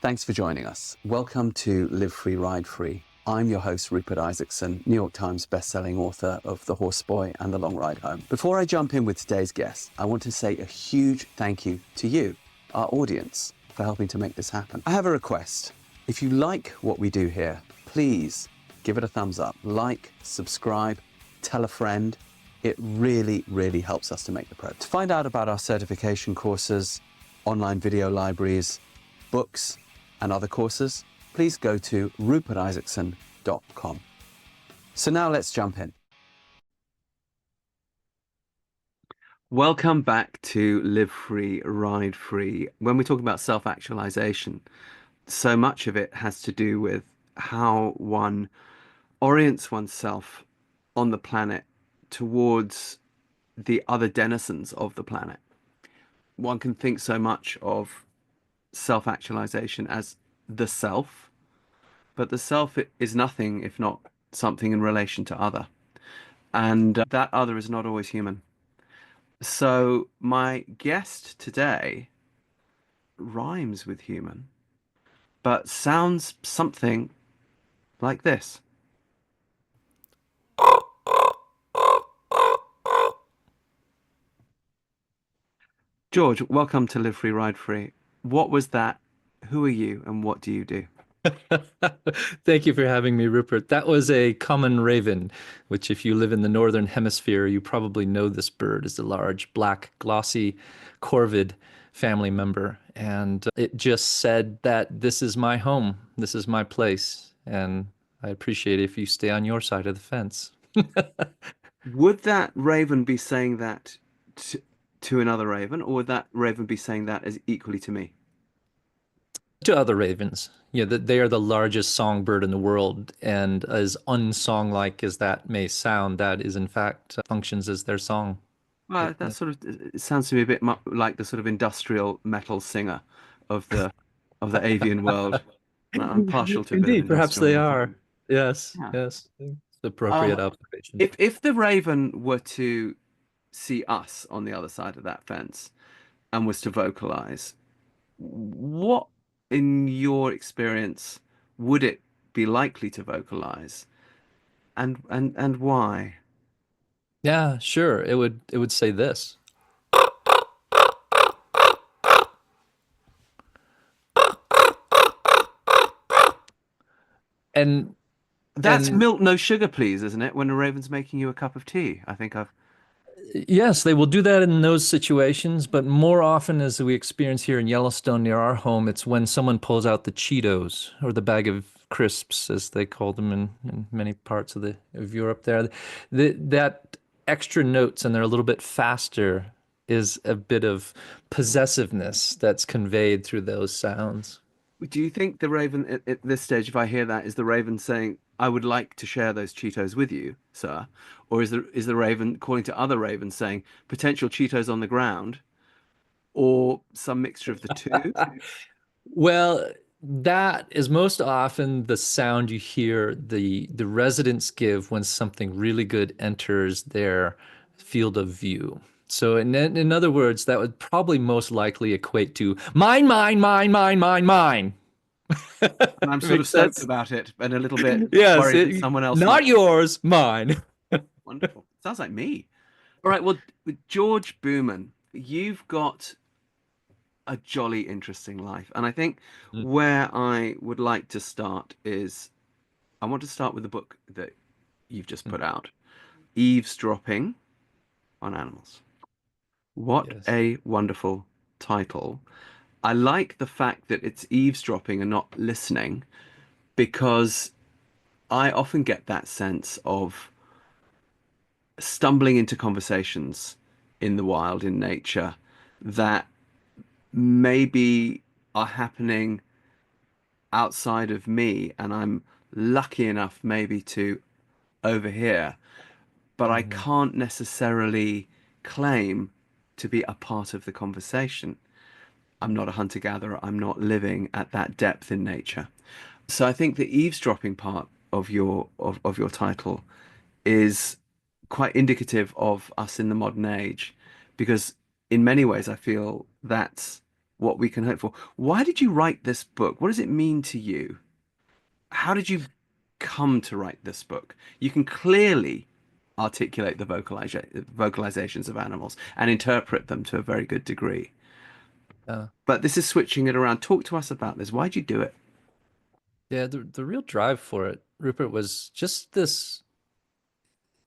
Thanks for joining us. Welcome to Live Free, Ride Free. I'm your host, Rupert Isaacson, New York Times bestselling author of The Horse Boy and The Long Ride Home. Before I jump in with today's guest, I want to say a huge thank you to you, our audience, for helping to make this happen. I have a request. If you like what we do here, please give it a thumbs up, like, subscribe, tell a friend. It really, really helps us to make the progress. To find out about our certification courses, online video libraries, books, and other courses, please go to rupertisaacson.com. So now let's jump in. Welcome back to Live Free, Ride Free. When we talk about self-actualization, so much of it has to do with how one orients oneself on the planet towards the other denizens of the planet. One can think so much of self-actualization as the self, but the self is nothing if not something in relation to other. And that other is not always human. So my guest today rhymes with human, but sounds something like this. George, welcome to Live Free, Ride Free. What was that? Who are you and what do you do? Thank you for having me, Rupert. That was a common raven, which if you live in the northern hemisphere, you probably know this bird is a large, black, glossy corvid family member. And it just said that this is my home, this is my place, and I appreciate it if you stay on your side of the fence. Would that raven be saying that to, to another raven, or would that raven be saying that as equally to me? To other ravens, yeah, that they are the largest songbird in the world, and as unsong-like as that may sound, that is in fact functions as their song. Well, that sort of it sounds to me a bit like the sort of industrial metal singer of the avian world. I'm partial to a bit of Indeed, perhaps industrial they metal. are. Yes, Yeah. yes. It's Um, appropriate observation. if the raven were to see us on the other side of that fence and was to vocalize, what, in your experience, would it be likely to vocalize, and why? Yeah, sure. It would say this. And That's and milk, no sugar, please, isn't it? When a raven's making you a cup of tea. I think I've. yes, they will do that in those situations, but more often, as we experience here in Yellowstone near our home, it's when someone pulls out the Cheetos or the bag of crisps, as they call them in many parts of the of Europe there. That extra notes, and they're a little bit faster, is a bit of possessiveness that's conveyed through those sounds. Do you think the raven at this stage, if I hear that, is the raven saying, "I would like to share those Cheetos with you, sir," or is the raven calling to other ravens saying, "Potential Cheetos on the ground," or some mixture of the two? Well, that is most often the sound you hear the residents give when something really good enters their field of view. So in other words, that would probably most likely equate to mine, mine, mine, mine, mine, mine. And I'm sort of Makes stoked sense? about it and a little bit Yes, worried that someone else might. not yours, mine. Wonderful. Sounds like me. All right. Well, with George Bumann, you've got a jolly interesting life. And I think where I would like to start is I want to start with the book that you've just put out, Eavesdropping on Animals. What Yes. a wonderful title. I like the fact that it's eavesdropping and not listening because I often get that sense of stumbling into conversations in the wild, in nature, that maybe are happening outside of me, and I'm lucky enough maybe to overhear, but I Mhm. can't necessarily claim to be a part of the conversation. I'm not a hunter-gatherer. I'm not living at that depth in nature. So I think the eavesdropping part of your title is quite indicative of us in the modern age, because in many ways I feel that's what we can hope for. Why did you write this book? What does it mean to you? How did you come to write this book? You can clearly articulate the vocalizations of animals and interpret them to a very good degree. Uh, But this is switching it around. Talk to us about this. Why'd you do it? yeah, the real drive for it, Rupert, was just this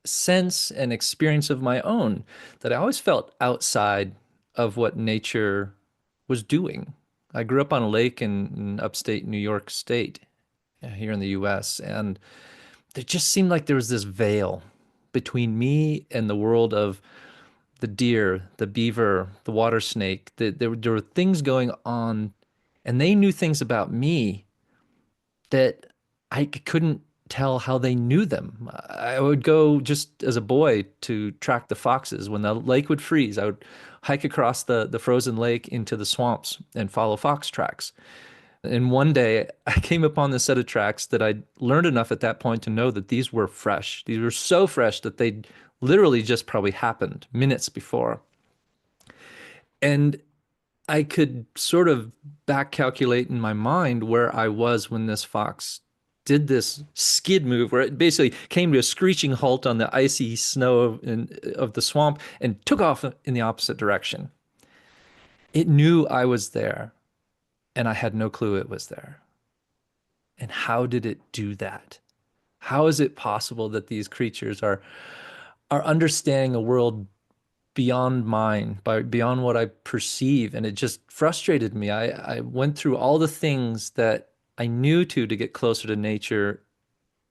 sense and experience of my own that I always felt outside of what nature was doing. I grew up on a lake in upstate New York State, here in the US, and there just seemed like there was this veil between me and the world of the deer, the beaver, the water snake. There were things going on, and they knew things about me that I couldn't tell how they knew them. I would go just as a boy to track the foxes. When the lake would freeze, I would hike across the frozen lake into the swamps and follow fox tracks. And one day I came upon this set of tracks that I learned enough at that point to know that these were fresh. These were so fresh that they literally just probably happened minutes before. And I could sort of back calculate in my mind where I was when this fox did this skid move where it basically came to a screeching halt on the icy snow of the swamp and took off in the opposite direction. It knew I was there, and I had no clue it was there. And how did it do that? How is it possible that these creatures are understanding a world beyond mine, beyond what I perceive? And it just frustrated me. I went through all the things that I knew to get closer to nature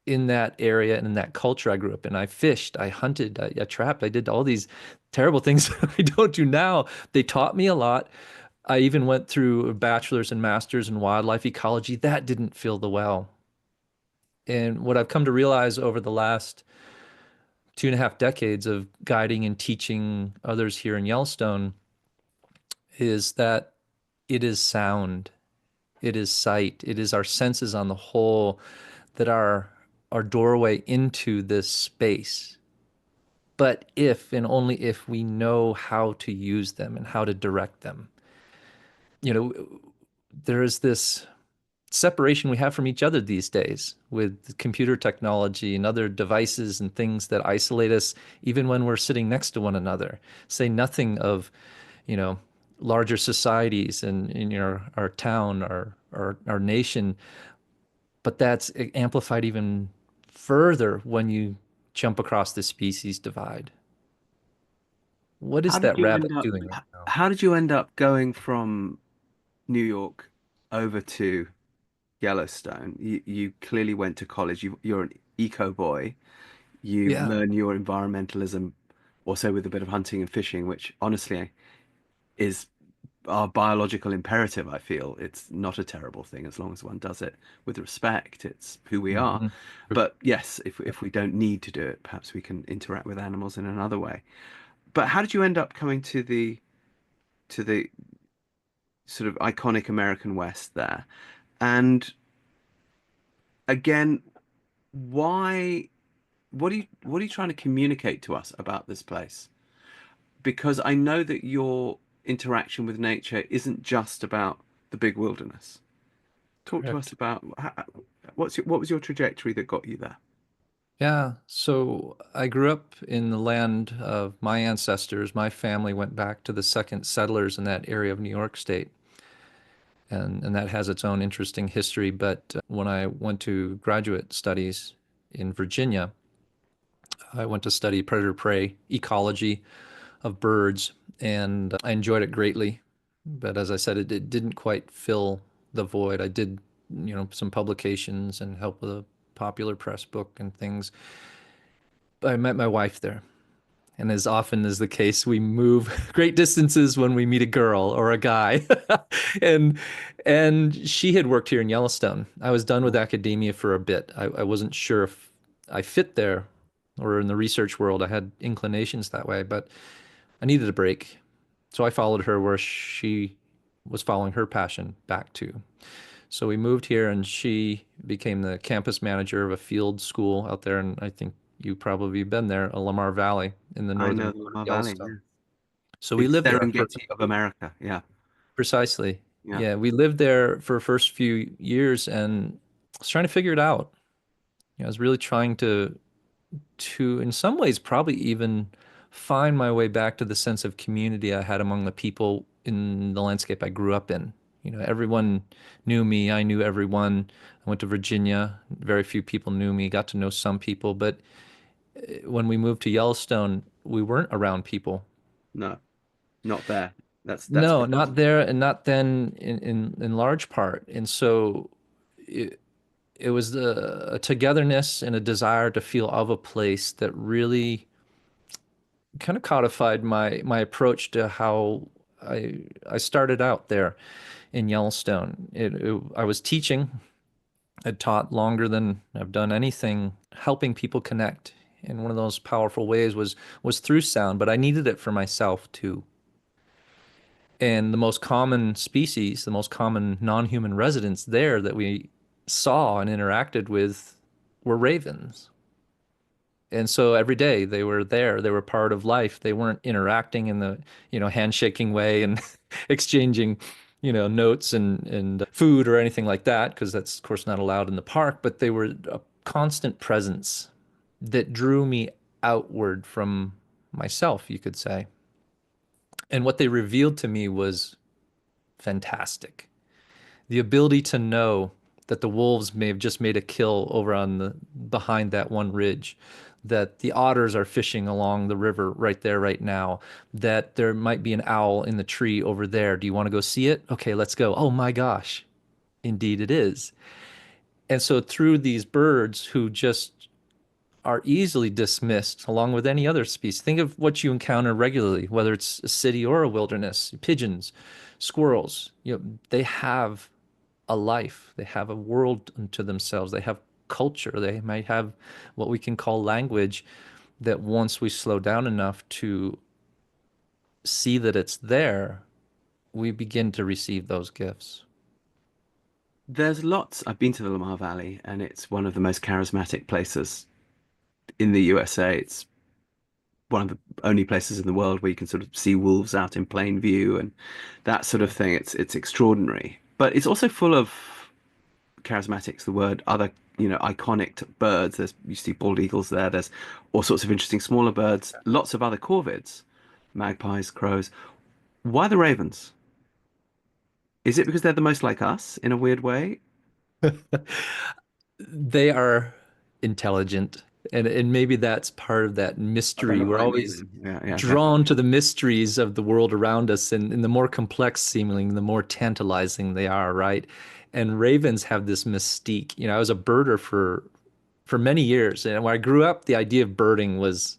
in that area and in that culture I grew up in. I fished, I hunted, I trapped, I did all these terrible things that I don't do now. They taught me a lot. I even went through a bachelor's and master's in wildlife ecology. That didn't feel the well. And what I've come to realize over the last 2.5 decades of guiding and teaching others here in Yellowstone is that it is sound, it is sight, it is our senses on the whole that are our doorway into this space. But if and only if we know how to use them and how to direct them. You know, there is this separation we have from each other these days with computer technology and other devices and things that isolate us even when we're sitting next to one another. Say nothing of, you know, larger societies and in our town, our nation, but that's amplified even further when you jump across the species divide. What How is did that you end rabbit up, doing right now? how did you end up going from New York over to Yellowstone? You clearly went to college. You're an eco boy. You Yeah, learn your environmentalism also with a bit of hunting and fishing, which honestly is our biological imperative, I feel. It's not a terrible thing as long as one does it with respect. It's who we are. hmm But yes, if we don't need to do it, perhaps we can interact with animals in another way. But how did you end up coming to the sort of iconic American West there? And again, why what are you trying to communicate to us about this place? Because I know that your interaction with nature isn't just about the big wilderness. Talk to us correct. about what was your trajectory that got you there? Yeah, so I grew up in the land of my ancestors. My family went back to the second settlers in that area of New York State, and that has its own interesting history. But when I went to graduate studies in Virginia, I went to study predator-prey ecology of birds, and I enjoyed it greatly. But as I said, it didn't quite fill the void. I did, some publications and help with a popular press book and things. I met my wife there. And as often is the case, we move great distances when we meet a girl or a guy. And and she had worked here in Yellowstone. I was done with academia for a bit. I wasn't sure if I fit there or in the research world. I had inclinations that way, but I needed a break. So I followed her where she was following her passion back to. So we moved here and she became the campus manager of a field school out there. And I think you probably been there, Lamar Valley in the I northern know the part of Lamar Valley, Yellowstone. yeah. So we The lived there for Serengeti of America, yeah. Precisely. Yeah. Yeah, we lived there for the first few years and I was trying to figure it out. I was really trying to in some ways probably even find my way back to the sense of community I had among the people in the landscape I grew up in. Everyone knew me. I knew everyone. I went to Virginia. Very few people knew me. Got to know some people, but when we moved to Yellowstone, we weren't around people. No, not there. That's No, for sure. not there and not then in large part. And so it, it was a togetherness and a desire to feel of a place that really kind of codified my approach to how I started out there in Yellowstone. I was teaching. I'd taught longer than I've done anything, helping people connect. And one of those powerful ways was through sound, but I needed it for myself too. And the most common species, the most common non-human residents there that we saw and interacted with were ravens. And so every day they were there, they were part of life. They weren't interacting in the, handshaking way and exchanging, notes and food or anything like that, because that's of course not allowed in the park, but they were a constant presence that drew me outward from myself, you could say. And what they revealed to me was fantastic. The ability to know that the wolves may have just made a kill over on the behind that one ridge, that the otters are fishing along the river right there, right now, that there might be an owl in the tree over there. Do you want to go see it? Okay, let's go. Oh my gosh, indeed it is. And so through these birds who just are easily dismissed along with any other species. Think of what you encounter regularly, whether it's a city or a wilderness, pigeons, squirrels, they have a life. They have a world unto themselves. They have culture. They might have what we can call language that once we slow down enough to see that it's there, we begin to receive those gifts. There's lots. I've been to the Lamar Valley, and it's one of the most charismatic places in the USA. It's one of the only places in the world where you can sort of see wolves out in plain view and that sort of thing. It's extraordinary, but it's also full of charismatics. The word other, iconic birds. There's you see bald eagles there. There's all sorts of interesting smaller birds. Lots of other corvids, magpies, crows. Why the ravens? Is it because they're the most like us in a weird way? They are intelligent, and maybe that's part of that I don't mystery. know what We're I always mean. Yeah, yeah, okay. drawn to the mysteries of the world around us, and the more complex seeming, the more tantalizing they are, right? And ravens have this mystique. I was a birder for many years, and when I grew up, the idea of birding was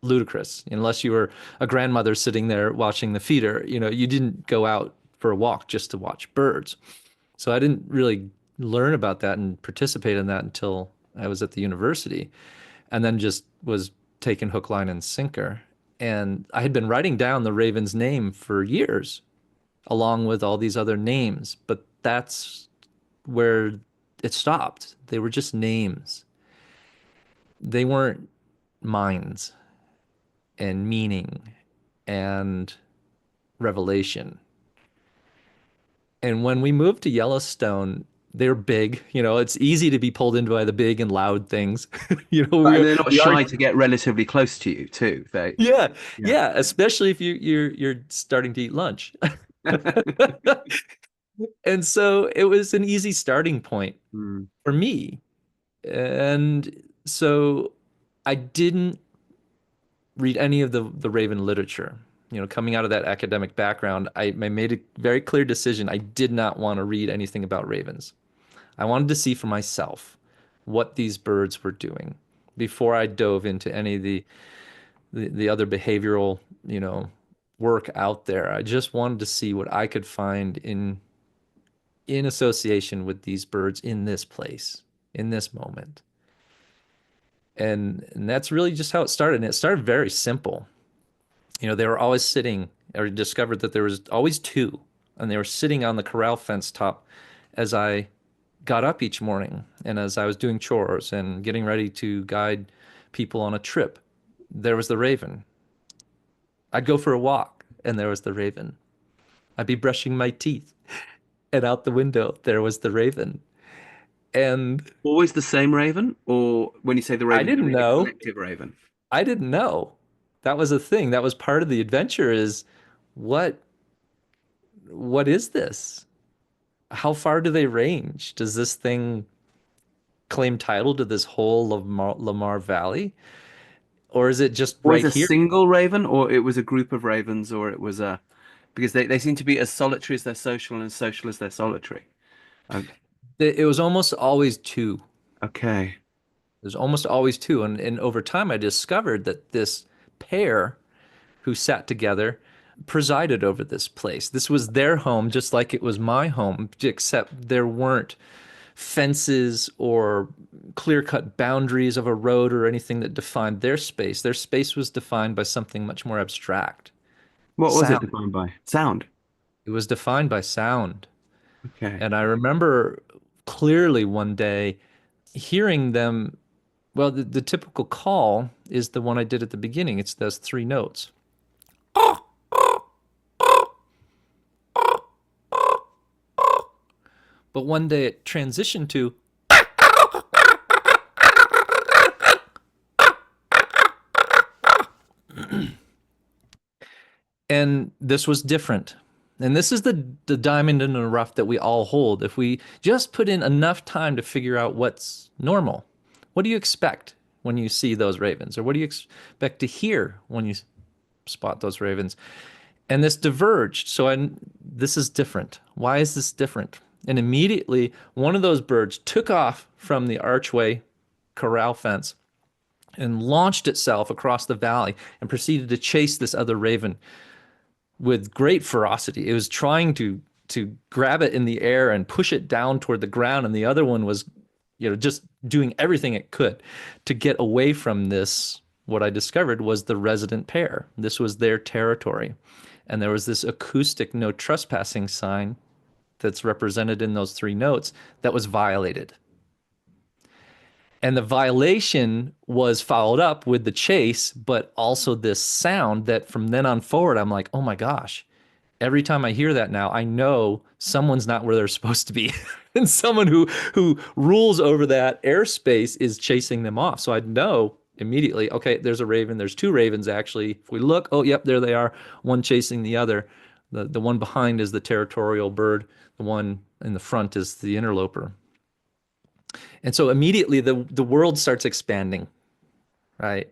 ludicrous. Unless you were a grandmother sitting there watching the feeder, you didn't go out for a walk just to watch birds. So I didn't really learn about that and participate in that until I was at the university, and then just was taking hook, line, and sinker. And I had been writing down the Raven's name for years, along with all these other names, but that's where it stopped. They were just names. They weren't minds and meaning and revelation. And when we moved to Yellowstone, they're big. It's easy to be pulled into by the big and loud things. But We they're not we are shy to get relatively close to you too. yeah, Yeah. yeah, especially if you're starting to eat lunch. And so it was an easy starting point Mm. for me. And so I didn't read any of the Raven literature. Coming out of that academic background, I made a very clear decision. I did not want to read anything about ravens. I wanted to see for myself what these birds were doing before I dove into any of the other behavioral, work out there. I just wanted to see what I could find in association with these birds in this place, in this moment. And that's really just how it started. And it started very simple. They were always sitting, or discovered that there was always two, and they were sitting on the corral fence top as I got up each morning and as I was doing chores and getting ready to guide people on a trip. There was the raven. I'd go for a walk and there was the raven. I'd be brushing my teeth, and out the window there was the raven. And Always the same raven, or when you say the I raven, do you didn't mean the know. collective raven? I didn't know. That was a thing. That was part of the adventure is what what is this? How far do they range? Does this thing claim title to this whole Lamar Valley? Or is it just Always right a here? single raven, or it was a group of ravens, or it was a because they seem to be as solitary as they're social and as social as they're solitary. Okay. It was almost always two. Okay. There's almost always two. And over time, I discovered that this pair who sat together presided over this place. This was their home, just like it was my home, except there weren't fences or clear-cut boundaries of a road or anything that defined their space. Their space was defined by something much more abstract. What was it Sound. defined by? Sound. It was defined by sound. Okay. And I remember clearly one day hearing them. Well, the typical call is the one I did at the beginning. It's those three notes. But one day it transitioned to, and this was different. And this is the diamond in the rough that we all hold. If we just put in enough time to figure out what's normal, what do you expect when you see those ravens? Or what do you expect to hear when you spot those ravens? And this diverged. This is different. Why is this different? And immediately, one of those birds took off from the archway corral fence and launched itself across the valley and proceeded to chase this other raven with great ferocity. It was trying to grab it in the air and push it down toward the ground, and the other one was, just doing everything it could to get away from this. What I discovered was the resident pair. This was their territory. And there was this acoustic no trespassing sign that's represented in those three notes that was violated. And the violation was followed up with the chase, but also this sound that from then on forward, I'm like, oh my gosh, every time I hear that now, I know someone's not where they're supposed to be. And someone who rules over that airspace is chasing them off. So I'd know immediately, okay, there's a raven, there's two ravens actually. If we look, oh yep, there they are, one chasing the other. The one behind is the territorial bird, the one in the front is the interloper. And so immediately the world starts expanding, right?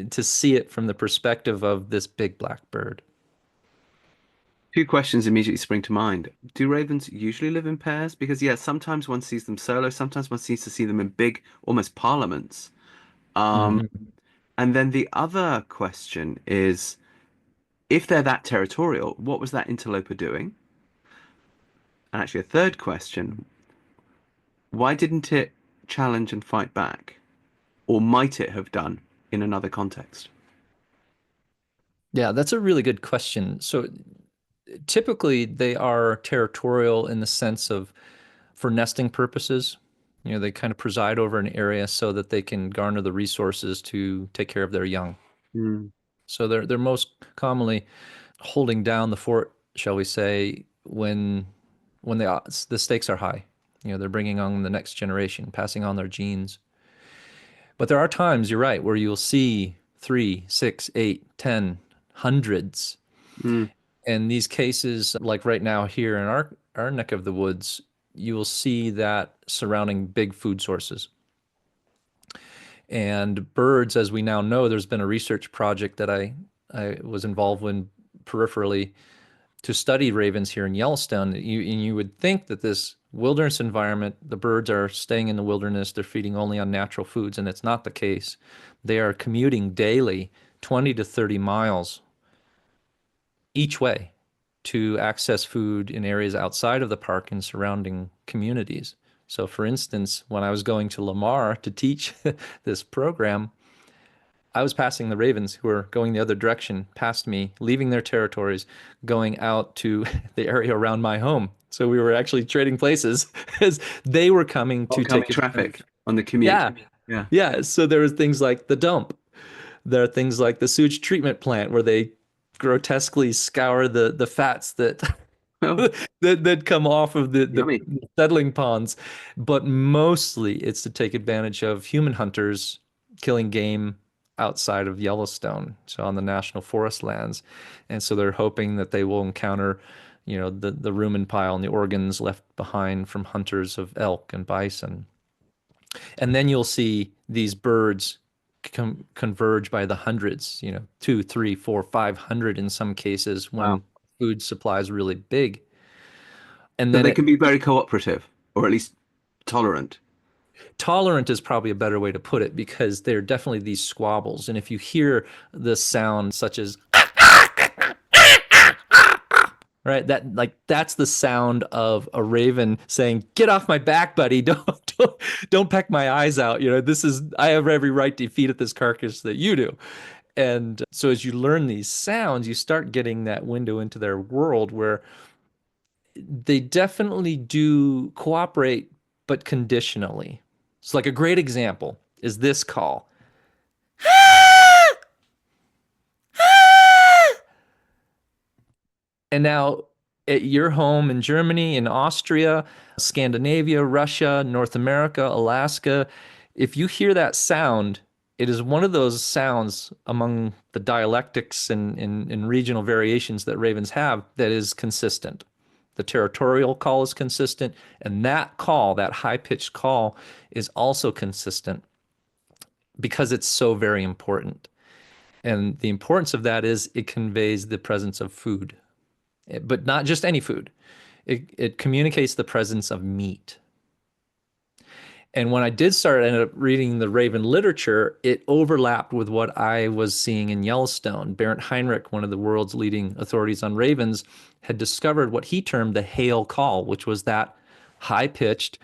To see it from the perspective of this big black bird. Two questions immediately spring to mind. Do ravens usually live in pairs? Because yeah, sometimes one sees them solo, sometimes one seems to see them in big, almost parliaments. Um, Mhm. and then the other question is, if they're that territorial, what was that interloper doing? And actually, a third question, why didn't it challenge and fight back? Or might it have done in another context? Yeah, that's a really good question. So typically they are territorial in the sense of for nesting purposes. They kind of preside over an area so that they can garner the resources to take care of their young. Hmm. So they're most commonly holding down the fort, shall we say, when the stakes are high. They're bringing on the next generation, passing on their genes. But there are times, you're right, where you'll see three, six, eight, 10, hundreds. Hmm. In these cases, like right now here in our neck of the woods, you will see that surrounding big food sources. And birds, as we now know, there's been a research project that I was involved in peripherally to study ravens here in Yellowstone. And you would think that this wilderness environment, the birds are staying in the wilderness, they're feeding only on natural foods, and it's not the case. They are commuting daily 20 to 30 miles each way to access food in areas outside of the park and surrounding communities. So, for instance, when I was going to Lamar to teach this program, I was passing the ravens who were going the other direction past me, leaving their territories, going out to the area around my home. So we were actually trading places as they were coming to Oncoming take advantage. traffic on the commute. Yeah, Yeah. yeah. So there were things like the dump. There are things like the sewage treatment plant where they grotesquely scour the fats that Oh, that come off of the yummy. settling ponds. But mostly it's to take advantage of human hunters killing game outside of Yellowstone, so on the national forest lands. And so they're hoping that they will encounter, the rumen pile and the organs left behind from hunters of elk and bison. And then you'll see these birds converge by the hundreds, two, three, four, 500 in some cases Wow. when food supply is really big. And So then they can be very cooperative, or at least tolerant. tolerant is probably a better way to put it because they're definitely these squabbles. And if you hear the sound such as, right, that's the sound of a raven saying, "Get off my back, buddy. Don't peck my eyes out. I have every right to feed at this carcass that you do." And so as you learn these sounds, you start getting that window into their world where they definitely do cooperate, but conditionally. So like a great example is this call. And now at your home in Germany, in Austria, Scandinavia, Russia, North America, Alaska, if you hear that sound, it is one of those sounds among the dialectics and regional variations that ravens have that is consistent. The territorial call is consistent, and that call, that high-pitched call, is also consistent because it's so very important. And the importance of that is it conveys the presence of food, but not just any food. It communicates the presence of meat. And when I did start, I ended up reading the Raven literature, it overlapped with what I was seeing in Yellowstone. Bernd Heinrich, one of the world's leading authorities on ravens, had discovered what he termed the hail call, which was that high-pitched.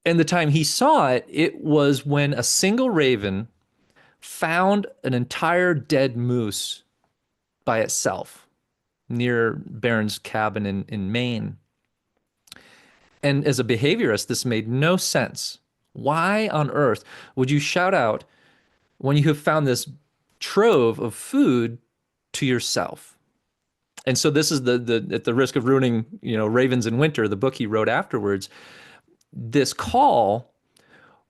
And the time he saw it, it was when a single raven found an entire dead moose by itself near Bernd's cabin in Maine. And as a behaviorist, this made no sense. Why on earth would you shout out when you have found this trove of food to yourself? And so this is the at the risk of ruining, Ravens in Winter, the book he wrote afterwards. This call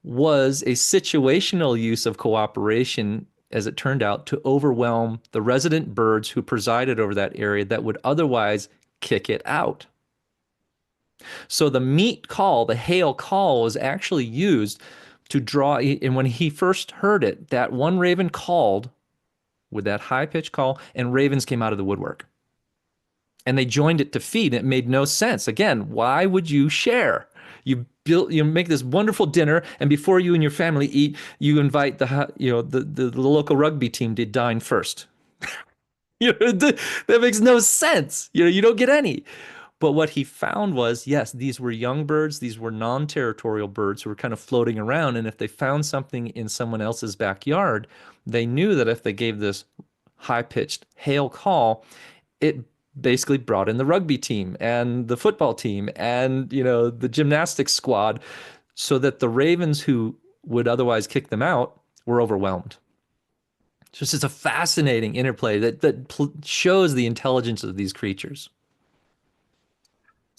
was a situational use of cooperation, as it turned out, to overwhelm the resident birds who presided over that area that would otherwise kick it out. So the meat call, the hail call, was actually used to draw. And when he first heard it, that one raven called with that high pitched call, and ravens came out of the woodwork. And they joined it to feed. It made no sense. Again, why would you share? You make this wonderful dinner, and before you and your family eat, you invite the local rugby team to dine first. That makes no sense. You don't get any. But what he found was, yes, these were young birds, these were non-territorial birds who were kind of floating around. And if they found something in someone else's backyard, they knew that if they gave this high-pitched hail call, it basically brought in the rugby team and the football team and, the gymnastics squad, so that the ravens who would otherwise kick them out were overwhelmed. Just it's a fascinating interplay that shows the intelligence of these creatures.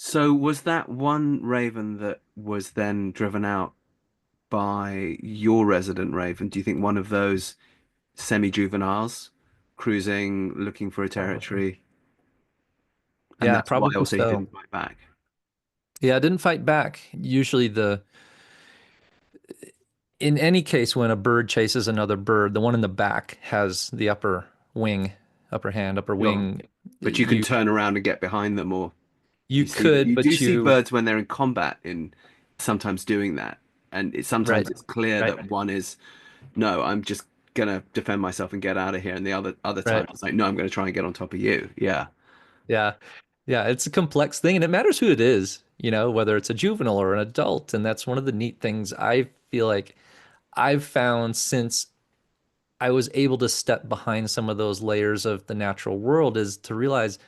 So was that one raven that was then driven out by your resident raven? Do you think one of those semi-juveniles cruising, looking for a Probably. territory, and Yeah, that's why probably also he so. didn't fight back? Yeah, I didn't fight back. Usually in any case, when a bird chases another bird, the one in the back has the upper wing, upper hand, upper Sure. wing. But you can You turn around and get behind them, or you could, you do but see birds when they're in combat in sometimes doing that, and sometimes right, it's clear right, that one is no, I'm just gonna defend myself and get out of here, and the other time right. it's like no, I'm gonna try and get on top of you. Yeah. Yeah. Yeah, it's a complex thing and it matters who it is, whether it's a juvenile or an adult. And that's one of the neat things I feel like I've found since I was able to step behind some of those layers of the natural world is to realize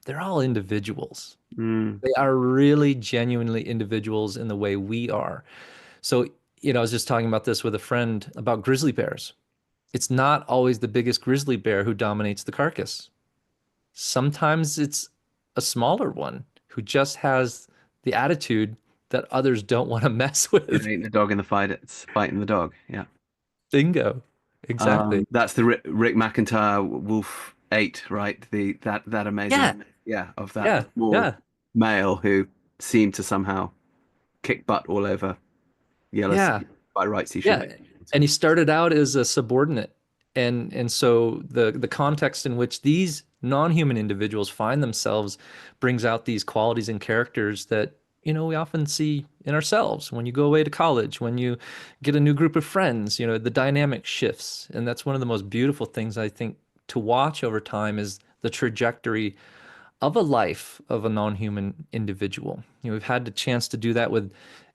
they're all individuals. Mm. They are really genuinely individuals in the way we are. So, I was just talking about this with a friend about grizzly bears. It's not always the biggest grizzly bear who dominates the carcass. Sometimes it's a smaller one who just has the attitude that others don't want to mess It with. ain't the dog in the fight, it's fighting the dog. Yeah. Bingo. Exactly. That's the Rick McIntyre Wolf 8, right? That Yeah. amazing, yeah, of that Yeah. small Yeah. male who seemed to somehow kick butt all over Yeah. Yellowstone. By rights, he should Yeah. be. And he started out as a subordinate. And so the context in which these non-human individuals find themselves brings out these qualities and characters that, we often see in ourselves when you go away to college, when you get a new group of friends, the dynamic shifts. And that's one of the most beautiful things I think to watch over time is the trajectory of a life of a non-human individual. We've had the chance to do that with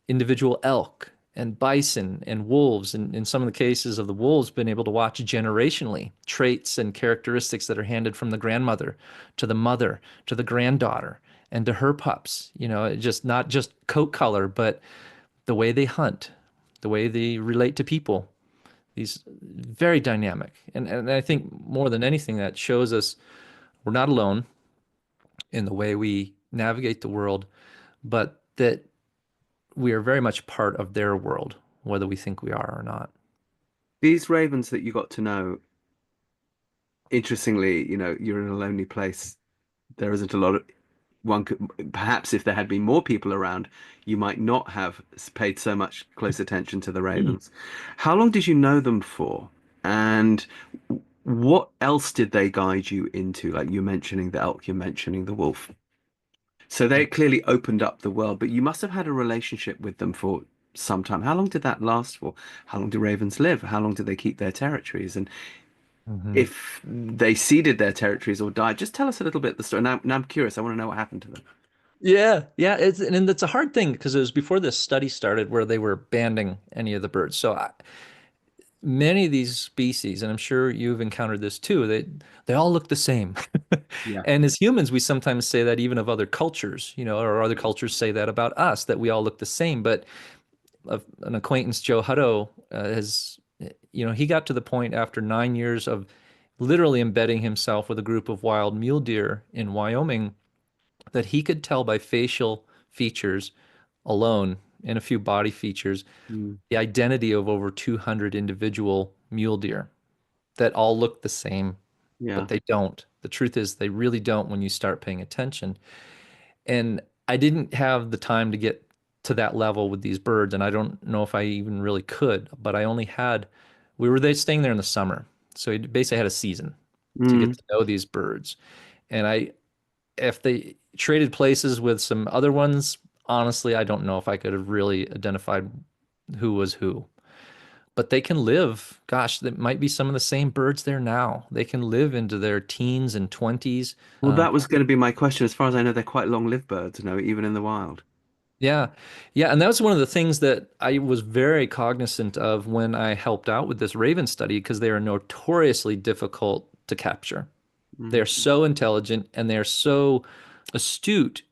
individual elk and bison and wolves. And in some of the cases of the wolves, been able to watch generationally traits and characteristics that are handed from the grandmother to the mother to the granddaughter and to her pups. Just not just coat color, but the way they hunt, the way they relate to people. These very dynamic. And I think more than anything, that shows us we're not alone in the way we navigate the world, but that we are very much part of their world, whether we think we are or not. These ravens that you got to know, interestingly, you're in a lonely place. There isn't a lot of one could perhaps if there had been more people around, you might not have paid so much close attention to the Mm. ravens. How long did you know them for? And what else did they guide you into? Like you're mentioning the elk, you're mentioning the wolf. So they clearly opened up the world, but you must have had a relationship with them for some time. How long did that last for? How long do ravens live? How long do they keep their territories? And Hmm. if they ceded their territories or died, just tell us a little bit of the story. Now I'm curious. I want to know what happened to them. Yeah, yeah, and it's a hard thing because it was before this study started where they were banding any of the birds. So many of these species, and I'm sure you've encountered this too, they all look the same. Yeah. And as humans, we sometimes say that even of other cultures, or other cultures say that about us, that we all look the same. But an acquaintance, Joe Hutto, he got to the point after 9 years of literally embedding himself with a group of wild mule deer in Wyoming that he could tell by facial features alone and a few body features Mm, the identity of over 200 individual mule deer that all look the same, yeah. but they don't. The truth is, they really don't when you start paying attention. And I didn't have the time to get to that level with these birds, and I don't know if I even really could, but we were there staying there in the summer. So we basically had a season to get Mm. to know these birds. And if they traded places with some other ones, honestly, I don't know if I could have really identified who was who. But they can live, gosh, that might be some of the same birds there now. They can live into their teens and 20s. Well, that was going to be my question. As far as I know, they're quite long-lived birds, even in the wild. Yeah. Yeah. And that was one of the things that I was very cognizant of when I helped out with this raven study, because they are notoriously difficult to capture. They're Mm. so intelligent and they're so astute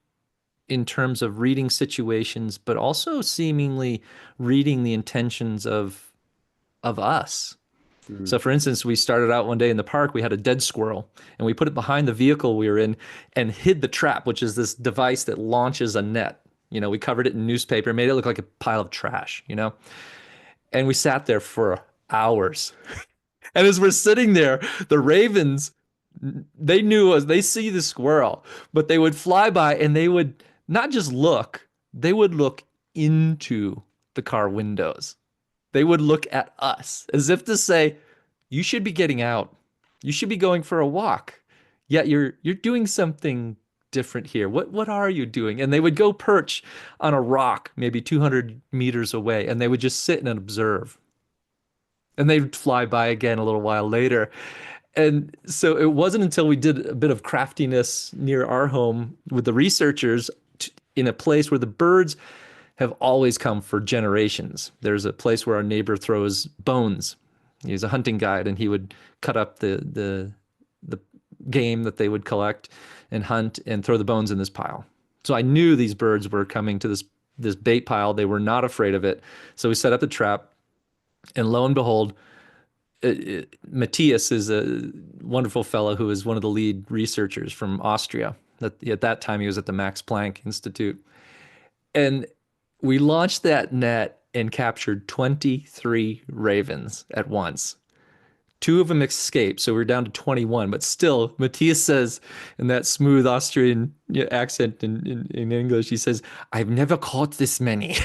in terms of reading situations, but also seemingly reading the intentions of us. Mm. So, for instance, we started out one day in the park, we had a dead squirrel, and we put it behind the vehicle we were in and hid the trap, which is this device that launches a net. We covered it in newspaper, made it look like a pile of trash. And we sat there for hours. And as we're sitting there, the ravens, they knew us, they see the squirrel, but they would fly by and they would not just look, they would look into the car windows. They would look at us as if to say, you should be getting out. You should be going for a walk. Yet you're doing something different here. What are you doing? And they would go perch on a rock, maybe 200 meters away, and they would just sit and observe. And they'd fly by again a little while later. And so it wasn't until we did a bit of craftiness near our home with the researchers in a place where the birds have always come for generations. There's a place where our neighbor throws bones. He's a hunting guide, and he would cut up the game that they would collect and hunt and throw the bones in this pile. So I knew these birds were coming to this bait pile. They were not afraid of it. So we set up the trap, and lo and behold, Matthias is a wonderful fellow who is one of the lead researchers from Austria. At that time, he was at the Max Planck Institute. And we launched that net and captured 23 ravens at once. Two of them escaped, so we're down to 21. But still, Matthias says in that smooth Austrian accent in English, he says, I've never caught this many.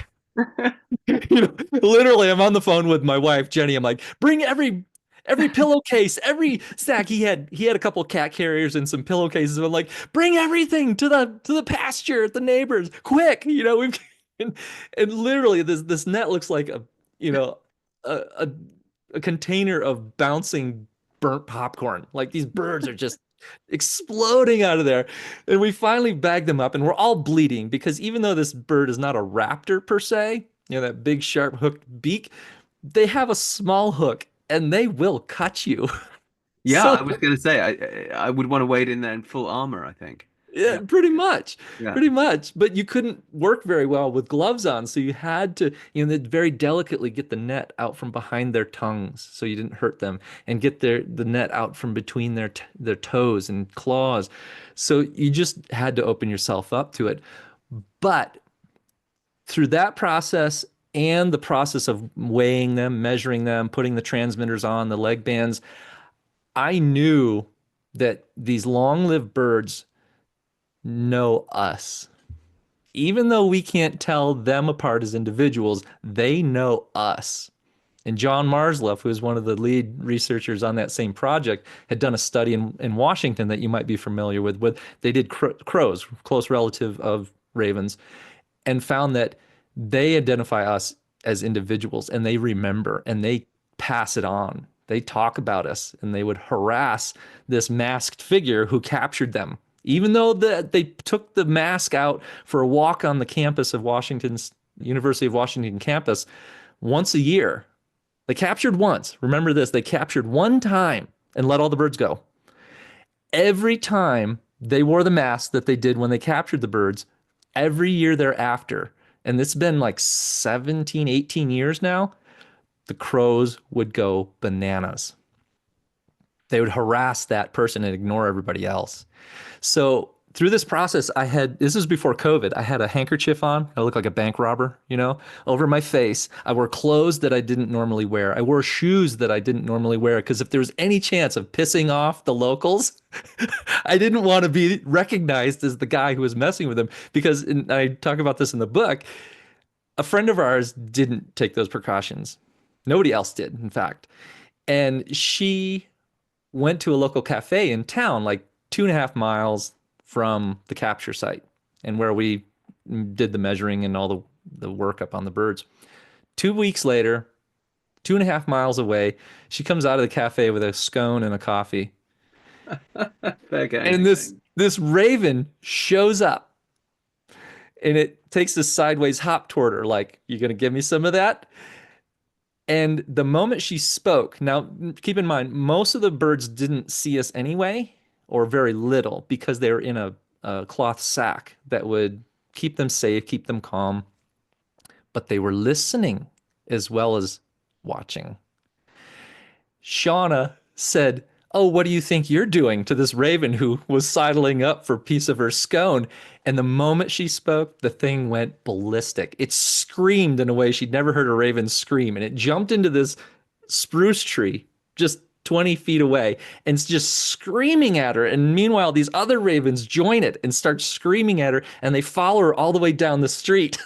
Literally, I'm on the phone with my wife, Jenny. I'm like, bring every pillowcase, every sack. He had a couple cat carriers and some pillowcases. I'm like, bring everything to the pasture at the neighbors, quick. We've and, and literally this net looks like you know a, a a container of bouncing burnt popcorn. Like these birds are just exploding out of there. And we finally bagged them up and we're all bleeding because even though this bird is not a raptor per se, that big sharp hooked beak, they have a small hook and they will cut you. Yeah, So I was going to say I would want to wade in there in full armor, I think. yeah, Yeah. pretty much, Yeah. pretty much. But you couldn't work very well with gloves on, so you had to, very delicately get the net out from behind their tongues, so you didn't hurt them, and get the net out from between their toes and claws. So you just had to open yourself up to it. But through that process and the process of weighing them, measuring them, putting the transmitters on, the leg bands, I knew that these long-lived birds know us. Even though we can't tell them apart as individuals, they know us. And John Marsleff, who is one of the lead researchers on that same project, had done a study in Washington that you might be familiar with. They did crows, close relative of ravens, and found that they identify us as individuals and they remember and they pass it on. They talk about us and they would harass this masked figure who captured them. Even though they took the mask out for a walk on the campus of Washington's University of Washington campus once a year. They captured once. Remember this, they captured one time and let all the birds go. Every time they wore the mask that they did when they captured the birds, every year thereafter, and it's been like 17, 18 years now, the crows would go bananas. They would harass that person and ignore everybody else. So through this process, this was before COVID. I had a handkerchief on. I looked like a bank robber, over my face. I wore clothes that I didn't normally wear. I wore shoes that I didn't normally wear because if there was any chance of pissing off the locals, I didn't want to be recognized as the guy who was messing with them. Because I talk about this in the book. A friend of ours didn't take those precautions. Nobody else did, in fact. And she went to a local cafe in town, like 2.5 miles from the capture site and where we did the measuring and all the workup on the birds. 2 weeks later, 2.5 miles away, she comes out of the cafe with a scone and a coffee. Fair game. And this raven shows up and it takes this sideways hop toward her, like, you gonna give me some of that? And the moment she spoke, now keep in mind, most of the birds didn't see us anyway, or very little, because they were in a cloth sack that would keep them safe, keep them calm. But they were listening as well as watching. Shauna said, "Oh, what do you think you're doing?" to this raven who was sidling up for a piece of her scone. And the moment she spoke, the thing went ballistic. It screamed in a way she'd never heard a raven scream. And it jumped into this spruce tree just 20 feet away and it's just screaming at her. And meanwhile, these other ravens join it and start screaming at her and they follow her all the way down the street.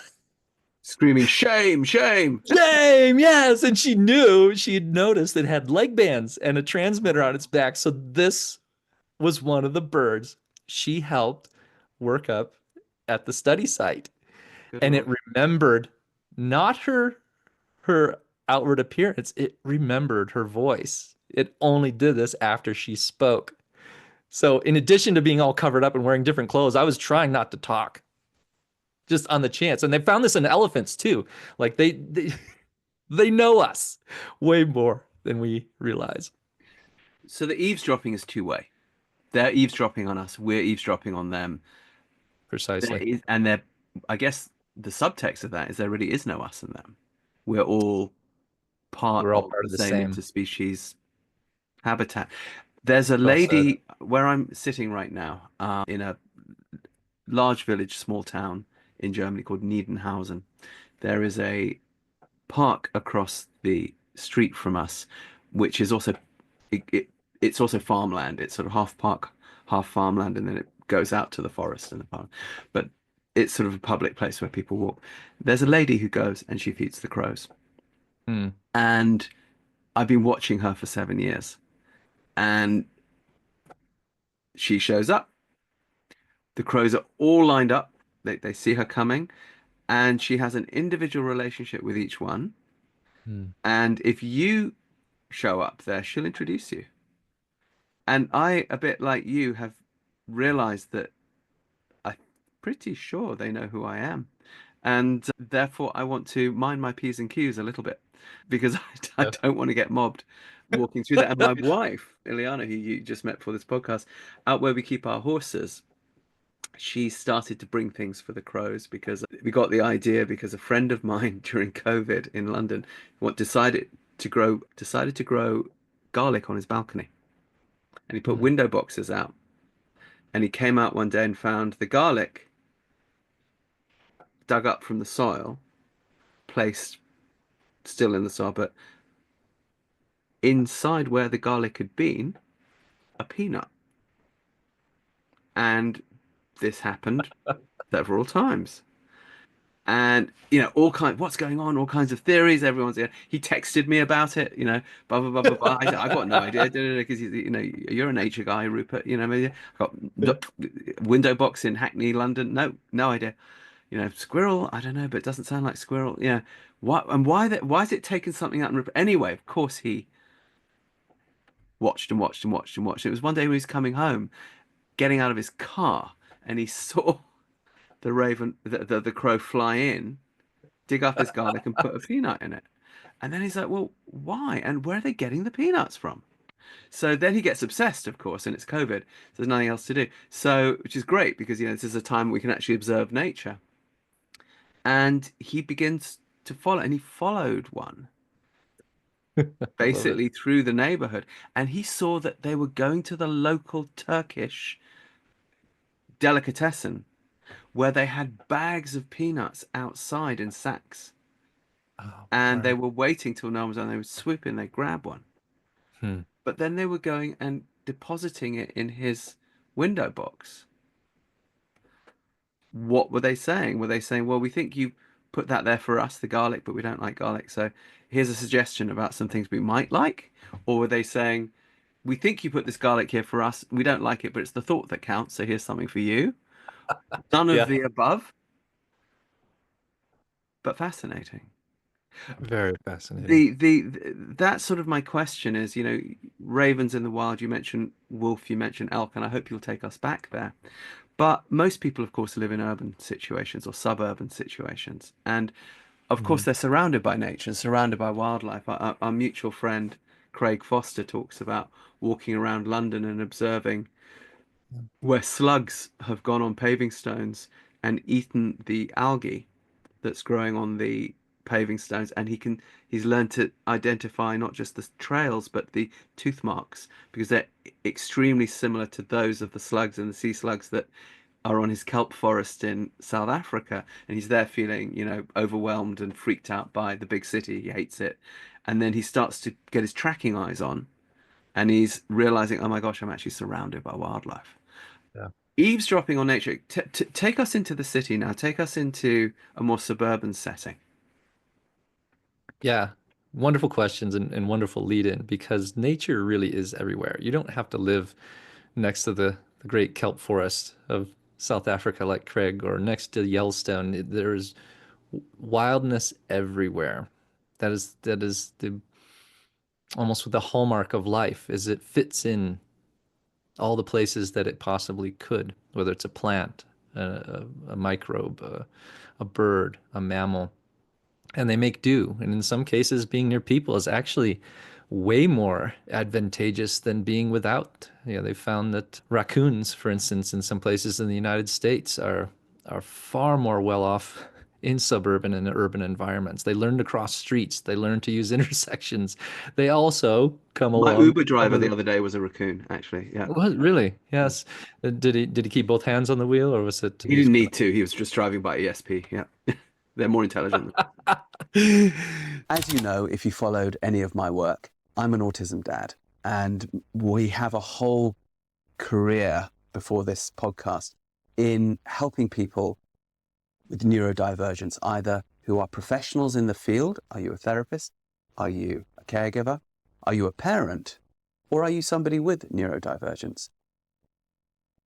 Screaming, shame, shame. Shame, yes. And she knew, she had noticed it had leg bands and a transmitter on its back. So this was one of the birds she helped work up at the study site. Good And it one. remembered not her outward appearance, it remembered her voice. It only did this after she spoke. So in addition to being all covered up and wearing different clothes, I was trying not to talk just on the chance. And they found this in elephants too. Like they know us way more than we realize. So the eavesdropping is two-way. They're eavesdropping on us. We're eavesdropping on them. There Precisely. is, and there, I guess the subtext of that is there really is no us and them. We're all part We're all of part the of the same same. interspecies habitat. There's a Well said. lady where I'm sitting right now, in a large village, small town in Germany called Niedenhausen. There is a park across the street from us, which is also it's also farmland. It's sort of half park, half farmland, and then it goes out to the forest and the park. But it's sort of a public place where people walk. There's a lady who goes and she feeds the crows, Hmm. and I've been watching her for 7 years. And she shows up. The crows are all lined up. They see her coming, and she has an individual relationship with each one. Hmm. And if you show up there, she'll introduce you. And I, a bit like you, have realized that I'm pretty sure they know who I am. And therefore, I want to mind my P's and Q's a little bit because I Yeah. don't want to get mobbed walking through that. And my wife, Ileana, who you just met for this podcast, out where we keep our horses, she started to bring things for the crows because we got the idea because a friend of mine during COVID in London what decided to grow garlic on his balcony, and he put Hmm. window boxes out, and he came out one day and found the garlic dug up from the soil, placed still in the soil, but inside where the garlic had been, a peanut. And this happened several times. And all kind what's going on, all kinds of theories. Everyone's he texted me about it, blah blah blah blah blah. I said, I've got no idea, because you're a nature guy, Rupert. Maybe I got window box in Hackney, London. No idea. Squirrel. I don't know, but it doesn't sound like squirrel. What and why that? Why is it taking something out and anyway? Of course, he watched and watched and watched and watched. It was one day when he was coming home, getting out of his car, and he saw the crow fly in, dig up his garlic, and put a peanut in it. And then he's like, well, why? And where are they getting the peanuts from? So then he gets obsessed, of course, and it's COVID. So there's nothing else to do. So, which is great because, this is a time we can actually observe nature. And he begins to follow, and he followed one I love it. basically through the neighborhood. And he saw that they were going to the local Turkish delicatessen where they had bags of peanuts outside in sacks. Oh, And they boy. were waiting till no one was on. They would swoop in, they grab one. Hmm. But then they were going and depositing it in his window box. What were they saying? Were they saying, well, we think you put that there for us, the garlic, but we don't like garlic. So here's a suggestion about some things we might like? Or were they saying, we think you put this garlic here for us, we don't like it, but it's the thought that counts. So here's something for you. None of Yeah. the above, but fascinating. Very fascinating. That's sort of my question is, ravens in the wild, you mentioned wolf, you mentioned elk, and I hope you'll take us back there. But most people, of course, live in urban situations or suburban situations. And of course, Mhm. they're surrounded by nature and surrounded by wildlife. Our mutual friend, Craig Foster, talks about walking around London and observing where slugs have gone on paving stones and eaten the algae that's growing on the paving stones. And he's learned to identify not just the trails, but the tooth marks because they're extremely similar to those of the slugs and the sea slugs that are on his kelp forest in South Africa, and he's there feeling, overwhelmed and freaked out by the big city. He hates it. And then he starts to get his tracking eyes on, and he's realizing, oh my gosh, I'm actually surrounded by wildlife. Yeah. Eavesdropping on nature. Take us into the city now. Take us into a more suburban setting. Yeah. Wonderful questions and wonderful lead in because nature really is everywhere. You don't have to live next to the great kelp forest of South Africa like Craig or next to Yellowstone. There's wildness everywhere. That is the almost the hallmark of life is it fits in all the places that it possibly could, whether it's a plant, a microbe, a bird, a mammal, and they make do. And in some cases, being near people is actually way more advantageous than being without. They found that raccoons, for instance, in some places in the United States are far more well off in suburban and urban environments. They learn to cross streets. They learn to use intersections. They also come My along Uber driver over the the. other day was a raccoon, actually. Yeah. What, really? Yes. Did he keep both hands on the wheel, or was it He he was didn't kind need to. He was just driving by ESP. Yeah. They're more intelligent. of. As you know, if you followed any of my work, I'm an autism dad, and we have a whole career before this podcast in helping people with neurodivergence, either who are professionals in the field. Are you a therapist? Are you a caregiver? Are you a parent? Or are you somebody with neurodivergence?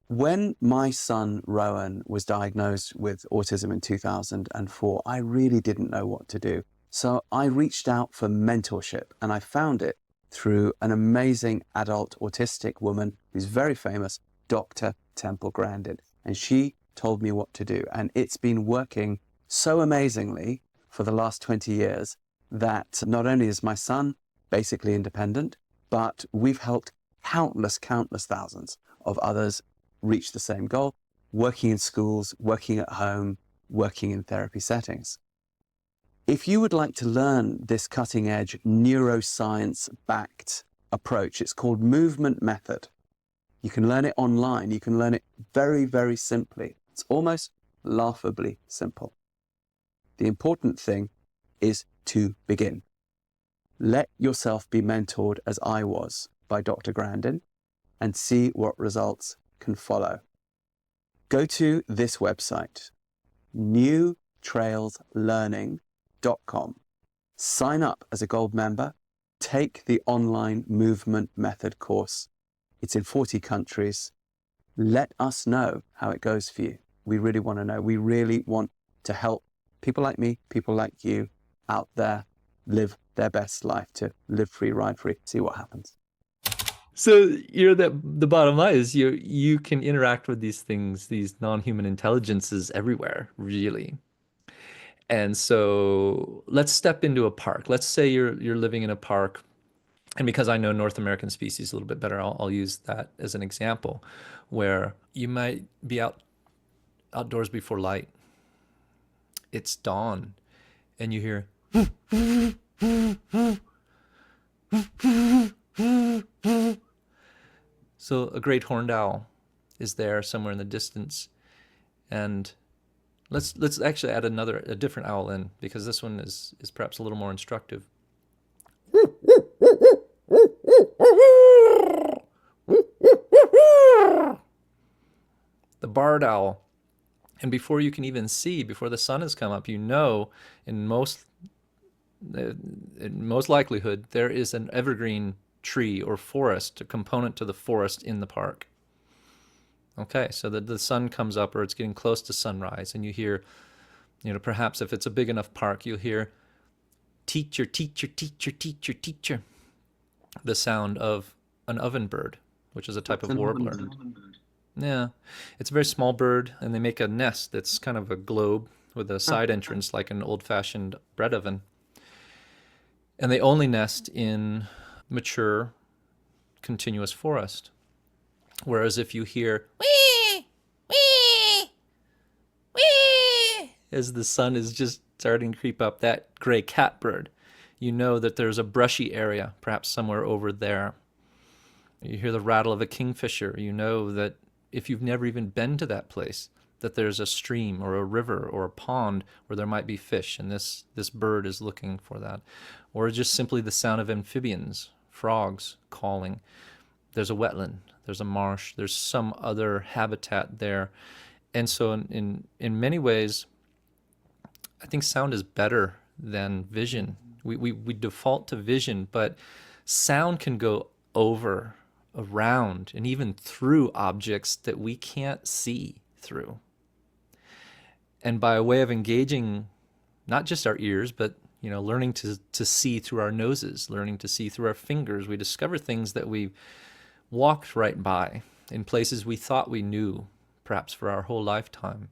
When my son Rowan was diagnosed with autism in 2004, I really didn't know what to do. So I reached out for mentorship, and I found it through an amazing adult autistic woman who's very famous, Dr. Temple Grandin. And she told me what to do. And it's been working so amazingly for the last 20 years that not only is my son basically independent, but we've helped countless thousands of others reach the same goal, working in schools, working at home, working in therapy settings. If you would like to learn this cutting edge neuroscience-backed approach, it's called Movement Method. You can learn it online. You can learn it very simply. It's almost laughably simple. The important thing is to begin. Let yourself be mentored as I was by Dr. Grandin and see what results can follow. Go to this website, newtrailslearning.com. Sign up as a gold member. Take the online movement method course. It's in 40 countries. Let us know how it goes for you. We really want to know. We really want to help people like me, people like you out there live their best life, to live free, ride free, see what happens. So that the bottom line is you can interact with these things, these non-human intelligences everywhere, really. And so let's step into a park. Let's say you're living in a park, and because I know North American species a little bit better, I'll use that as an example, where you might be outdoors before light. It's dawn, and you hear so a great horned owl is there somewhere in the distance, and let's actually add a different owl in, because this one is perhaps a little more instructive. The barred owl. And before you can even see, before the sun has come up, you know, in most likelihood, there is an evergreen tree or forest, a component to the forest in the park. Okay, so the sun comes up, or it's getting close to sunrise, and you hear, perhaps if it's a big enough park, you'll hear teacher, teacher, teacher, teacher, teacher, the sound of an ovenbird, which is a type of warbler. Yeah, it's a very small bird, and they make a nest that's kind of a globe with a side entrance like an old-fashioned bread oven. And they only nest in mature, continuous forest. Whereas if you hear wee, wee, wee, as the sun is just starting to creep up, that gray catbird, you know that there's a brushy area, perhaps somewhere over there. You hear the rattle of a kingfisher, you know that if you've never even been to that place, that there's a stream or a river or a pond where there might be fish, and this bird is looking for that. Or just simply the sound of amphibians, frogs calling. There's a wetland, there's a marsh, there's some other habitat there. And so in many ways, I think sound is better than vision. We default to vision, but sound can go over, around, and even through objects that we can't see through. And by way of engaging not just our ears, but learning to see through our noses, learning to see through our fingers, we discover things that we walked right by in places we thought we knew, perhaps for our whole lifetime.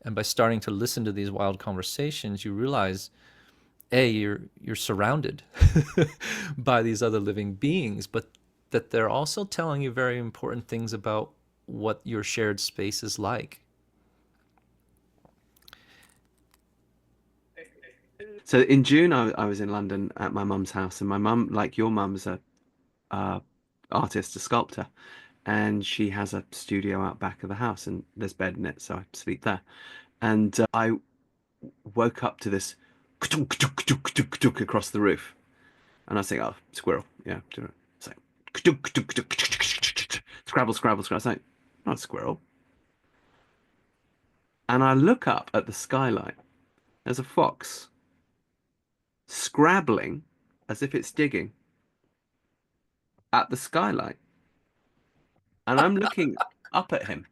And by starting to listen to these wild conversations, you realize, A, you're surrounded by these other living beings, but that they're also telling you very important things about what your shared space is like. So in June, I was in London at my mum's house, and my mum, like your mum's a artist, a sculptor, and she has a studio out back of the house, and there's bed in it, so I sleep there. And I woke up to this across the roof, and I was thinking, oh, squirrel, yeah. It's like scrabble, scrabble, scrabble. I was like, not a squirrel. And I look up at the skylight. There's a fox scrabbling as if it's digging at the skylight. And I'm looking up at him,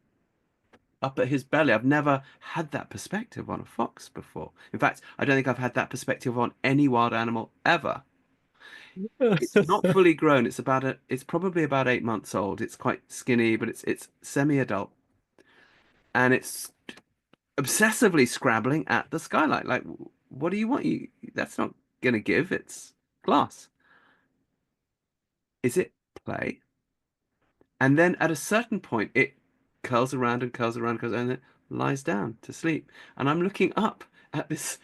up at his belly. I've never had that perspective on a fox before. In fact, I don't think I've had that perspective on any wild animal ever. It's not fully grown. It's probably about 8 months old. It's quite skinny, but it's semi-adult. And it's obsessively scrabbling at the skylight. Like, what do you want? That's not gonna give. It's glass. Is it play? And then at a certain point, it curls around and curls around, and then lies down to sleep. And I'm looking up at this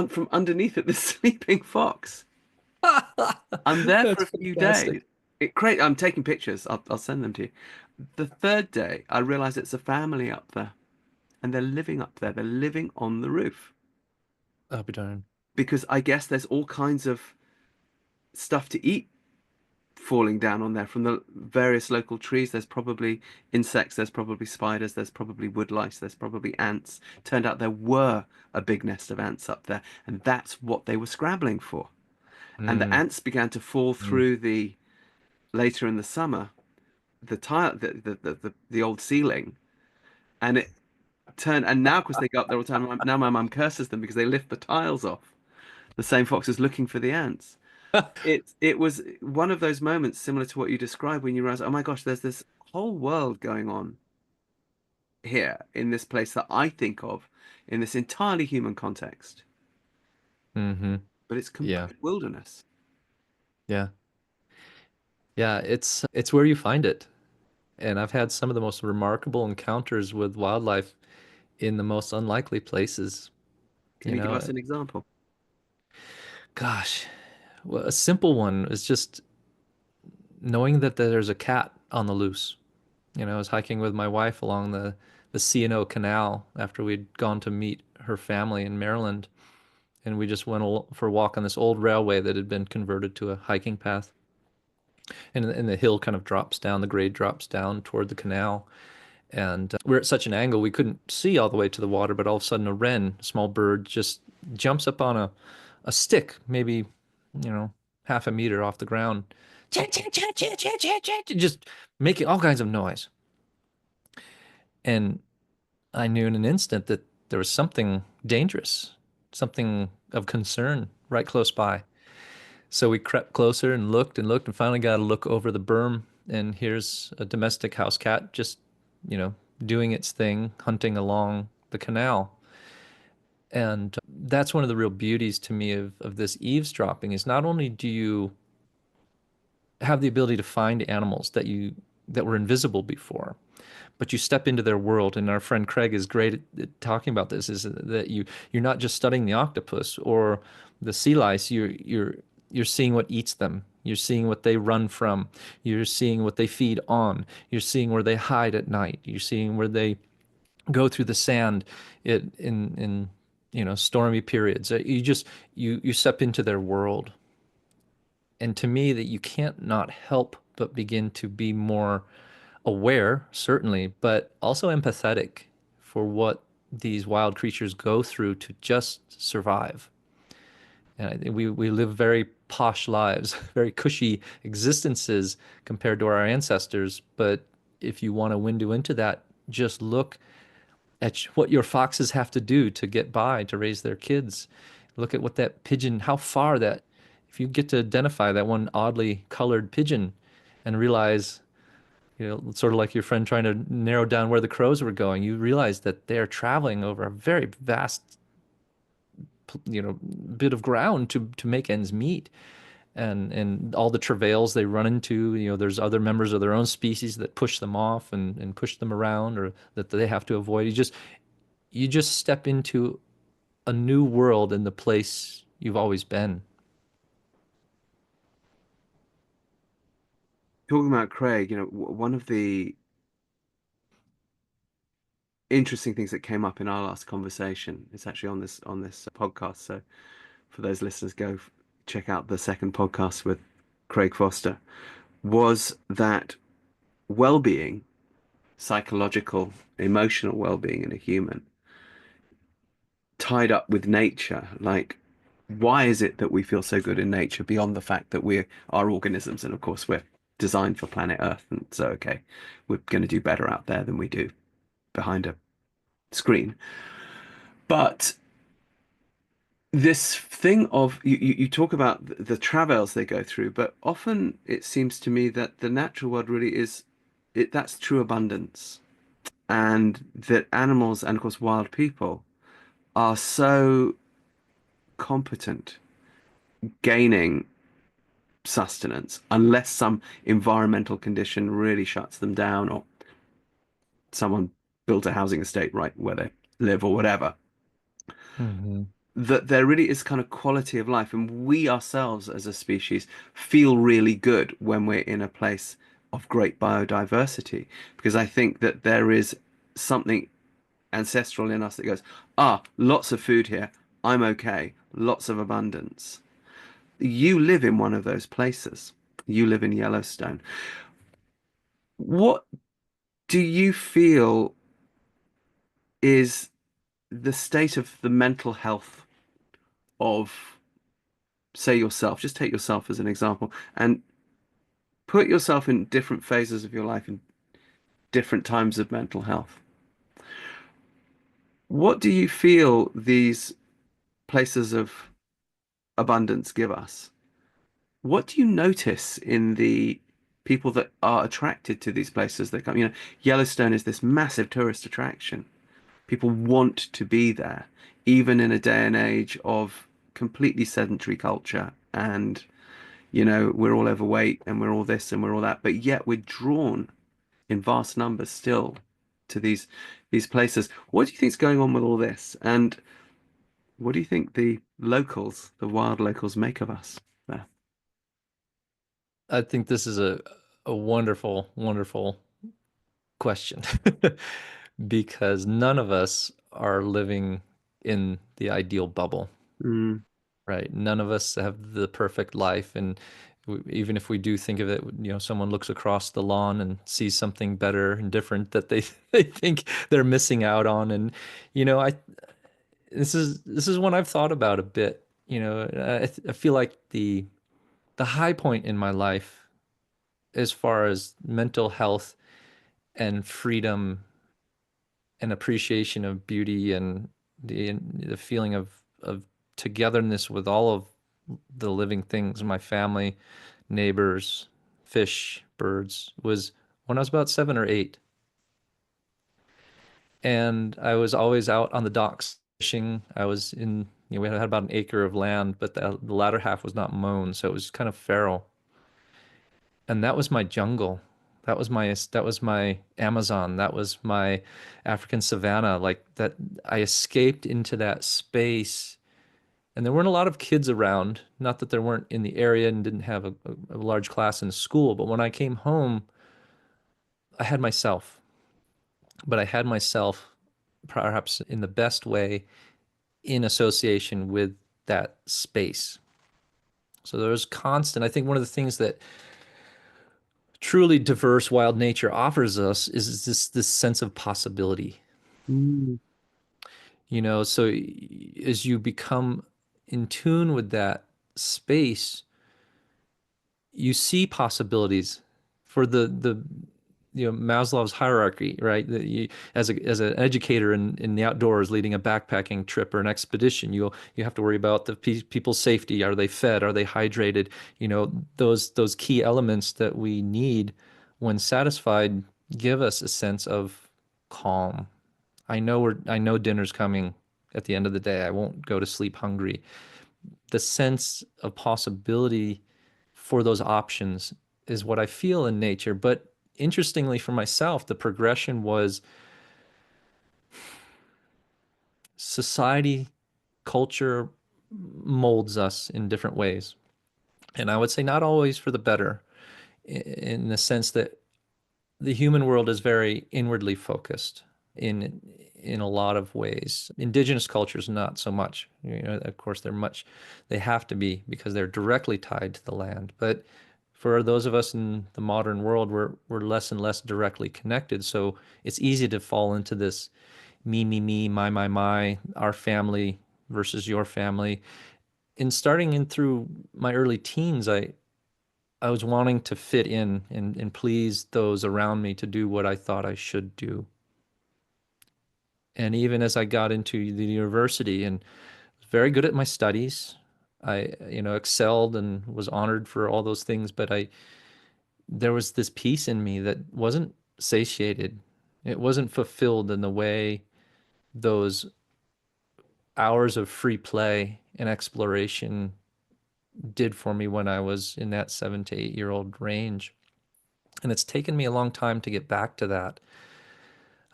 from underneath at this sleeping fox. I'm there for That's a few fantastic. days. I'm taking pictures. I'll send them to you. The third day, I realize it's a family up there, and they're living up there. They're living on the roof I'll be darned. because I guess there's all kinds of stuff to eat falling down on there from the various local trees. There's probably insects, there's probably spiders, there's probably woodlice, there's probably ants. Turned out there were a big nest of ants up there, and that's what they were scrabbling for. And the Mm, ants began to fall mm. through the later in the summer, the tile, the old ceiling, and it turned. And now, because they go up there all the time, now my mum curses them because they lift the tiles off. The same fox is looking for the ants. It was one of those moments similar to what you described when you realize, oh my gosh, there's this whole world going on here in this place that I think of in this entirely human context, Hmm. but it's Yeah. complete wilderness. Yeah. Yeah, it's where you find it. And I've had some of the most remarkable encounters with wildlife in the most unlikely places. Can You you give know, us an example? gosh, well, a simple one is just knowing that there's a cat on the loose. I was hiking with my wife along the C&O Canal after we'd gone to meet her family in Maryland, and we just went for a walk on this old railway that had been converted to a hiking path. And the hill kind of drops down, the grade drops down toward the canal. And we're at such an angle we couldn't see all the way to the water, but all of a sudden a wren, a small bird, just jumps up on a stick, maybe, you know, half a meter off the ground, just making all kinds of noise. And I knew in an instant that there was something dangerous, something of concern right close by. So we crept closer and looked and finally got a look over the berm. And here's a domestic house cat just, you know, doing its thing, hunting along the canal. And that's one of the real beauties to me of this eavesdropping is not only do you have the ability to find animals that were invisible before, but you step into their world. And our friend Craig is great at talking about this, is that you're not just studying the octopus or the sea lice, you're seeing what eats them. You're seeing what they run from. You're seeing what they feed on. You're seeing where they hide at night. You're seeing where they go through the sand in stormy periods. You step into their world. And to me, that you can't not help but begin to be more aware, certainly, but also empathetic for what these wild creatures go through to just survive. And we live very posh lives, very cushy existences compared to our ancestors. But if you want to window into that, just look at what your foxes have to do to get by, to raise their kids. Look at what that pigeon, how far that, if you get to identify that one oddly colored pigeon and realize, sort of like your friend trying to narrow down where the crows were going, you realize that they're traveling over a very vast, bit of ground to make ends meet. And all the travails they run into, there's other members of their own species that push them off and push them around or that they have to avoid. You just step into a new world in the place you've always been. Talking about Craig, one of the interesting things that came up in our last conversation, it's actually on this podcast. So for those listeners, check out the second podcast with Craig Foster, was that well-being, psychological, emotional well-being in a human tied up with nature. Like, why is it that we feel so good in nature beyond the fact that we are organisms, and of course we're designed for planet Earth, and so okay, we're going to do better out there than we do behind a screen. But this thing of you talk about the travails they go through, but often it seems to me that the natural world really is it that's true abundance, and that animals and of course wild people are so competent gaining sustenance unless some environmental condition really shuts them down or someone builds a housing estate right where they live or whatever. Hmm. That there really is kind of quality of life, and we ourselves as a species feel really good when we're in a place of great biodiversity, because I think that there is something ancestral in us that goes, lots of food here, I'm okay, lots of abundance. You live in one of those places. You live in Yellowstone. What do you feel is the state of the mental health of, say, yourself? Just take yourself as an example and put yourself in different phases of your life in different times of mental health. What do you feel these places of abundance give us? What do you notice in the people that are attracted to these places that come? Yellowstone is this massive tourist attraction. People want to be there, even in a day and age of completely sedentary culture. And, we're all overweight and we're all this and we're all that, but yet we're drawn in vast numbers still to these places. What do you think's going on with all this? And what do you think the locals, the wild locals, make of us there? I think this is a wonderful, wonderful question because none of us are living in the ideal bubble, Mm, right? None of us have the perfect life. And even if we do think of it, someone looks across the lawn and sees something better and different that they, they think they're missing out on. And, I this is one I've thought about a bit. I feel like the high point in my life as far as mental health and freedom and appreciation of beauty and the feeling of togetherness with all of the living things, my family, neighbors, fish, birds, was when I was about 7 or 8. And I was always out on the docks fishing. I was in, we had about an acre of land, but the latter half was not mown, so it was kind of feral. And that was my jungle. That was my Amazon. That was my African savanna. Like that, I escaped into that space, and there weren't a lot of kids around. Not that there weren't in the area and didn't have a large class in school, but when I came home, I had myself. But I had myself, perhaps in the best way, in association with that space. So there was constant. I think one of the things that truly diverse wild nature offers us is this sense of possibility. mm, So as you become in tune with that space, you see possibilities for the Maslow's hierarchy, right? That you, as an educator in the outdoors, leading a backpacking trip or an expedition, you have to worry about the people's safety. Are they fed? Are they hydrated? Those key elements that we need when satisfied give us a sense of calm. I know dinner's coming at the end of the day. I won't go to sleep hungry. The sense of possibility for those options is what I feel in nature. But interestingly for myself, the progression was society culture molds us in different ways. And I would say not always for the better, in the sense that the human world is very inwardly focused in in a lot of ways. Indigenous cultures not so much. You know, of course, they have to be because they're directly tied to the land. But for those of us in the modern world, we're less and less directly connected. So it's easy to fall into this me, my, our family versus your family. In starting in through my early teens, I was wanting to fit in and please those around me to do what I thought I should do. And even as I got into the university and was very good at my studies, I, excelled and was honored for all those things, but there was this piece in me that wasn't satiated. It wasn't fulfilled in the way those hours of free play and exploration did for me when I was in that 7 to 8 year old range. And it's taken me a long time to get back to that.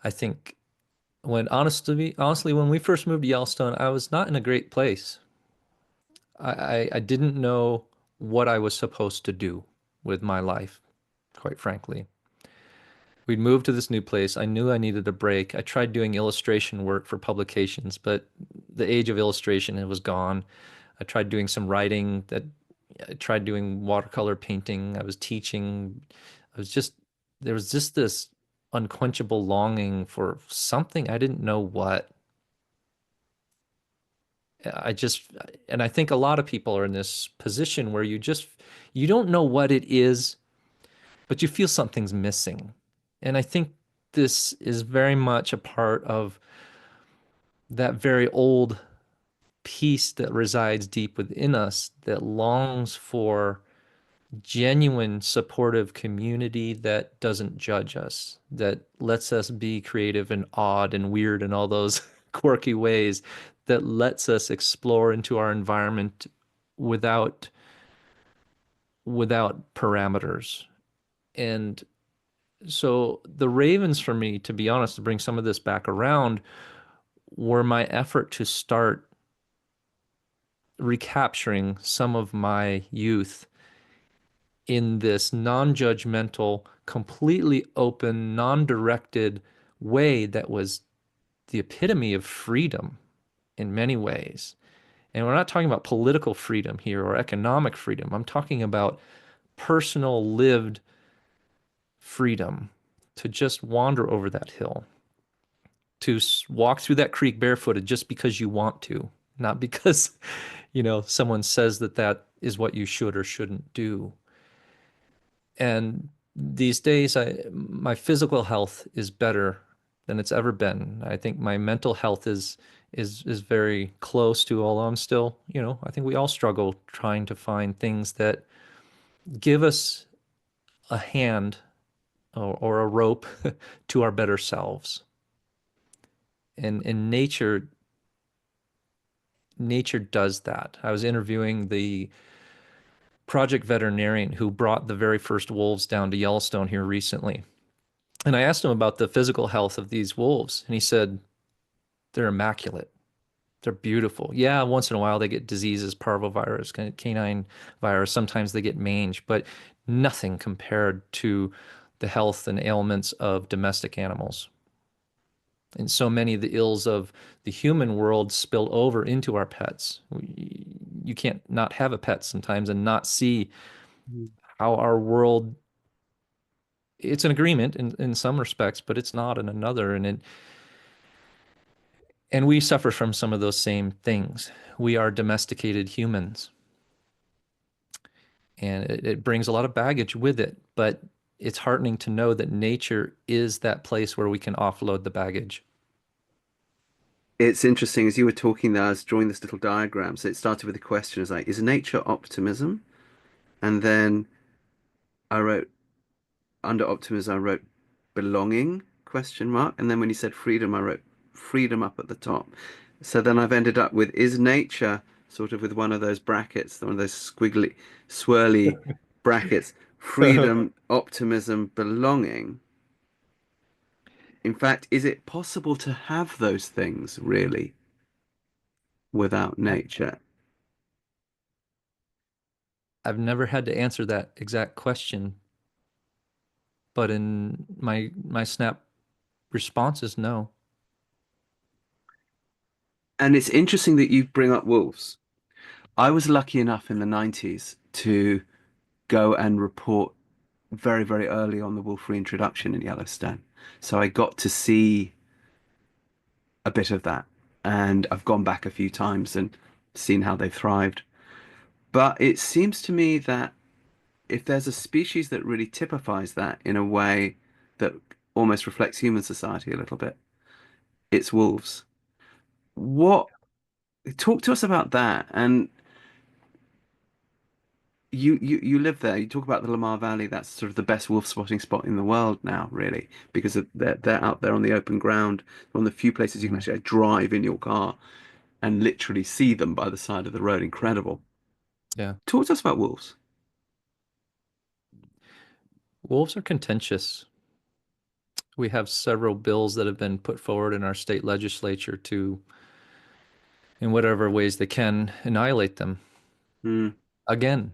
I think honestly, when we first moved to Yellowstone, I was not in a great place. I didn't know what I was supposed to do with my life, quite frankly. We'd moved to this new place. I knew I needed a break. I tried doing illustration work for publications, but the age of illustration was gone. I tried doing some writing that I tried doing watercolor painting. I was teaching. I was just there was just this unquenchable longing for something I didn't know what. I just and I think a lot of people are in this position where you don't know what it is, but you feel something's missing. And I think this is very much a part of that very old piece that resides deep within us that longs for genuine supportive community that doesn't judge us, that lets us be creative and odd and weird in all those quirky ways, that lets us explore into our environment without parameters. And so the Ravens, for me, to be honest, to bring some of this back around, were my effort to start recapturing some of my youth in this non-judgmental, completely open, non-directed way that was the epitome of freedom in many ways. And we're not talking about political freedom here or economic freedom. I'm talking about personal, lived freedom to just wander over that hill, to walk through that creek barefooted just because you want to, not because, someone says that that is what you should or shouldn't do. And these days, my physical health is better than it's ever been. I think my mental health is very close to, although I'm still, I think we all struggle trying to find things that give us a hand or a rope to our better selves. And nature does that. I was interviewing the project veterinarian who brought the very first wolves down to Yellowstone here recently. And I asked him about the physical health of these wolves, and he said, they're immaculate. They're beautiful. Yeah, once in a while they get diseases, parvovirus, canine virus. Sometimes they get mange, but nothing compared to the health and ailments of domestic animals. And so many of the ills of the human world spill over into our pets. You can't not have a pet sometimes and not see Mm. how our world, it's an agreement in some respects, but it's not in another. And we suffer from some of those same things. We are domesticated humans, and it brings a lot of baggage with it, but it's heartening to know that nature is that place where we can offload the baggage. It's interesting as you were talking there, I was drawing this little diagram. So it started with a question, is like, is nature optimism? And then I wrote under optimism, I wrote belonging question mark. And then when you said freedom, I wrote freedom up at the top. So then I've ended up with is nature sort of with one of those brackets, one of those squiggly, swirly brackets, freedom, optimism, belonging. In fact, is it possible to have those things really? without I- nature? I've never had to answer that exact question, but in my snap response is no. And it's interesting that you bring up wolves. I was lucky enough in the 90s to go and report very, very early on the wolf reintroduction in Yellowstone. So I got to see a bit of that. And I've gone back a few times and seen how they thrived. But it seems to me that if there's a species that really typifies that in a way that almost reflects human society a little bit, it's wolves. What Talk to us about that. And you live there. You talk about the Lamar Valley. That's sort of the best wolf spotting spot in the world now, really, because they're out there on the open ground. One of the few places you can Mhm. actually drive in your car and literally see them by the side of the road. Incredible. Yeah. Talk to us about wolves. Wolves are contentious. We have several bills that have been put forward in our state legislature to, in whatever ways they can, annihilate them. Mm, Again,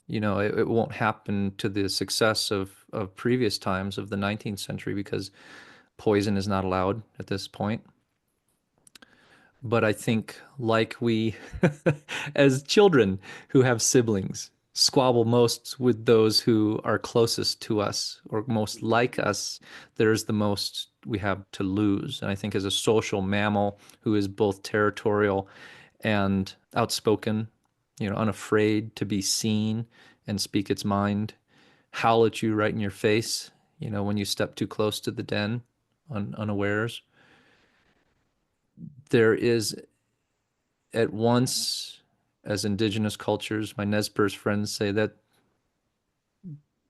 it won't happen to the success of previous times of the 19th century because poison is not allowed at this point. But I think, like we, as children who have siblings, squabble most with those who are closest to us or most like us, there's the most we have to lose. And I think, as a social mammal who is both territorial and outspoken, unafraid to be seen and speak its mind, howl at you right in your face, when you step too close to the den unawares. There is, at once, as indigenous cultures, my Nez Perce friends say that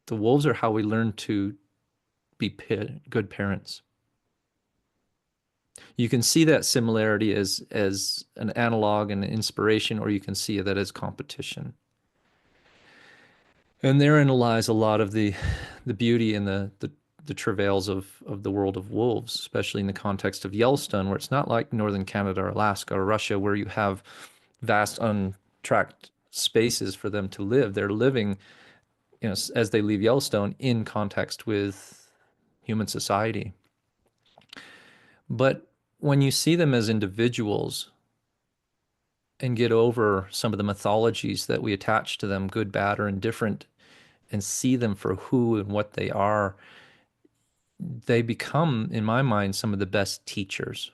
the wolves are how we learn to be good parents. You can see that similarity as an analog and an inspiration, or you can see that as competition. And therein lies a lot of the beauty and the travails of the world of wolves, especially in the context of Yellowstone, where it's not like northern Canada or Alaska or Russia, where you have vast untracked spaces for them to live. They're living, as they leave Yellowstone, in context with human society. But when you see them as individuals and get over some of the mythologies that we attach to them, good, bad, or indifferent, and see them for who and what they are, they become, in my mind, some of the best teachers.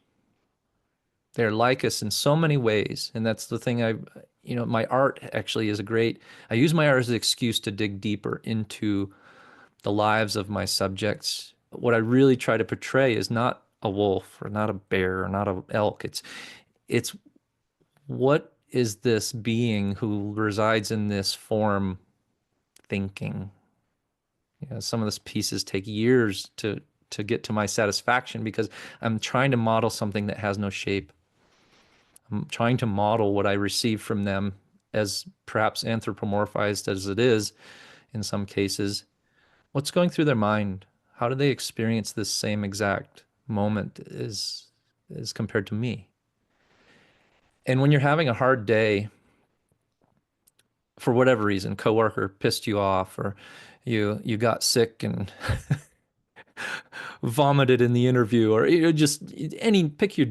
They're like us in so many ways. And that's the thing my art actually is a great, I use my art as an excuse to dig deeper into the lives of my subjects. What I really try to portray is not a wolf or not a bear or not an elk. It's what is this being who resides in this form thinking? Some of these pieces take years to get to my satisfaction because I'm trying to model something that has no shape. I'm trying to model what I receive from them, as perhaps anthropomorphized as it is in some cases. What's going through their mind? How do they experience this same exact moment as compared to me? And when you're having a hard day, for whatever reason, coworker pissed you off, or you got sick and vomited in the interview, or just any pick your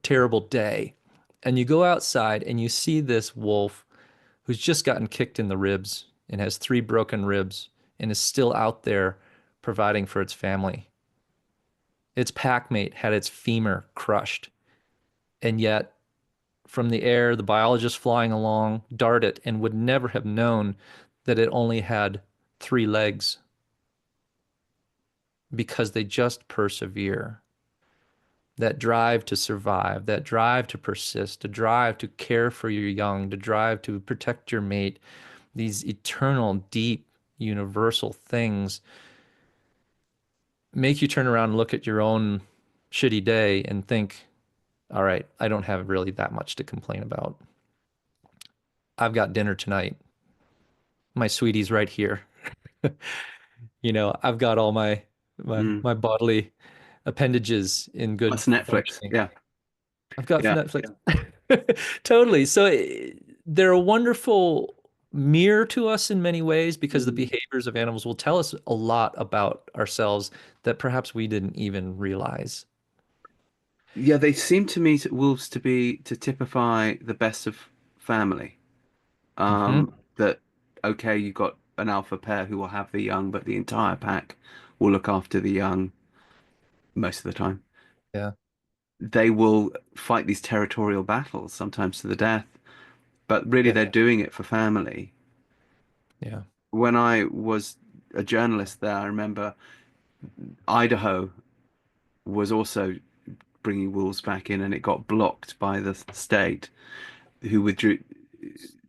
terrible day, and you go outside and you see this wolf who's just gotten kicked in the ribs and has 3 broken ribs and is still out there providing for its family. Its packmate had its femur crushed, and yet from the air, the biologist flying along dart it and would never have known that it only had 3 legs because they just persevere. That drive to survive, that drive to persist, the drive to care for your young, the drive to protect your mate, these eternal, deep, universal things make you turn around and look at your own shitty day and think, all right, I don't have really that much to complain about. I've got dinner tonight. My sweetie's right here. I've got all my mm. my bodily appendages in good That's Netflix. functioning. Yeah. I've got Yeah. Netflix. Totally. So they're a wonderful mirror to us in many ways because the Mm. behaviors of animals will tell us a lot about ourselves that perhaps we didn't even realize. Yeah, they seem to me wolves to be to typify the best of family. Hmm. That okay, you've got an alpha pair who will have the young, but the entire pack will look after the young most of the time. Yeah. They will fight these territorial battles, sometimes to the death, but really Yeah. they're doing it for family. Yeah. When I was a journalist there, I remember Idaho was also bringing wolves back in, and it got blocked by the state, who withdrew.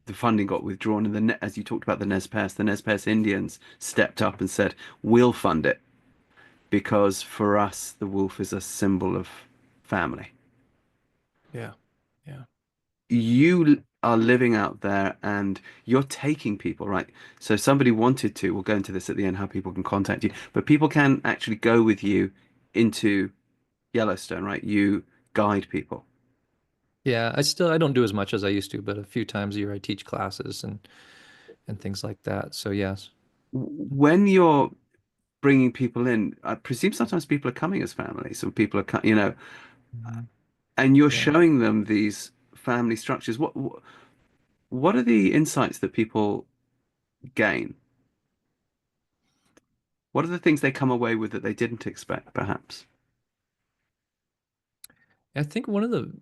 The funding got withdrawn, and as you talked about the Nez Perce Indians stepped up and said, "We'll fund it because for us, the wolf is a symbol of family." Yeah. Yeah. You are living out there and you're taking people, right? So somebody wanted to, we'll go into this at the end, how people can contact you, but people can actually go with you into Yellowstone, right? You guide people. Yeah. I don't do as much as I used to, but a few times a year I teach classes and things like that. So yes. When you're bringing people in, I presume sometimes people are coming as family. Some people are, Mhm. and you're Yeah. showing them these family structures. What are the insights that people gain? What are the things they come away with that they didn't expect, perhaps? I think one of the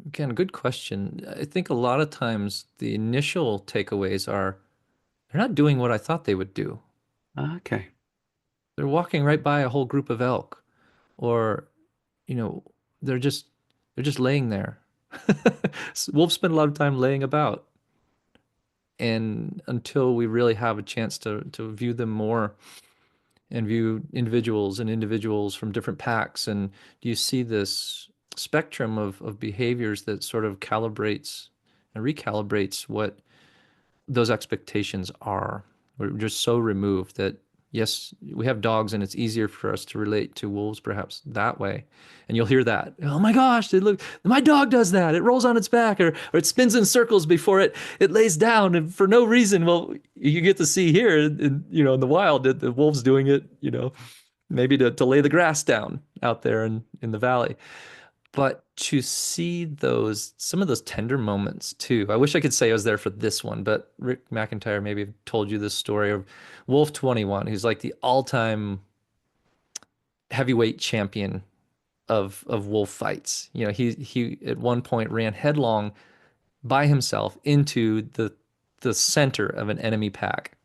Again, good question. I think a lot of times the initial takeaways are they're not doing what I thought they would do. Okay. They're walking right by a whole group of elk, or, you know, they're just they're just laying there. Wolves spend a lot of time laying about, and until we really have a chance to view them more and view individuals and individuals from different packs, and you see this spectrum of behaviors that sort of calibrates and recalibrates what those expectations are. We're just so removed that, yes, we have dogs and it's easier for us to relate to wolves perhaps that way. And you'll hear that, oh my gosh, look, my dog does that. It rolls on its back, or it spins in circles before it lays down and for no reason. Well, you get to see here in the wild that the wolves doing it, maybe to lay the grass down out there in the valley. But to see some of those tender moments too. I wish I could say I was there for this one, but Rick McIntyre maybe told you this story of Wolf 21, who's like the all-time heavyweight champion of wolf fights. He at one point ran headlong by himself into the center of an enemy pack.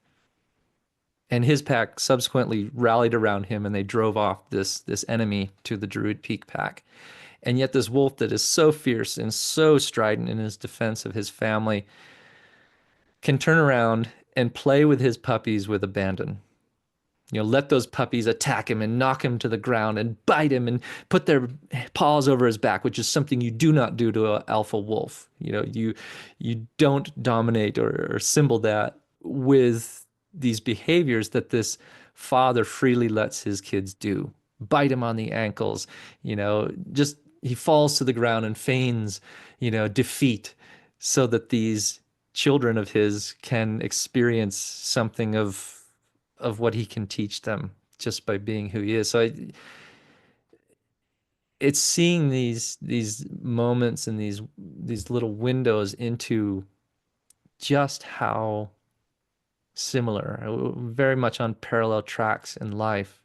And his pack subsequently rallied around him and they drove off this enemy to the Druid Peak pack. And yet, this wolf that is so fierce and so strident in his defense of his family can turn around and play with his puppies with abandon. Let those puppies attack him and knock him to the ground and bite him and put their paws over his back, which is something you do not do to an alpha wolf. You don't dominate or symbol that with these behaviors that this father freely lets his kids do. Bite him on the ankles, just he falls to the ground and feigns, defeat so that these children of his can experience something of what he can teach them just by being who he is. It's seeing these moments and these little windows into just how similar, very much on parallel tracks in life.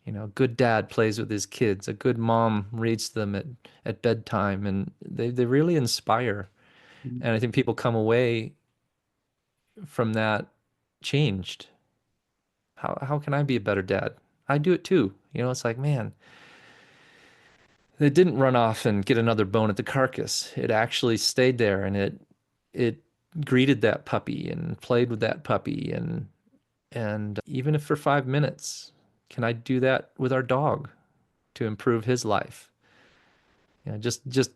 A good dad plays with his kids, a good mom reads to them at bedtime, and they really inspire. And I think people come away from that changed. How can I be a better dad? I do it too. It's like, man, it didn't run off and get another bone at the carcass. It actually stayed there and it greeted that puppy and played with that puppy and even if for 5 minutes, can I do that with our dog to improve his life? Just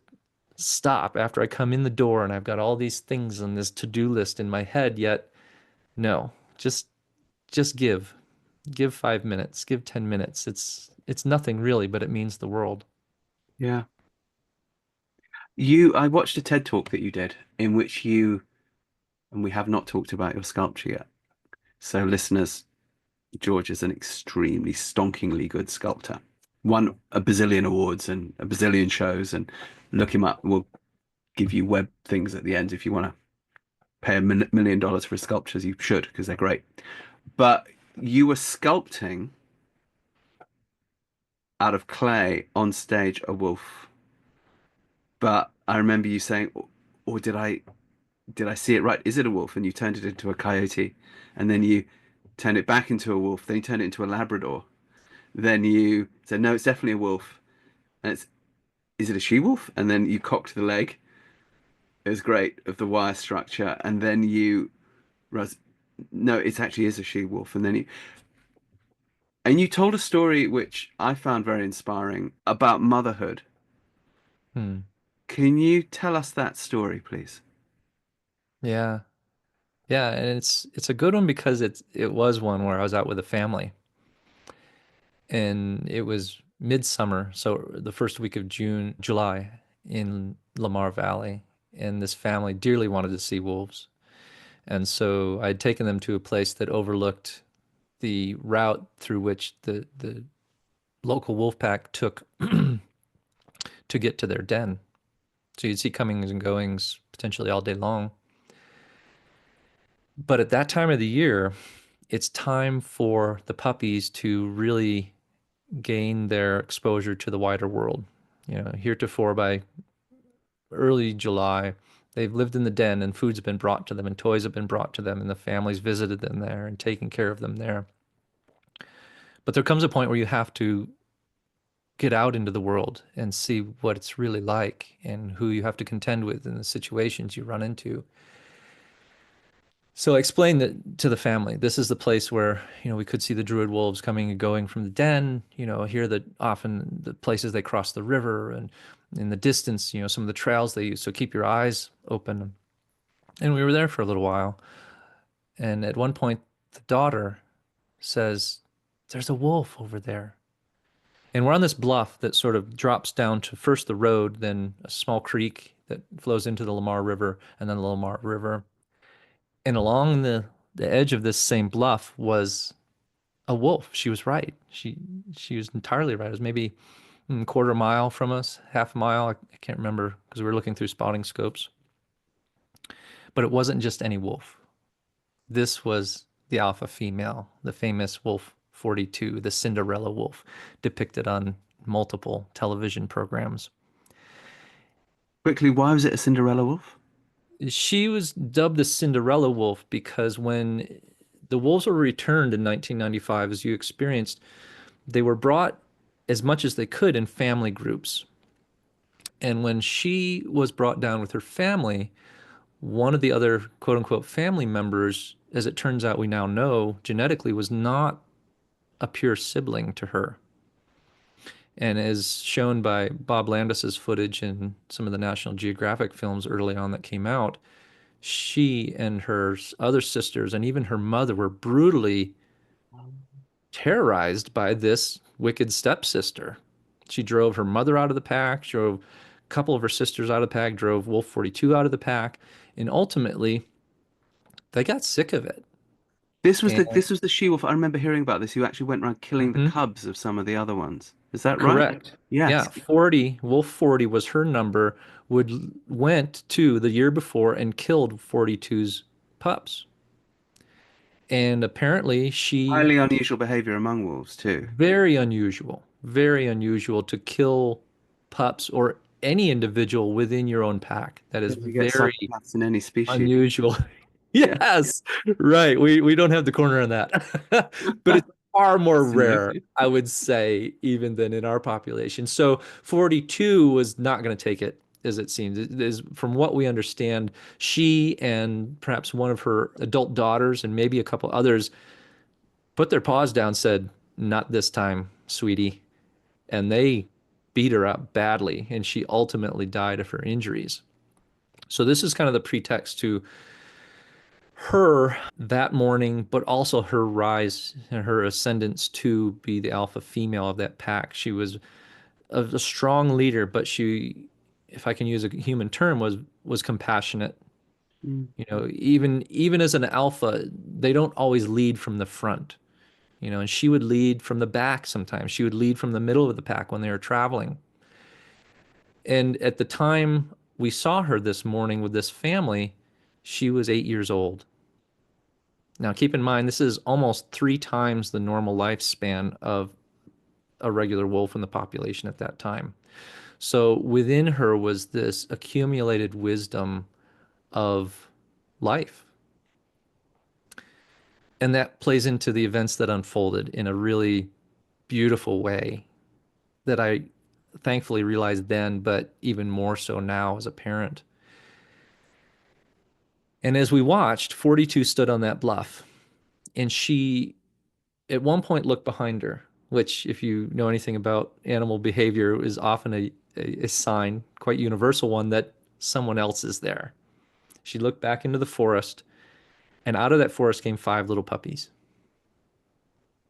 stop after I come in the door and I've got all these things on this to-do list in my head, yet no, just give. Give 5 minutes, give 10 minutes. It's nothing really, but it means the world. Yeah. I watched a TED talk that you did in which and we have not talked about your sculpture yet. So listeners, George is an extremely stonkingly good sculptor. Won a bazillion awards and a bazillion shows, and look him up. We'll give you web things at the end if you want to pay $1 million for his sculptures. You should because they're great. But you were sculpting out of clay on stage a wolf. But I remember you saying, or did I see it right? Is it a wolf? And you turned it into a coyote, and then you turned it back into a wolf. Then you turned it into a Labrador. Then you said, no, it's definitely a wolf. And is it a she wolf? And then you cocked the leg. It was great of the wire structure. And then you realized, no, it actually is a she wolf. And you told a story which I found very inspiring about motherhood. Hmm. Can you tell us that story, please? Yeah. Yeah, and it's a good one because it was one where I was out with a family and it was midsummer, so the first week of July in Lamar Valley, and this family dearly wanted to see wolves. And so I'd taken them to a place that overlooked the route through which the local wolf pack took to get to their den. So you'd see comings and goings potentially all day long. But at that time of the year, it's time for the puppies to really gain their exposure to the wider world. You know, heretofore by early July, they've lived in the den and foods have been brought to them and toys have been brought to them and the families visited them there and taken care of them there. But there comes a point where you have to get out into the world and see what it's really like and who you have to contend with and the situations you run into. So I explained that to the family. This is the place where, we could see the druid wolves coming and going from the den, here that often the places they cross the river and in the distance, some of the trails they use. So keep your eyes open. And we were there for a little while. And at one point, the daughter says, "There's a wolf over there." And we're on this bluff that sort of drops down to first the road, then a small creek that flows into the Lamar River, and then the Lamar River. And along the edge of this same bluff was a wolf. She was right. She was entirely right. It was maybe a quarter mile from us, half a mile. I can't remember because we were looking through spotting scopes. But it wasn't just any wolf. This was the alpha female, the famous Wolf 42, the Cinderella wolf, depicted on multiple television programs. Quickly, why was it a Cinderella wolf? She was dubbed the Cinderella wolf because when the wolves were returned in 1995, as you experienced, they were brought as much as they could in family groups. And when she was brought down with her family, one of the other quote unquote family members, as it turns out, we now know genetically was not a pure sibling to her. And as shown by Bob Landis's footage in some of the National Geographic films early on that came out, she and her other sisters and even her mother were brutally terrorized by this wicked stepsister. She drove her mother out of the pack, drove a couple of her sisters out of the pack, drove Wolf 42 out of the pack, and ultimately they got sick of it. And This was the she-wolf. I remember hearing about this. Who actually went around killing the Mhm. cubs of some of the other ones. Is that right? Correct. Yes. Yeah, 40, Wolf 40 was her number, went to the year before and killed 42's pups. And apparently she Highly unusual behavior among wolves too. very unusual to kill pups or any individual within your own pack. That is You get very psychopaths in any species. unusual. Yeah. Yes, right. We don't have the corner on that. But it's far more rare, Fascinating. I would say, even than in our population. So 42 was not going to take it, as it seems. It is, from what we understand, she and perhaps one of her adult daughters and maybe a couple others put their paws down, said, "Not this time, sweetie." And they beat her up badly, and she ultimately died of her injuries. So this is kind of the pretext to her that morning, but also her rise and her ascendance to be the alpha female of that pack. She was a strong leader, but she if I can use a human term, was compassionate. Mm. You know, even as an alpha, they don't always lead from the front. You know, and she would lead from the back sometimes. She would lead from the middle of the pack when they were traveling. And at the time we saw her this morning with this family, she was 8 years old. Now, keep in mind, this is almost 3 times the normal lifespan of a regular wolf in the population at that time. So within her was this accumulated wisdom of life. And that plays into the events that unfolded in a really beautiful way that I thankfully realized then, but even more so now as a parent. And as we watched, 42 stood on that bluff, and she at one point looked behind her, which, if you know anything about animal behavior, is often a sign, quite universal one, that someone else is there. She looked back into the forest, and out of that forest came 5 little puppies,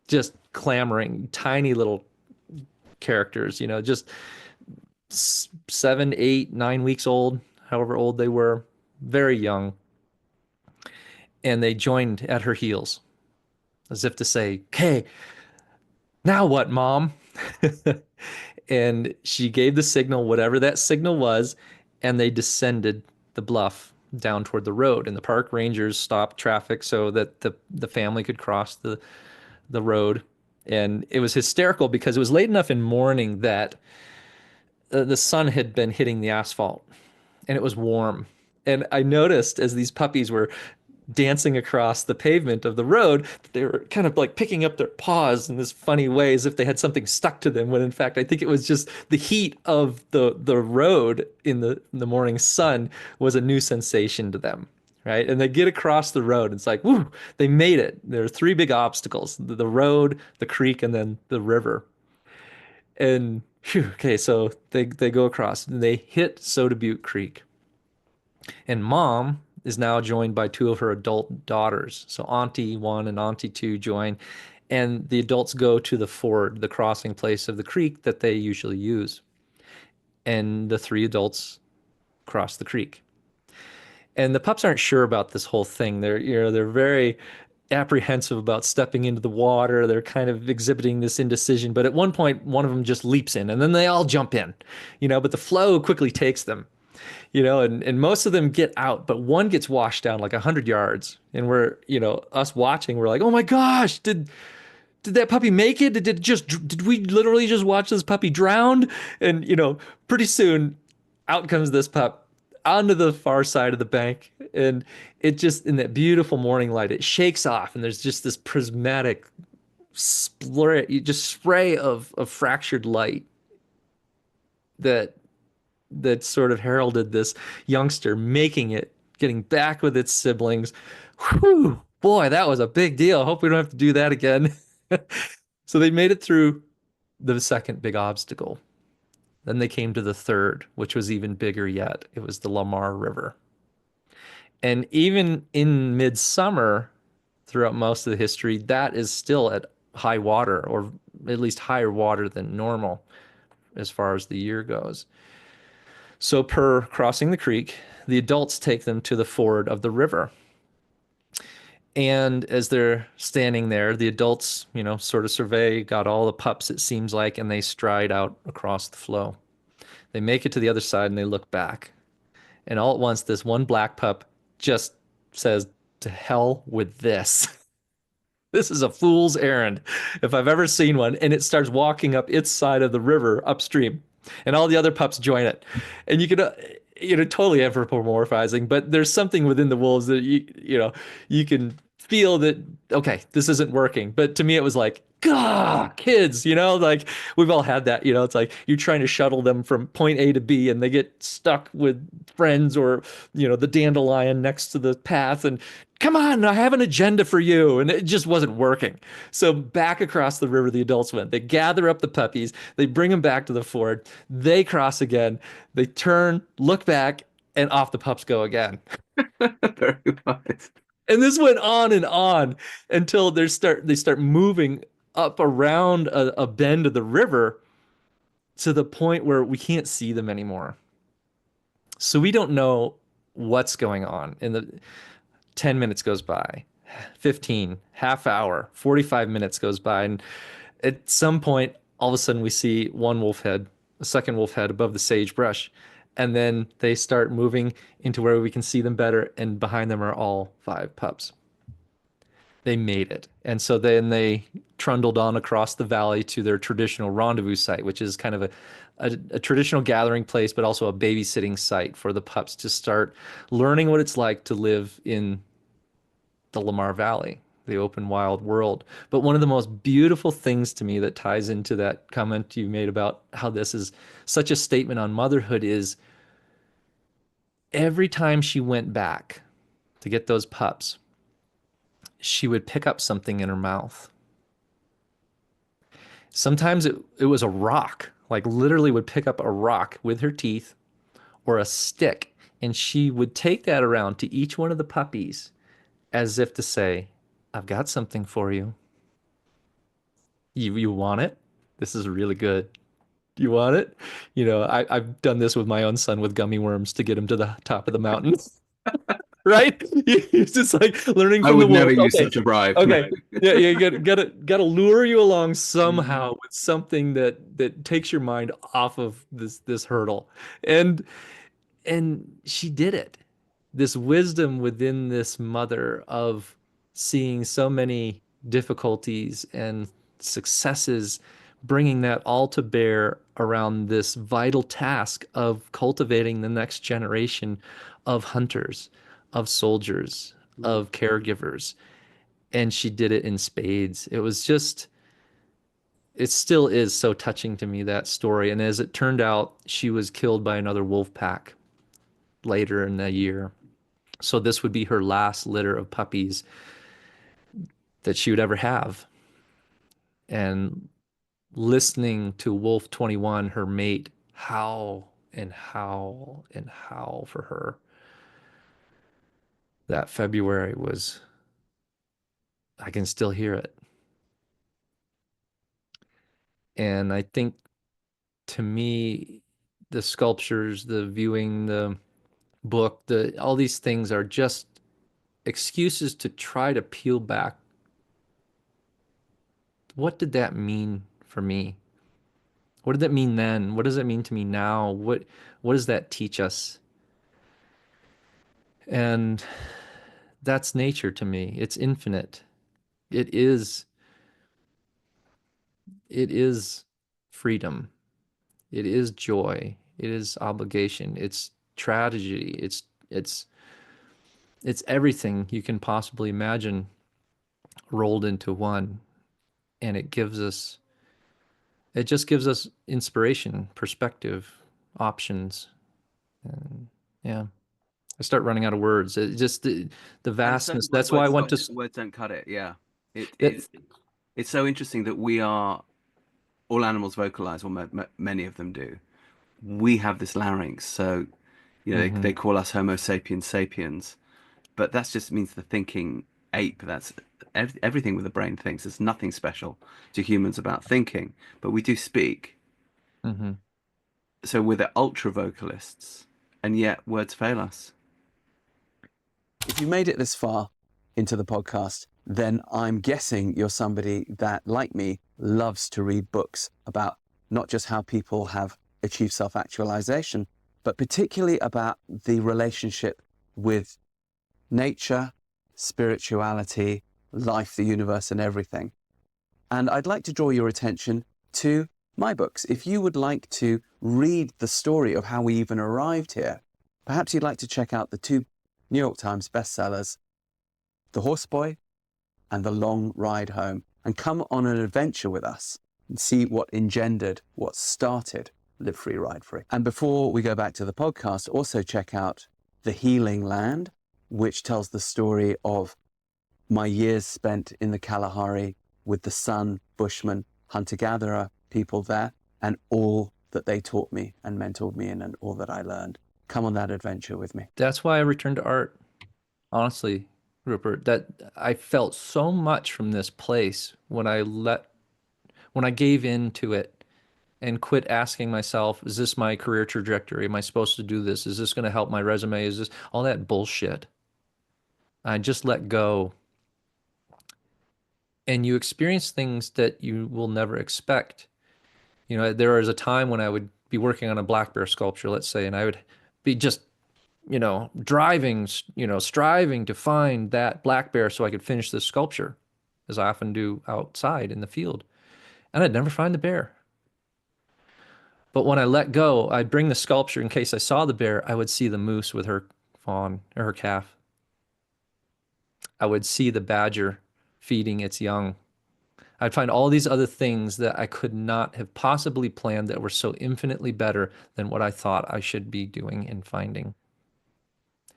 just clamoring, tiny little characters, just 7, 8, 9 weeks old, however old they were, very young. And they joined at her heels as if to say, "Okay, now what, mom?" And she gave the signal, whatever that signal was, and they descended the bluff down toward the road. And the park rangers stopped traffic so that the family could cross the road. And it was hysterical because it was late enough in morning that the sun had been hitting the asphalt and it was warm. And I noticed as these puppies were dancing across the pavement of the road, they were kind of like picking up their paws in this funny way as if they had something stuck to them, when in fact I think it was just the heat of the road in the morning sun was a new sensation to them. Right. And they get across the road. It's like, woo, they made it. There are 3 big obstacles: the road, the creek, and then the river. And phew, okay, so they go across and they hit Soda Butte Creek. And mom is now joined by 2 of her adult daughters. So Auntie 1 and Auntie 2 join, and the adults go to the ford, the crossing place of the creek that they usually use. And the 3 adults cross the creek. And the pups aren't sure about this whole thing. They're very apprehensive about stepping into the water. They're kind of exhibiting this indecision. But at one point, one of them just leaps in, and then they all jump in, but the flow quickly takes them, and most of them get out, but one gets washed down like 100 yards. And us watching, we're like, oh my gosh, did that puppy make it? Did we literally just watch this puppy drown? And, pretty soon out comes this pup onto the far side of the bank. And it just, in that beautiful morning light, it shakes off, and there's just this prismatic spray of fractured light that sort of heralded this youngster making it, getting back with its siblings. Whew, boy, that was a big deal. I hope we don't have to do that again. So they made it through the second big obstacle. Then they came to the third, which was even bigger yet. It was the Lamar River. And even in midsummer, throughout most of the history, that is still at high water, or at least higher water than normal as far as the year goes. So, per crossing the creek, the adults take them to the ford of the river. And as they're standing there, the adults, sort of survey, got all the pups, it seems like, and they stride out across the flow. They make it to the other side and they look back. And all at once, this one black pup just says, "To hell with this." This is a fool's errand if I've ever seen one. And it starts walking up its side of the river upstream, and all the other pups join it. And you can, totally anthropomorphizing, but there's something within the wolves that you can feel that, okay, this isn't working. But to me, it was like, God, kids, like we've all had that, it's like you're trying to shuttle them from point A to B and they get stuck with friends or, the dandelion next to the path, and come on, I have an agenda for you. And it just wasn't working. So back across the river, the adults went. They gather up the puppies, they bring them back to the ford, they cross again, they turn, look back, and off the pups go again. Very wise. And this went on until they start moving up around a bend of the river to the point where we can't see them anymore. So we don't know what's going on. In the 10 minutes goes by, 15, half hour, 45 minutes goes by, and at some point, all of a sudden we see one wolf head, a second wolf head above the sagebrush, and then they start moving into where we can see them better, and behind them are all five pups. They made it. And so then they trundled on across the valley to their traditional rendezvous site, which is kind of a traditional gathering place, but also a babysitting site for the pups to start learning what it's like to live in the Lamar Valley, the open wild world. But one of the most beautiful things to me that ties into that comment you made about how this is such a statement on motherhood is every time she went back to get those pups, she would pick up something in her mouth. Sometimes it was a rock, like literally would pick up a rock with her teeth or a stick, and she would take that around to each one of the puppies as if to say, I've got something for you. You want it? This is really good. Do you want it? I've done this with my own son with gummy worms to get him to the top of the mountain. Right? He's just like learning I from the would never wolves. use Okay, such a bribe. No. okay, yeah, you gotta lure you along somehow Mm. with something that takes your mind off of this hurdle, and she did it. This wisdom within this mother of seeing so many difficulties and successes, bringing that all to bear around this vital task of cultivating the next generation of hunters, of soldiers, Mm. of caregivers. And she did it in spades. It was just, it still is so touching to me, that story. And as it turned out, she was killed by another wolf pack later in the year. So this would be her last litter of puppies that she would ever have. And listening to Wolf 21, her mate, howl and howl and howl for her, that February was, I can still hear it. And I think to me, the sculptures, the viewing, the book, all these things are just excuses to try to peel back. What did that mean for me? What did that mean then? What does it mean to me now? What does that teach us? And that's nature to me. It's infinite. It is it is freedom. It is joy. It is obligation. It's tragedy. It's everything you can possibly imagine rolled into one. And it just gives us inspiration, perspective, options. And yeah. I start running out of words. It just the And it's so vastness. That's why I words want to. words don't cut it. Yeah, it That, is. It's so interesting that we are all animals vocalize, or many of them do. We have this larynx, so they mhm, call us Homo sapiens sapiens, but that just means the thinking ape. That's everything with the brain thinks. There's nothing special to humans about thinking, but we do speak. mhm. So we're the ultra vocalists, and yet words fail us. If you made it this far into the podcast, then I'm guessing you're somebody that, like me, loves to read books about not just how people have achieved self-actualization, but particularly about the relationship with nature, spirituality, life, the universe, and everything. And I'd like to draw your attention to my books. If you would like to read the story of how we even arrived here, perhaps you'd like to check out the two New York Times bestsellers, The Horse Boy and The Long Ride Home, and come on an adventure with us and see what engendered, what started Live Free, Ride Free. And before we go back to the podcast, also check out The Healing Land, which tells the story of my years spent in the Kalahari with the Sun, Bushmen, hunter-gatherer people there, and all that they taught me and mentored me in, and all that I learned. Come on that adventure with me. That's why I returned to art. Honestly, Rupert, that I felt so much from this place when I gave in to it and quit asking myself, is this my career trajectory? Am I supposed to do this? Is this going to help my resume? Is this all that bullshit? I just let go, and you experience things that you will never expect. You know, there was a time when I would be working on a black bear sculpture, let's say, and I would be just, driving, striving to find that black bear so I could finish this sculpture, as I often do outside in the field. And I'd never find the bear. But when I let go, I'd bring the sculpture in case I saw the bear, I would see the moose with her fawn or her calf. I would see the badger feeding its young. I'd find all these other things that I could not have possibly planned that were so infinitely better than what I thought I should be doing and finding.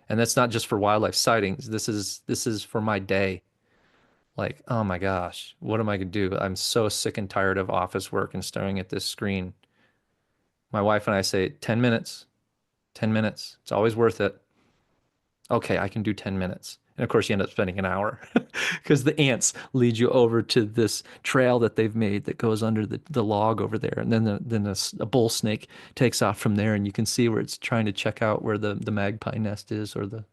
And that's not just for wildlife sightings. This is for my day. Like, oh my gosh, what am I gonna do? I'm so sick and tired of office work and staring at this screen. My wife and I say 10 minutes, 10 minutes. It's always worth it. Okay, I can do 10 minutes. And of course, you end up spending an hour because the ants lead you over to this trail that they've made that goes under the log over there. And then a bull snake takes off from there, and you can see where it's trying to check out where the magpie nest is or the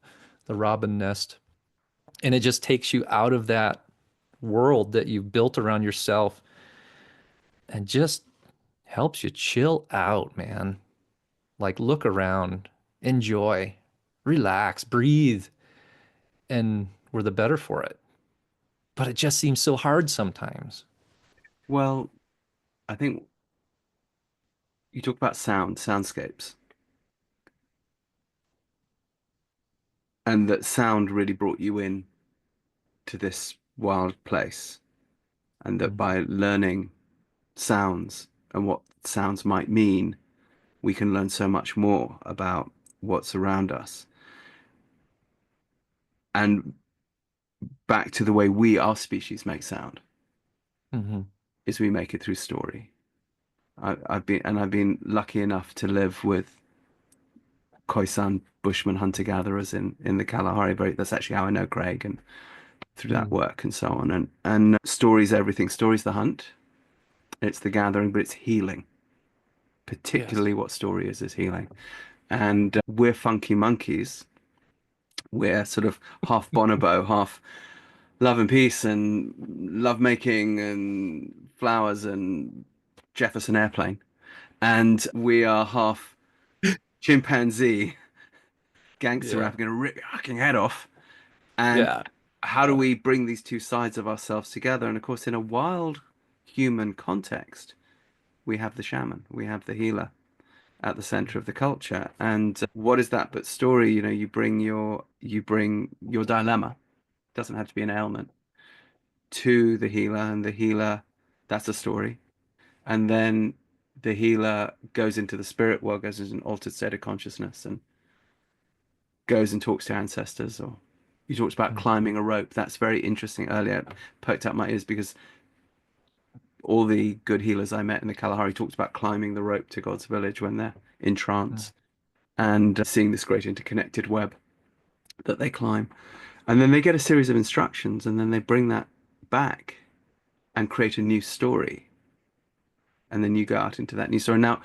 robin nest. And it just takes you out of that world that you've built around yourself and just helps you chill out, man. Like, look around, enjoy, relax, breathe, and we're the better for it. But it just seems so hard sometimes. Well, I think you talk about soundscapes, and that sound really brought you in to this wild place, and that Mhm. by learning sounds and what sounds might mean, we can learn so much more about what's around us. And back to the way we, our species, make sound, Mhm. is we make it through story. I've been lucky enough to live with Khoisan Bushman hunter-gatherers in the Kalahari. That's actually how I know Craig, and through that Mm. work and so on. And stories, everything. Stories the hunt. It's the gathering, but it's healing. Yes. Particularly, what story is healing. And we're funky monkeys. We're sort of half bonobo, half love and peace and love making and flowers and Jefferson Airplane. And we are half chimpanzee, gangster Yeah. rap, going to rip your fucking head off. And Yeah. how do Yeah. we bring these two sides of ourselves together? And of course, in a wild human context, we have the shaman, we have the healer at the center of the culture. And what is that but story? You know, you bring your dilemma. It doesn't have to be an ailment to the healer, and the healer, that's a story. And then the healer goes into the spirit world, goes into an altered state of consciousness, and goes and talks to ancestors. Or you talked about Mm. climbing a rope. That's very interesting. Earlier, it perked up my ears because all the good healers I met in the Kalahari talked about climbing the rope to God's village when they're in Mm. trance, and seeing this great interconnected web that they climb. And then they get a series of instructions, and then they bring that back and create a new story. And then you go out into that new story. Now,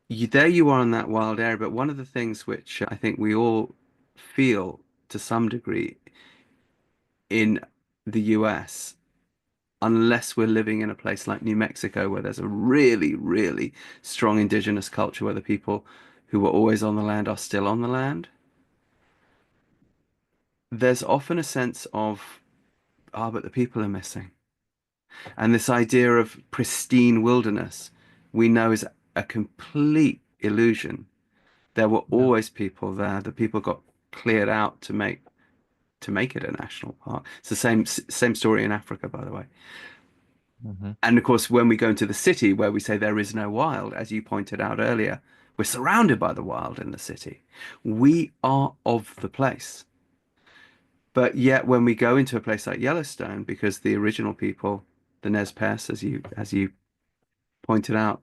there you are in that wild area, but one of the things which I think we all feel to some degree in the US, unless we're living in a place like New Mexico, where there's a really, really strong indigenous culture where the people who were always on the land are still on the land, there's often a sense of, ah, but the people are missing. And this idea of pristine wilderness, we know is a complete illusion. There were Yeah. always people there. The people got cleared out to make it a national park. It's the same story in Africa, by the way. Mhm. And of course, when we go into the city where we say there is no wild, as you pointed out earlier, we're surrounded by the wild in the city. We are of the place. But yet when we go into a place like Yellowstone, because the original people, the Nez Perce, as you pointed out,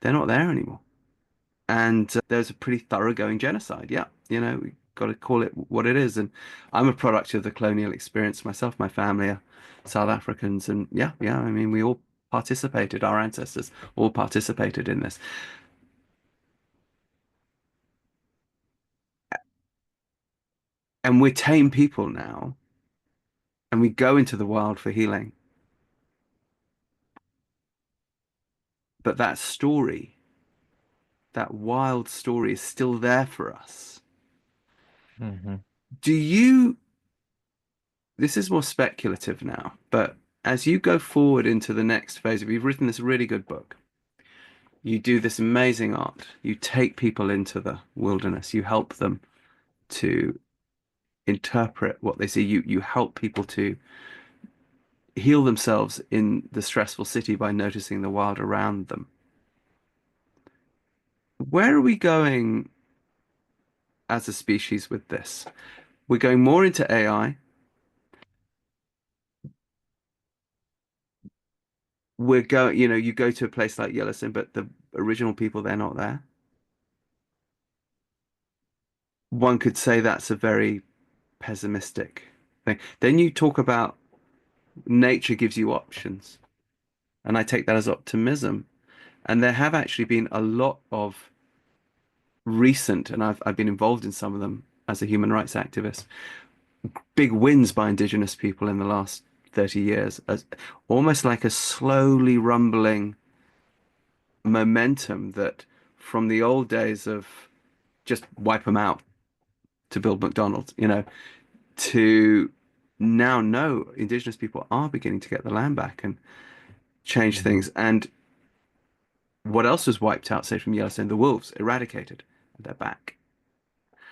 they're not there anymore. And there's a pretty thoroughgoing genocide. Yeah, we got to call it what it is. And I'm a product of the colonial experience myself. My family are South Africans, and yeah, yeah. I mean, we all participated, our ancestors all participated in this. And we're tame people now, and we go into the wild for healing. But that story, that wild story, is still there for us. Hmm. Do you, this is more speculative now, but as you go forward into the next phase of, you've written this really good book, you do this amazing art, you take people into the wilderness, you help them to interpret what they see, you help people to heal themselves in the stressful city by noticing the wild around them. Where are we going as a species with this? We're going more into AI. We're going, you go to a place like Yellowstone, but the original people, they're not there. One could say that's a very pessimistic thing. Then you talk about nature gives you options, and I take that as optimism. And there have actually been a lot of recent, and I've been involved in some of them as a human rights activist, big wins by indigenous people in the last 30 years, as almost like a slowly rumbling momentum that from the old days of just wipe them out to build McDonald's, to now no, indigenous people are beginning to get the land back and change Hmm. things. And what else was wiped out, say from Yellowstone? The wolves eradicated, and they're back.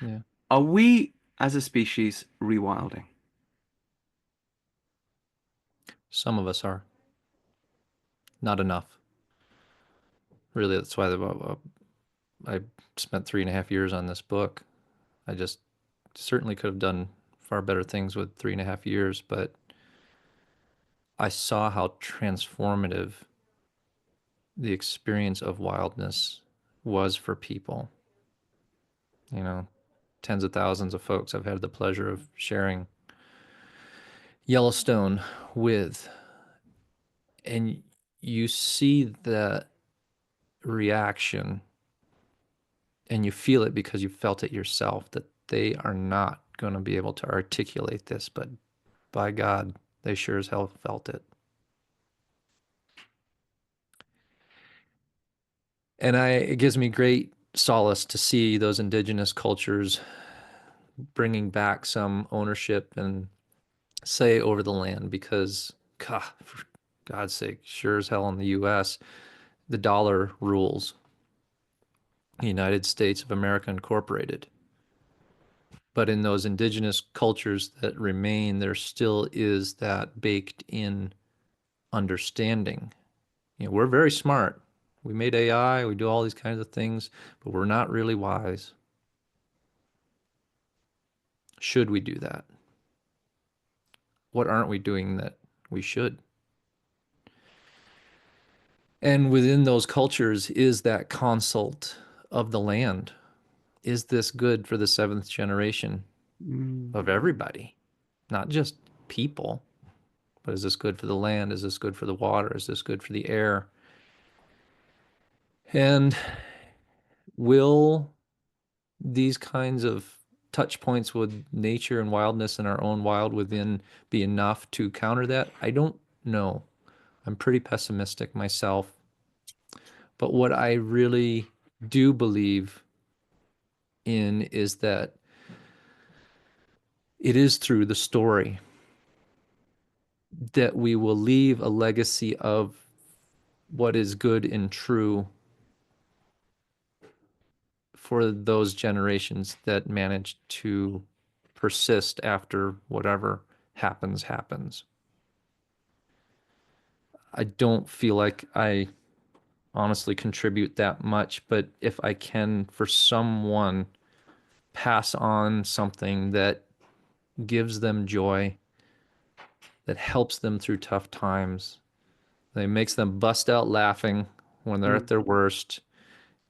Yeah. Are we as a species rewilding? Some of us are not enough. Really, that's why I spent 3.5 years on this book. I just certainly could have done far better things with 3.5 years, but I saw how transformative the experience of wildness was for people. You know, tens of thousands of folks I've had the pleasure of sharing Yellowstone with, and you see the reaction and you feel it because you felt it yourself that they are not going to be able to articulate this, but by God, they sure as hell felt it. And it gives me great solace to see those indigenous cultures bringing back some ownership and say over the land because, God, for God's sake, sure as hell in the US, the dollar rules. United States of America Incorporated. But in those indigenous cultures that remain, there still is that baked in understanding. We're very smart. We made AI, we do all these kinds of things, but we're not really wise. Should we do that? What aren't we doing that we should? And within those cultures is that consult of the land. Is this good for the seventh generation Mm. of everybody? Not just people, but is this good for the land? Is this good for the water? Is this good for the air? And will these kinds of touch points with nature and wildness and our own wild within be enough to counter that? I don't know. I'm pretty pessimistic myself. But what I really do believe in is that it is through the story that we will leave a legacy of what is good and true for those generations that manage to persist after whatever happens. I don't feel like I honestly contribute that much, but if I can, for someone, pass on something that gives them joy, that helps them through tough times, that makes them bust out laughing when they're at Mm. their worst,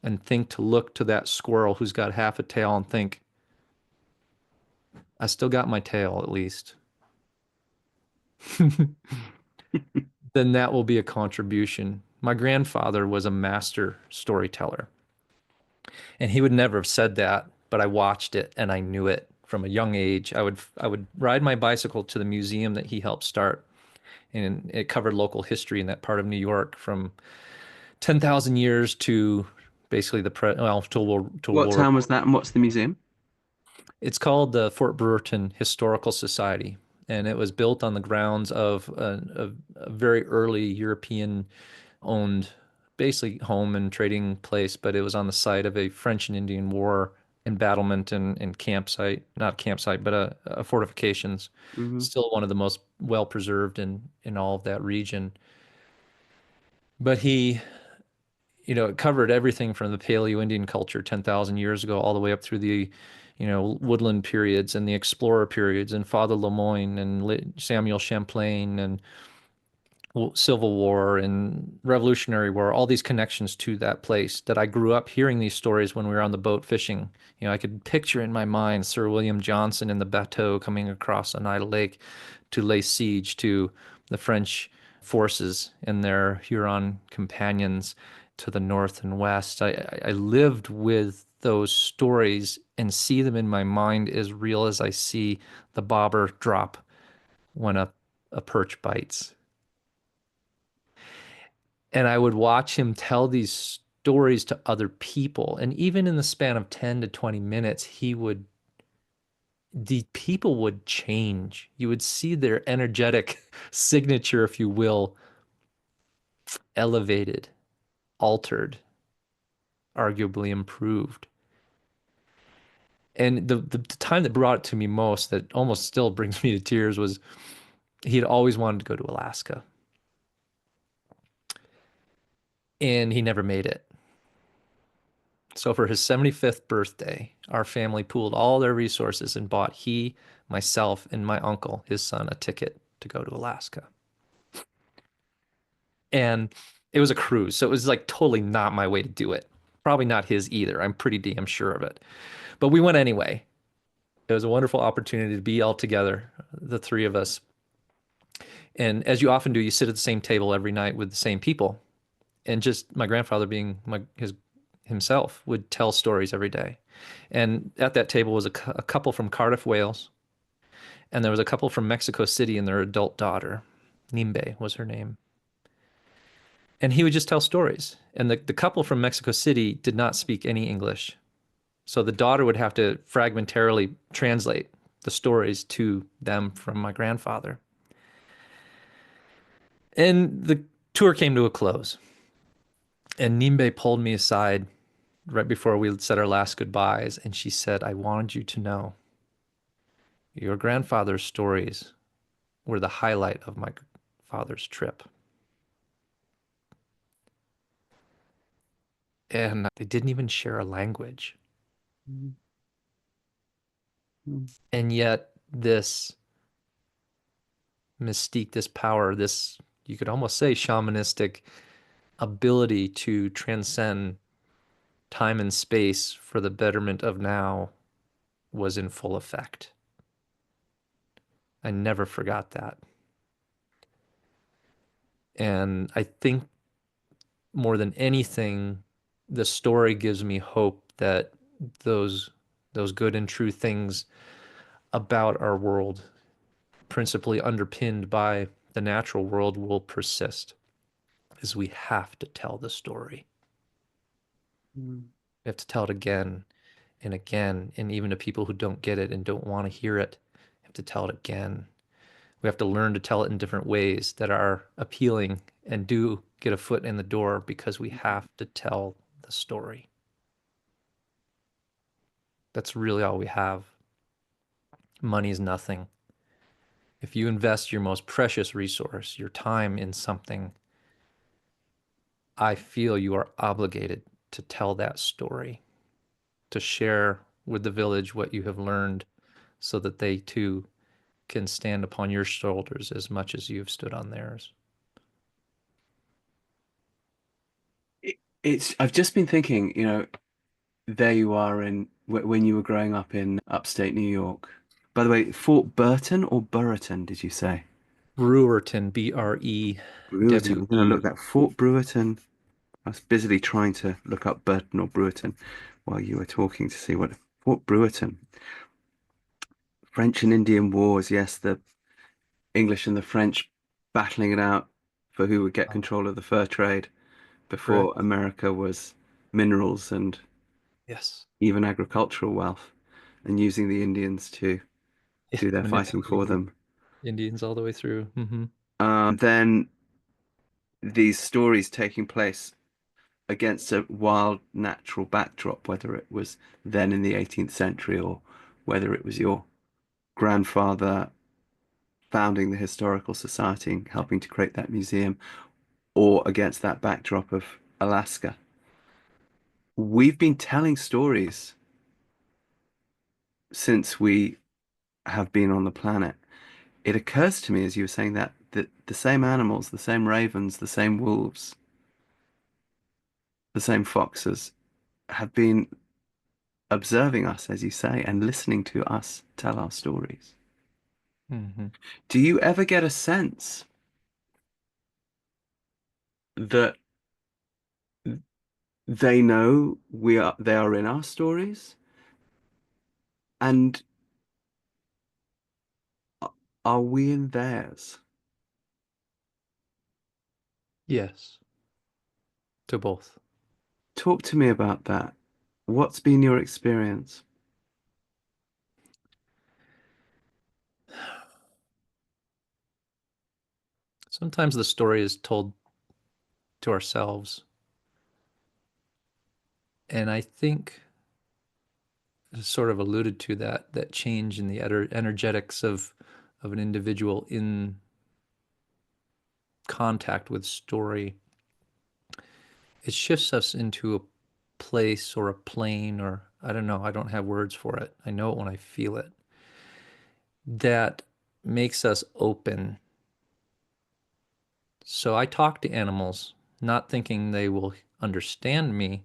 and think to look to that squirrel who's got half a tail and think, I still got my tail at least. then that will be a contribution. My grandfather was a master storyteller, and he would never have said that, but I watched it and I knew it from a young age. I would ride my bicycle to the museum that he helped start, and it covered local history in that part of New York from 10,000 years to basically well, to What World. town was that and what's the museum? It's called the Fort Brewerton Historical Society, and it was built on the grounds of a very early European owned, basically home and trading place, but it was on the site of a French and Indian War embattlement and campsite, not campsite, but a fortifications. Hmm. Still one of the most well preserved in all of that region. But it covered everything from the Paleo-Indian culture 10,000 years ago all the way up through the, woodland periods and the explorer periods and Father Lemoyne and Samuel Champlain and Civil War and Revolutionary War, all these connections to that place that I grew up hearing these stories when we were on the boat fishing. I could picture in my mind Sir William Johnson in the bateau coming across Oneida Lake to lay siege to the French forces and their Huron companions to the north and west. I lived with those stories and see them in my mind as real as I see the bobber drop when a perch bites. And I would watch him tell these stories to other people. And even in the span of 10 to 20 minutes, the people would change. You would see their energetic signature, if you will, elevated, altered, arguably improved. And the time that brought it to me most, that almost still brings me to tears, was he had always wanted to go to Alaska. And he never made it. So for his 75th birthday, our family pooled all their resources and bought myself, and my uncle, his son, a ticket to go to Alaska. And it was a cruise, so it was like totally not my way to do it. Probably not his either. I'm pretty damn sure of it. But we went anyway. It was a wonderful opportunity to be all together, the three of us. And as you often do, you sit at the same table every night with the same people. And just my grandfather being his himself would tell stories every day. And at that table was a couple from Cardiff, Wales, and there was a couple from Mexico City and their adult daughter. Nimbe was her name. And he would just tell stories. And the couple from Mexico City did not speak any English. So the daughter would have to fragmentarily translate the stories to them from my grandfather. And the tour came to a close. And Nimbe pulled me aside right before we said our last goodbyes. And she said, I wanted you to know your grandfather's stories were the highlight of my father's trip. And they didn't even share a language. And yet, this mystique, this power, this, you could almost say, shamanistic ability to transcend time and space for the betterment of now was in full effect. I never forgot that. And I think more than anything, the story gives me hope that those those good and true things about our world, principally underpinned by the natural world, will persist. Is we have to tell the story. Mm. We have to tell it again and again, and even to people who don't get it and don't want to hear it, we have to tell it again. We have to learn to tell it in different ways that are appealing and do get a foot in the door because we have to tell the story. That's really all we have. Money is nothing. If you invest your most precious resource, your time, in something, I feel you are obligated to tell that story, to share with the village what you have learned so that they too can stand upon your shoulders as much as you've stood on theirs. I've just been thinking, there you are when you were growing up in upstate New York. By the way, Fort Burton or Burriton, did you say? Brewerton, B-R-E-W-E. Brewerton. I'm going to look that Fort Brewerton. I was busily trying to look up Burton or Brewerton while you were talking to see what Fort Brewerton. French and Indian Wars. Yes, the English and the French battling it out for who would get Oh, control of the fur trade before correct. America was minerals and Yes. even agricultural wealth, and using the Indians to Yeah, do their fighting for manipulating them. Indians all the way through. Then these stories taking place against a wild natural backdrop, whether it was then in the 18th century or whether it was your grandfather founding the Historical Society and helping to create that museum, or against that backdrop of Alaska. We've been telling stories since we have been on the planet. It occurs to me as you were saying that the same animals, the same ravens, the same wolves, the same foxes have been observing us, as you say, and listening to us tell our stories. Hmm. Do you ever get a sense that they know they are in our stories? And are we in theirs? Yes, to both. Talk to me about that. What's been your experience? Sometimes the story is told to ourselves. And I think sort of alluded to that change in the energetics of an individual in contact with story. It shifts us into a place or a plane, or I don't know, I don't have words for it. I know it when I feel it. That makes us open. So I talk to animals, not thinking they will understand me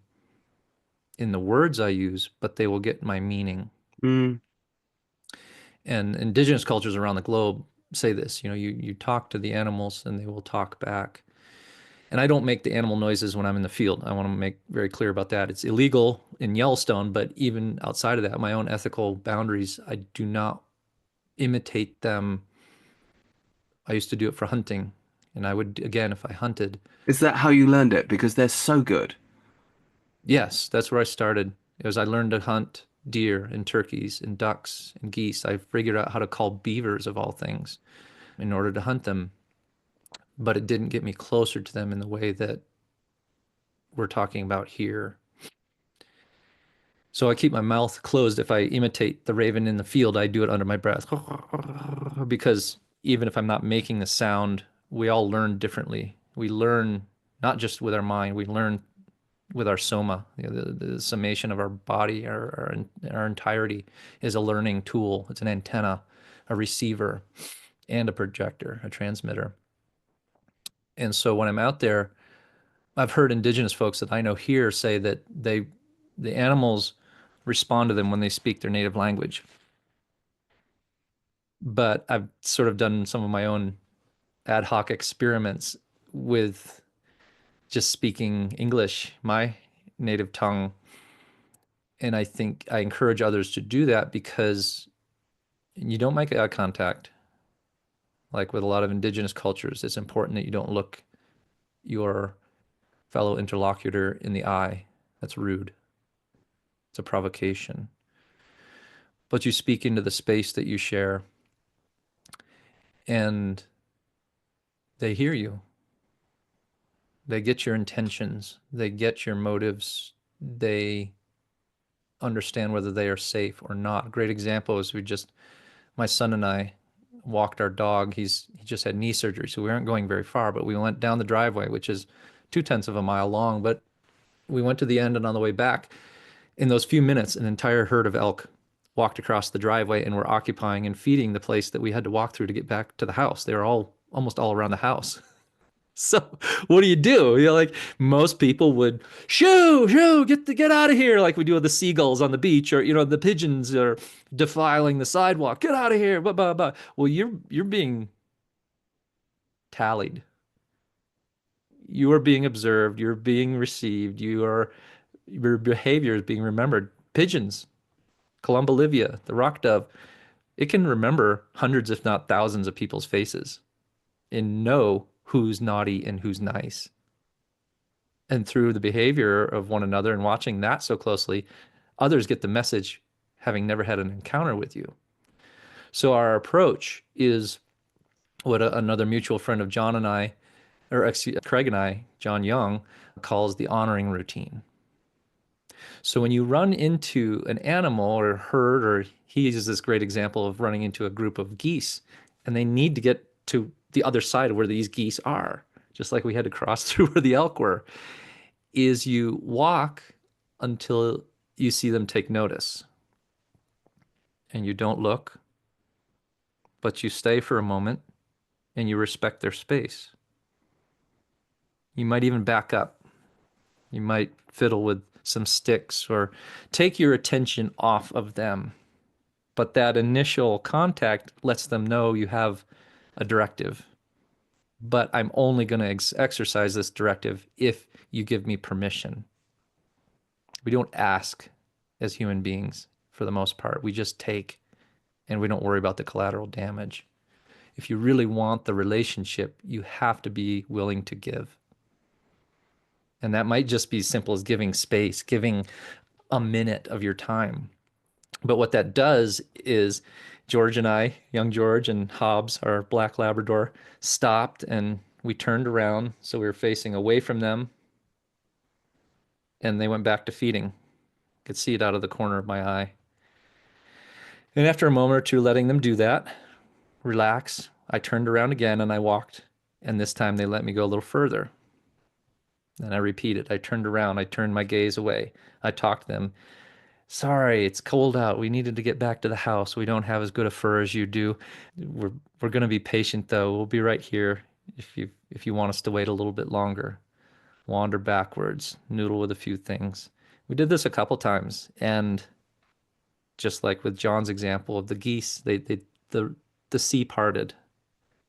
in the words I use, but they will get my meaning. Mm. And indigenous cultures around the globe say this, you talk to the animals and they will talk back. And I don't make the animal noises when I'm in the field. I want to make very clear about that. It's illegal in Yellowstone, but even outside of that, my own ethical boundaries, I do not imitate them. I used to do it for hunting, and I would, again, if I hunted. Is that how you learned it? Because they're so good. Yes, that's where I started. It was I learned to hunt deer and turkeys and ducks and geese. I figured out how to call beavers of all things in order to hunt them, but it didn't get me closer to them in the way that we're talking about here. So I keep my mouth closed. If I imitate the raven in the field, I do it under my breath because even if I'm not making the sound, we all learn differently. We learn not just with our mind, we learn with our soma. The summation of our body, our entirety is a learning tool. It's an antenna, a receiver, and a projector, a transmitter. And so when I'm out there, I've heard indigenous folks that I know here say that the animals respond to them when they speak their native language. But I've sort of done some of my own ad hoc experiments with just speaking English, my native tongue. And I think I encourage others to do that because you don't make eye contact. Like with a lot of indigenous cultures, it's important that you don't look your fellow interlocutor in the eye. That's rude. It's a provocation. But you speak into the space that you share and they hear you. They get your intentions, they get your motives, they understand whether they are safe or not. A great example is my son and I walked our dog. He just had knee surgery, so we weren't going very far, but we went down the driveway, which is 2/10 of a mile long, but we went to the end and on the way back, in those few minutes, an entire herd of elk walked across the driveway and were occupying and feeding the place that we had to walk through to get back to the house. They were all almost all around the house. So what do? Like most people would shoo, shoo, get out of here, like we do with the seagulls on the beach, or the pigeons are defiling the sidewalk. Get out of here, blah blah blah. Well, you're being tallied. You are being observed, you're being received, your behavior is being remembered. Pigeons, columbolivia, the rock dove, it can remember hundreds, if not thousands, of people's faces and know who's naughty and who's nice. And through the behavior of one another and watching that so closely, others get the message having never had an encounter with you. So our approach is what another mutual friend of John and I, or Craig and I, John Young, calls the honoring routine. So when you run into an animal or herd, or he uses this great example of running into a group of geese, and they need to get to the other side of where these geese are, just like we had to cross through where the elk were, is you walk until you see them take notice. And you don't look, but you stay for a moment and you respect their space. You might even back up. You might fiddle with some sticks or take your attention off of them. But that initial contact lets them know you have a directive. But I'm only going to exercise this directive if you give me permission. We don't ask as human beings for the most part. We just take and we don't worry about the collateral damage. If you really want the relationship, you have to be willing to give. And that might just be as simple as giving space, giving a minute of your time. But what that does is George and I, young George and Hobbs, our black Labrador, stopped and we turned around. So we were facing away from them and they went back to feeding. I could see it out of the corner of my eye. And after a moment or two, letting them do that, relax, I turned around again and I walked. And this time they let me go a little further. And I repeated. I turned around. I turned my gaze away. I talked to them. Sorry, it's cold out. We needed to get back to the house. We don't have as good a fur as you do. We're going to be patient though. We'll be right here if you want us to wait a little bit longer. Wander backwards, noodle with a few things. We did this a couple times, and just like with John's example of the geese, the the sea parted,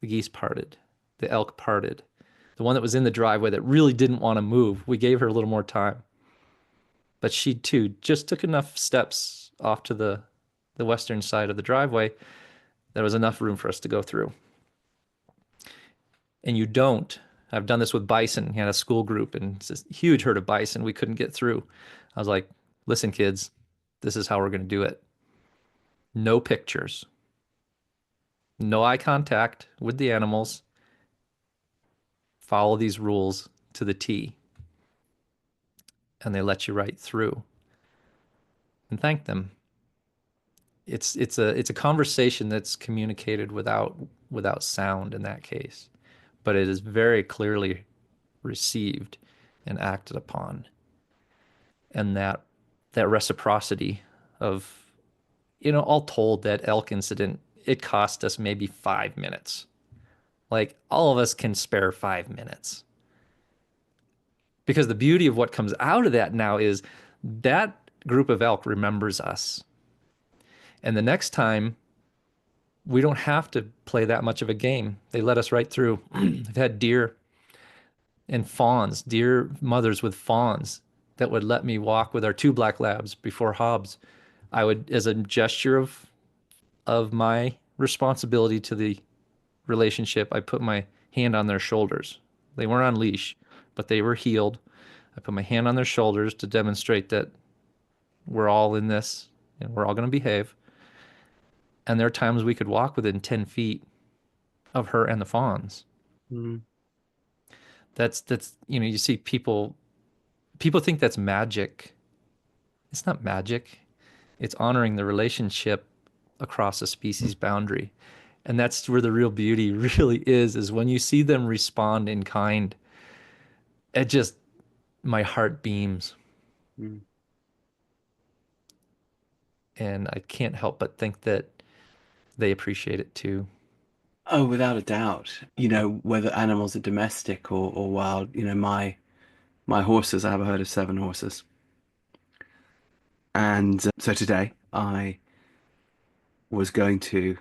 the geese parted, the elk parted. The one that was in the driveway that really didn't want to move, we gave her a little more time. But she too just took enough steps off to the western side of the driveway. There was enough room for us to go through. And you don't. I've done this with bison. We had a school group and it's this huge herd of bison. We couldn't get through. I was like, listen, kids, this is how we're going to do it. No pictures, no eye contact with the animals. Follow these rules to the T. And they let you right through and thank them. It's a conversation that's communicated without sound in that case, but it is very clearly received and acted upon. And that reciprocity of, all told, that elk incident, it cost us maybe 5 minutes. Like all of us can spare 5 minutes. Because the beauty of what comes out of that now is that group of elk remembers us. And the next time, we don't have to play that much of a game. They let us right through. I've had deer and fawns, deer mothers with fawns that would let me walk with our two black labs before Hobbs. I would, as a gesture of my responsibility to the relationship, I put my hand on their shoulders. They weren't on leash, but they were healed. I put my hand on their shoulders to demonstrate that we're all in this and we're all going to behave. And there are times we could walk within 10 feet of her and the fawns. Mm. That's you see people think that's magic. It's not magic. It's honoring the relationship across a species boundary. And that's where the real beauty really is when you see them respond in kind. It just, my heart beams. Mm. And I can't help but think that they appreciate it too. Oh, without a doubt. Whether animals are domestic or wild, my horses, I have a herd of 7 horses. And so today I was going to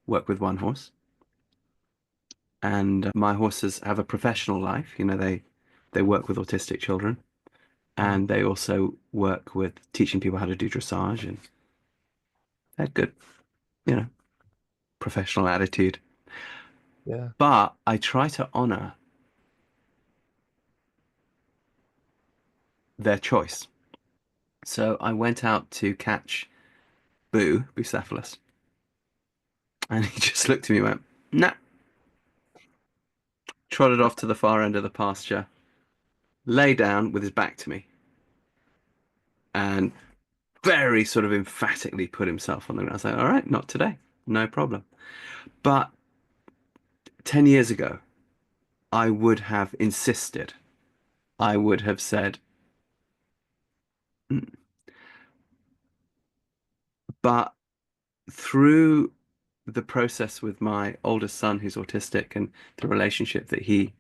work with one horse. And my horses have a professional life. They work with autistic children, Mm. and they also work with teaching people how to do dressage, and they're good, you know, professional attitude. Yeah. But I try to honor their choice. So I went out to catch Bucephalus, and he just looked at me and went, nah, trotted off to the far end of the pasture, lay down with his back to me, and very sort of emphatically put himself on the ground. I was like, all right, not today, no problem. But 10 years ago, I would have insisted. I would have said, "Mm." But through the process with my oldest son, who's autistic, and the relationship that he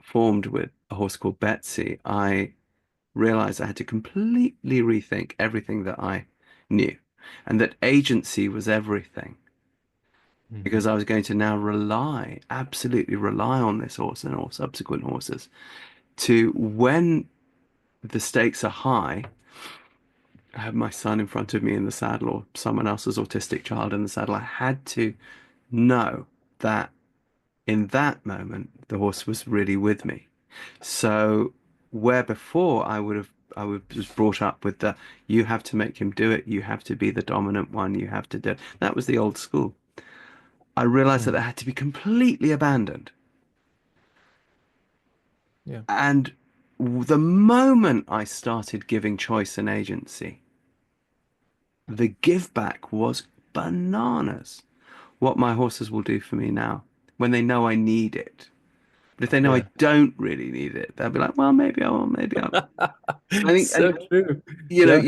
formed with a horse called Betsy, I realized I had to completely rethink everything that I knew, and that agency was everything. Hmm. Because I was going to now absolutely rely on this horse and all subsequent horses to, when the stakes are high, I had my son in front of me in the saddle or someone else's autistic child in the saddle. I had to know that in that moment the horse was really with me. So where before I would was brought up with the, you have to make him do it, you have to be the dominant one, you have to do it. That was the old school. I realized that Mm. that had to be completely abandoned. Yeah. And the moment I started giving choice and agency, the give back was bananas. What my horses will do for me now when they know I need it. But if they know I Yeah. don't really need it, they'll be like, well, maybe I will, maybe I won't. I think, So and true. you know,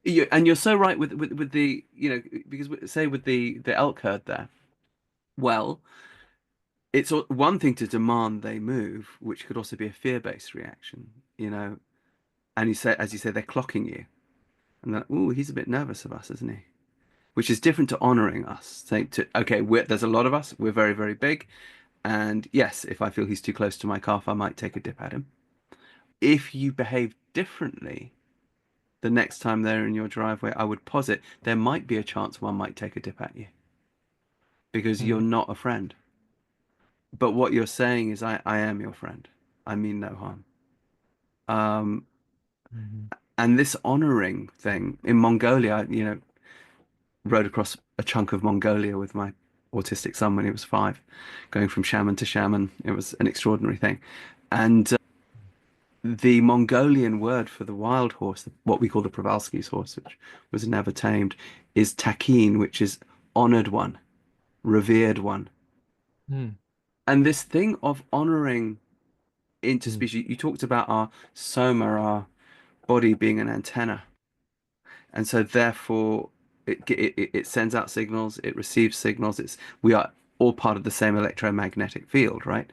Yeah. and you're so right with the, because say with the elk herd there, well, it's one thing to demand they move, which could also be a fear-based reaction, and as you say, they're clocking you, and that, oh, he's a bit nervous of us, isn't he? Which is different to honoring us. Saying to, okay, there's a lot of us, we're very, very big, and yes, if I feel he's too close to my calf, I might take a dip at him. If you behave differently the next time they're in your driveway, I would posit there might be a chance one might take a dip at you because you're Mm. not a friend. But what you're saying is, I am your friend. I mean no harm. Um, Mhm. and this honoring thing in Mongolia, rode across a chunk of Mongolia with my autistic son when he was 5, going from shaman to shaman. It was an extraordinary thing. And the Mongolian word for the wild horse, what we call the Przewalski's horse, which was never tamed, is takin, which is honored one, revered one. Mm. And this thing of honoring Mm. interspecies, you talked about our soma, our body being an antenna. And so therefore it sends out signals, it receives signals. We are all part of the same electromagnetic field, right?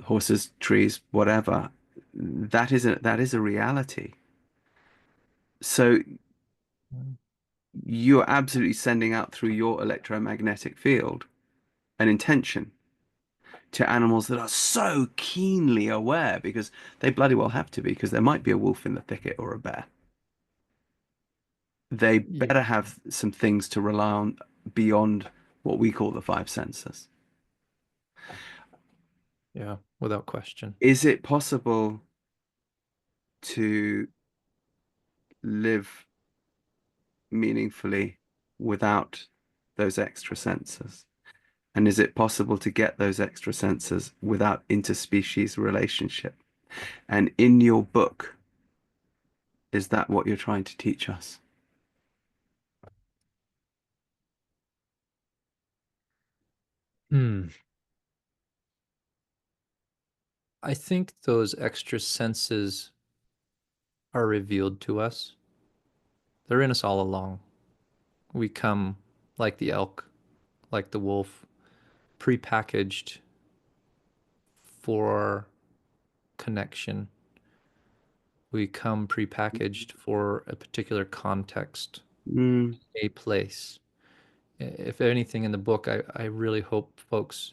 Horses, trees, whatever. That is a reality. So Mm. you're absolutely sending out through your electromagnetic field an intention to animals that are so keenly aware, because they bloody well have to be, because there might be a wolf in the thicket or a bear. They Yeah. better have some things to rely on beyond what we call the five senses. Yeah. Without question. Is it possible to live meaningfully without those extra senses? And is it possible to get those extra senses without interspecies relationship? And in your book, is that what you're trying to teach us? Hmm. I think those extra senses are revealed to us. They're in us all along. We come like the elk, like the wolf, prepackaged for connection. We come prepackaged for a particular context, Mm, a place. If anything in the book, I really hope folks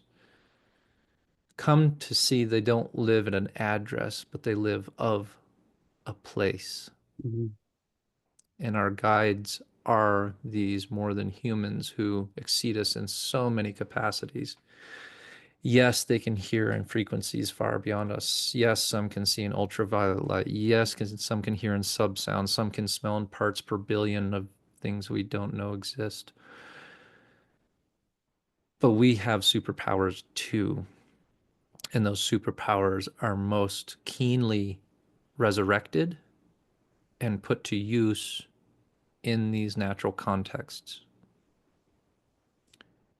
come to see they don't live at an address, but they live of a place. Mhm. And our guides are these more than humans who exceed us in so many capacities. Yes, they can hear in frequencies far beyond us. Yes, some can see in ultraviolet light. Yes, some can hear in subsound. Some can smell in parts per billion of things we don't know exist. But we have superpowers too. And those superpowers are most keenly resurrected and put to use in these natural contexts.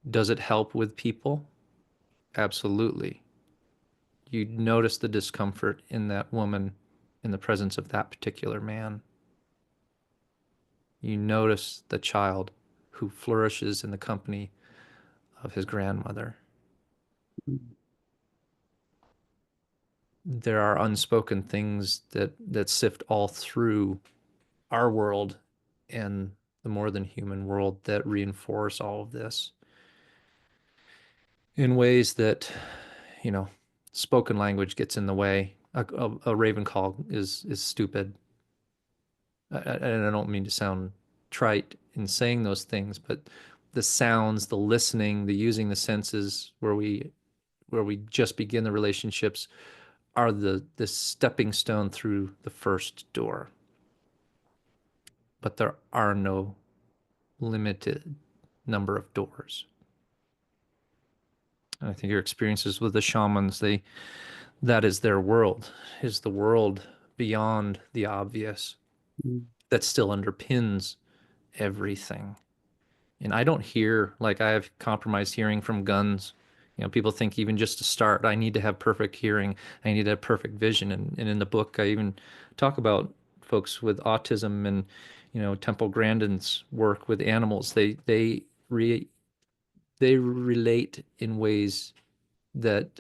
Does it help with people? Absolutely. You notice the discomfort in that woman in the presence of that particular man. You notice the child who flourishes in the company of his grandmother. There are unspoken things that sift all through our world and the more than human world that reinforce all of this in ways that, you know, spoken language gets in the way. A raven call is stupid. And I don't mean to sound trite in saying those things, but the sounds, the listening, the using the senses where we just begin the relationships are the stepping stone through the first door. But there are no limited number of doors. And I think your experiences with the shamans, that is their world, is the world beyond the obvious Mhm. that still underpins everything. And I don't hear, like, I have compromised hearing from guns. People think even just to start, I need to have perfect hearing. I need to have perfect vision. And in the book, I even talk about folks with autism and, Temple Grandin's work with animals. They relate in ways that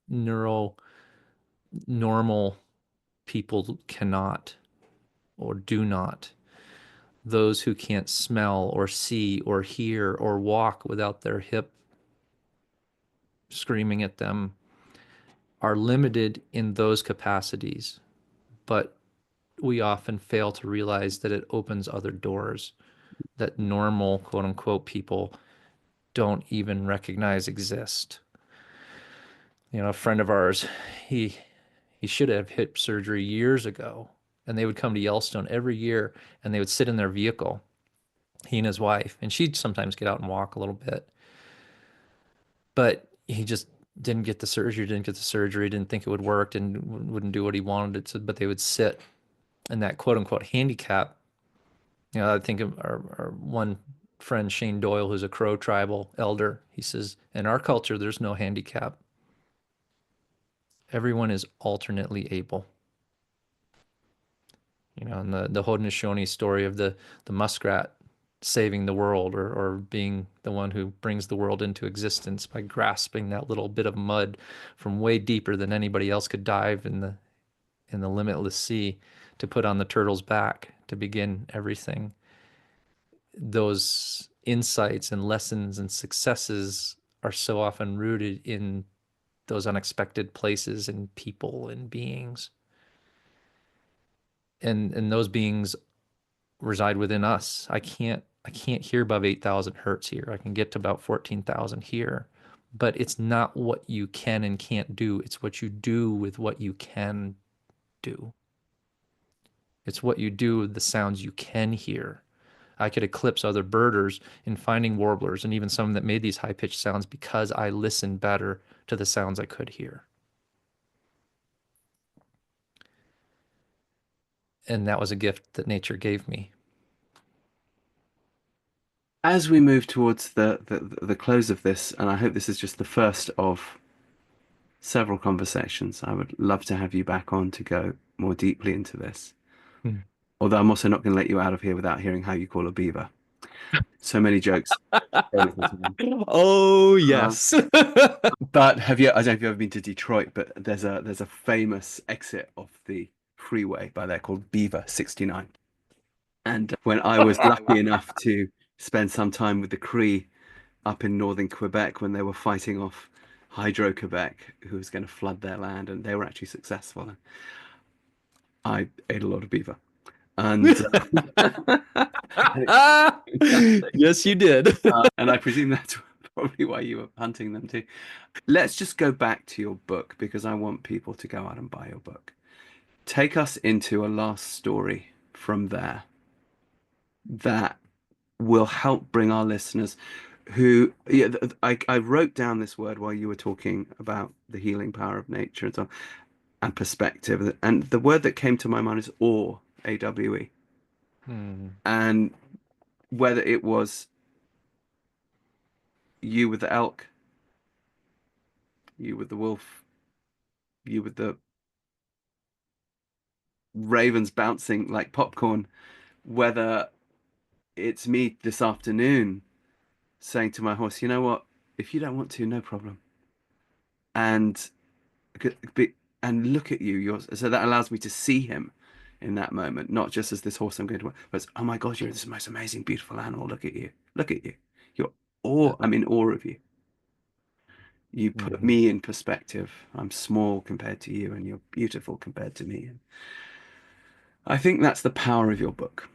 neuro normal people cannot or do not. Those who can't smell or see or hear or walk without their hip screaming at them are limited in those capacities, but we often fail to realize that it opens other doors that normal, quote unquote, people don't even recognize exist. A friend of ours, he should have hip surgery years ago, and they would come to Yellowstone every year, and they would sit in their vehicle, he and his wife, and she'd sometimes get out and walk a little bit, but he just didn't get the surgery, didn't think it would work, and wouldn't do what he wanted it to, but they would sit in that quote unquote handicap. I think of our one friend, Shane Doyle, who's a Crow tribal elder. He says, in our culture, there's no handicap. Everyone is alternately able. And the Haudenosaunee story of the muskrat saving the world, or being the one who brings the world into existence by grasping that little bit of mud from way deeper than anybody else could dive in the limitless sea to put on the turtle's back to begin everything. Those insights and lessons and successes are so often rooted in those unexpected places and people and beings. And those beings reside within us. I can't hear above 8,000 hertz here. I can get to about 14,000 here. But it's not what you can and can't do. It's what you do with what you can do. It's what you do with the sounds you can hear. I could eclipse other birders in finding warblers and even some that made these high-pitched sounds because I listened better to the sounds I could hear. And that was a gift that nature gave me. As we move towards the close of this, and I hope this is just the first of several conversations, I would love to have you back on to go more deeply into this. Hmm. Although I'm also not going to let you out of here without hearing how you call a beaver. So many jokes. Very little time. Oh, Uh, yes. but I don't know if you've ever been to Detroit, but there's a famous exit off the freeway by there called Beaver 69. And when I was lucky enough to spend some time with the Cree up in northern Quebec when they were fighting off Hydro-Quebec who was going to flood their land, and they were actually successful. I ate a lot of beaver, and Yes, you did. and I presume that's probably why you were hunting them too. Let's just go back to your book because I want people to go out and buy your book. Take us into a last story from there that will help bring our listeners who, yeah, I wrote down this word while you were talking about the healing power of nature and so on, and perspective. And the word that came to my mind is awe, AWE. Hmm. And whether it was you with the elk, you with the wolf, you with the ravens bouncing like popcorn, whether it's me this afternoon saying to my horse, you know what, if you don't want to, no problem. And and look at you, so that allows me to see him in that moment, not just as this horse I'm going to, but it's, oh my God, you're this most amazing, beautiful animal. Look at you. Look at you. You're awe. Yeah. I'm in awe of you. You put Mhm. me in perspective. I'm small compared to you, and you're beautiful compared to me. And I think that's the power of your book.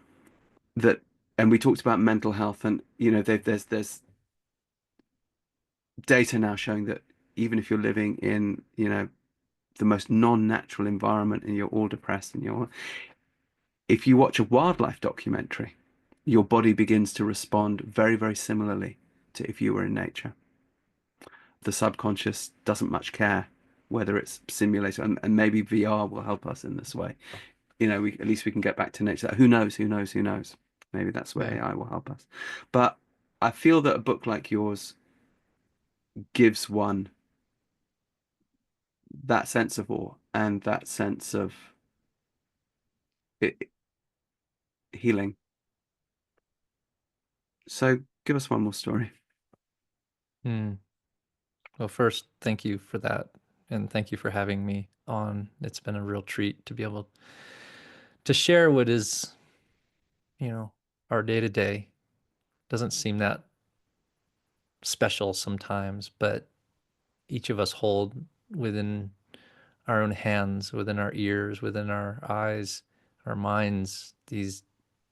That, and we talked about mental health, and there's data now showing that even if you're living in the most non-natural environment and you're all depressed and you're if you watch a wildlife documentary, your body begins to respond very, very similarly to if you were in nature. The subconscious doesn't much care whether it's simulated, and maybe VR will help us in this way. At least we can get back to nature. Who knows? Who knows? Who knows? Maybe that's where Yeah. AI will help us. But I feel that a book like yours gives one that sense of awe and that sense of it, healing. So give us one more story. Hmm. Well, first, thank you for that. And thank you for having me on. It's been a real treat to be able to share what is, you know, our day to day. Doesn't seem that special sometimes, but each of us hold within our own hands, within our ears, within our eyes, our minds, these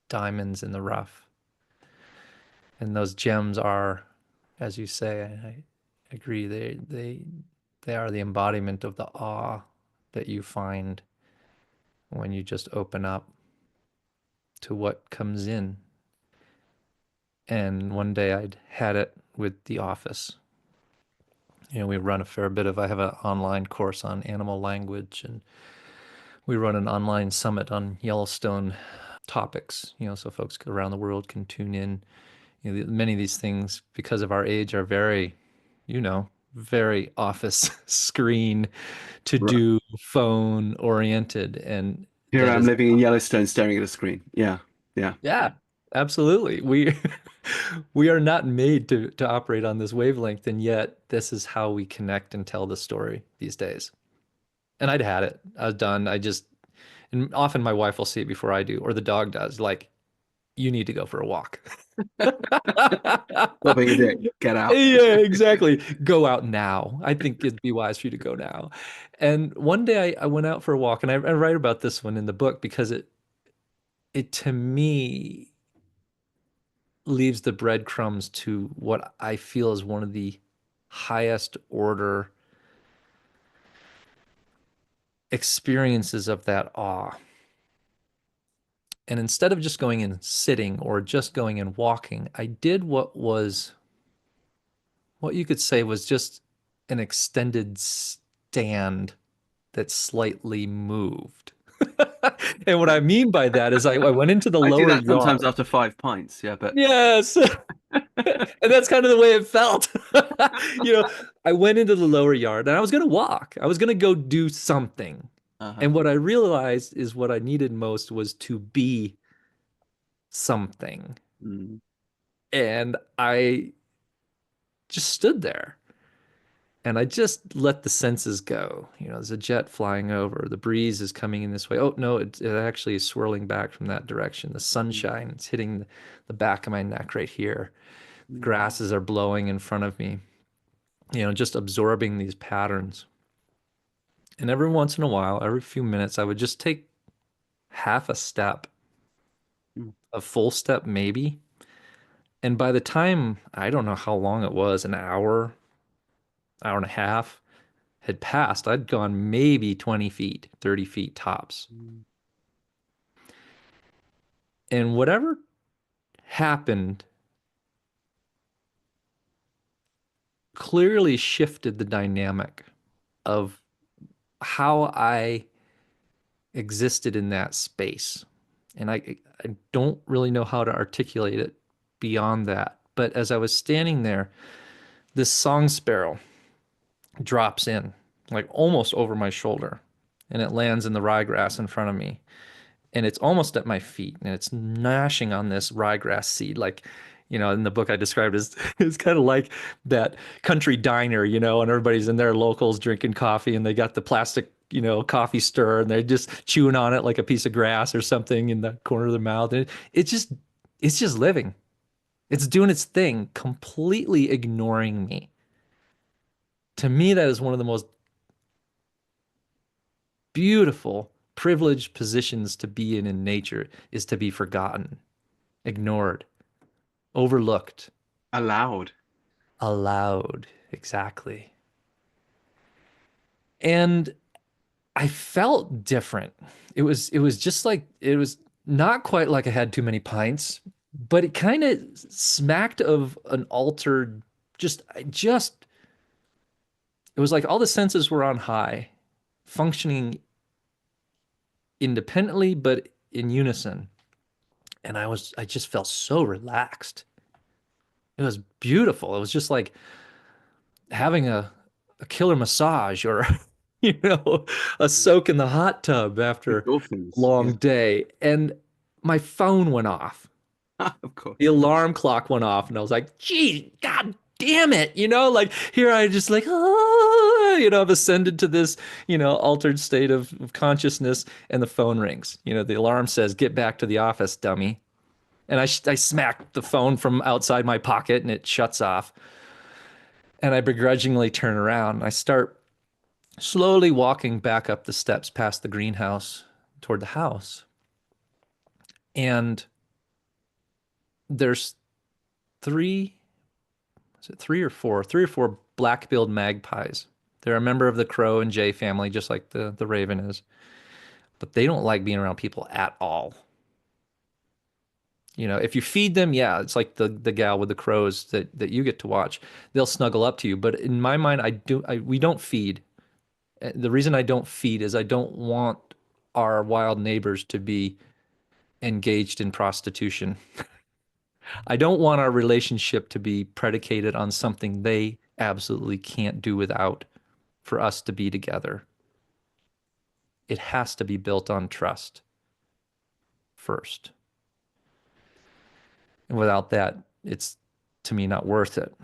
diamonds in the rough. And those gems are, as you say, I agree, they are the embodiment of the awe that you find when you just open up to what comes in. And one day I'd had it with The Office. We run a fair bit of, I have an online course on animal language, and we run an online summit on Yellowstone topics, so folks around the world can tune in. Many of these things, because of our age, are very, very office screen to Right. do phone oriented. And Here I that am is, living in Yellowstone staring at a screen. Yeah. Yeah. yeah, absolutely. We are not made to operate on this wavelength, and yet this is how we connect and tell the story these days. And I'd had it. I was done. And often my wife will see it before I do, or the dog does. Like, you need to go for a walk. Stop being a dick. Get out. Yeah, exactly. Go out now. I think it'd be wise for you to go now. And one day I went out for a walk, and I write about this one in the book because it to me leaves the breadcrumbs to what I feel is one of the highest order experiences of that awe. And instead of just going and sitting or just going and walking, I did what you could say was just an extended stand that slightly moved. And what I mean by that is I went into the I do lower that sometimes yard. after 5 pints. Yeah, but Yes. And that's kind of the way it felt. You know, I went into the lower yard and I was going to walk. I was going to go do something. uh-huh. And what I realized is what I needed most was to be something. Mm. And I just stood there and I just let the senses go. There's a jet flying over. The breeze is coming in this way. Oh, no, it actually is swirling back from that direction. The Mm. sunshine is hitting the back of my neck right here. The Mm. grasses are blowing in front of me. just absorbing these patterns. And every once in a while, every few minutes, I would just take half a step, Mm. a full step maybe. And by the time, I don't know how long it was, an hour, hour and a half had passed, I'd gone maybe 20 feet, 30 feet tops. Mm. And whatever happened clearly shifted the dynamic of how I existed in that space. And I don't really know how to articulate it beyond that. But as I was standing there, this song sparrow drops in, like almost over my shoulder, and it lands in the ryegrass in front of me. And it's almost at my feet, and it's gnashing on this ryegrass seed. Like, in the book I described as it's kind of like that country diner, and everybody's in there, locals drinking coffee, and they got the plastic, coffee stir, and they're just chewing on it like a piece of grass or something in the corner of their mouth. And it's just living. It's doing its thing, completely ignoring me. To me, that is one of the most beautiful, privileged positions to be in nature, is to be forgotten, ignored, overlooked, Allowed. allowed. Exactly. And I felt different. It was just like it was not quite like I had too many pints, but it kind of smacked of an altered just it was like all the senses were on high, functioning independently but in unison. And I just felt so relaxed. It was beautiful. It was just like having a killer massage, or a soak in the hot tub after a Endorphins. Yeah. long day. And my phone went off. Of The course. alarm clock went off, and I was like, gee, god damn it. Like here I just like, ah, I've ascended to this, altered state of consciousness, and the phone rings. The alarm says, get back to the office, dummy. And I smack the phone from outside my pocket, and it shuts off. And I begrudgingly turn around, and I start slowly walking back up the steps past the greenhouse toward the house. And there's three, is it three or four? Three or four black-billed magpies. They're a member of the crow and jay family, just like the raven is. But they don't like being around people at all. If you feed them, yeah, it's like the gal with the crows that you get to watch. They'll snuggle up to you. But in my mind, we don't feed. The reason I don't feed is I don't want our wild neighbors to be engaged in prostitution. I don't want our relationship to be predicated on something they absolutely can't do without for us to be together. It has to be built on trust first. And without that, it's to me not worth it.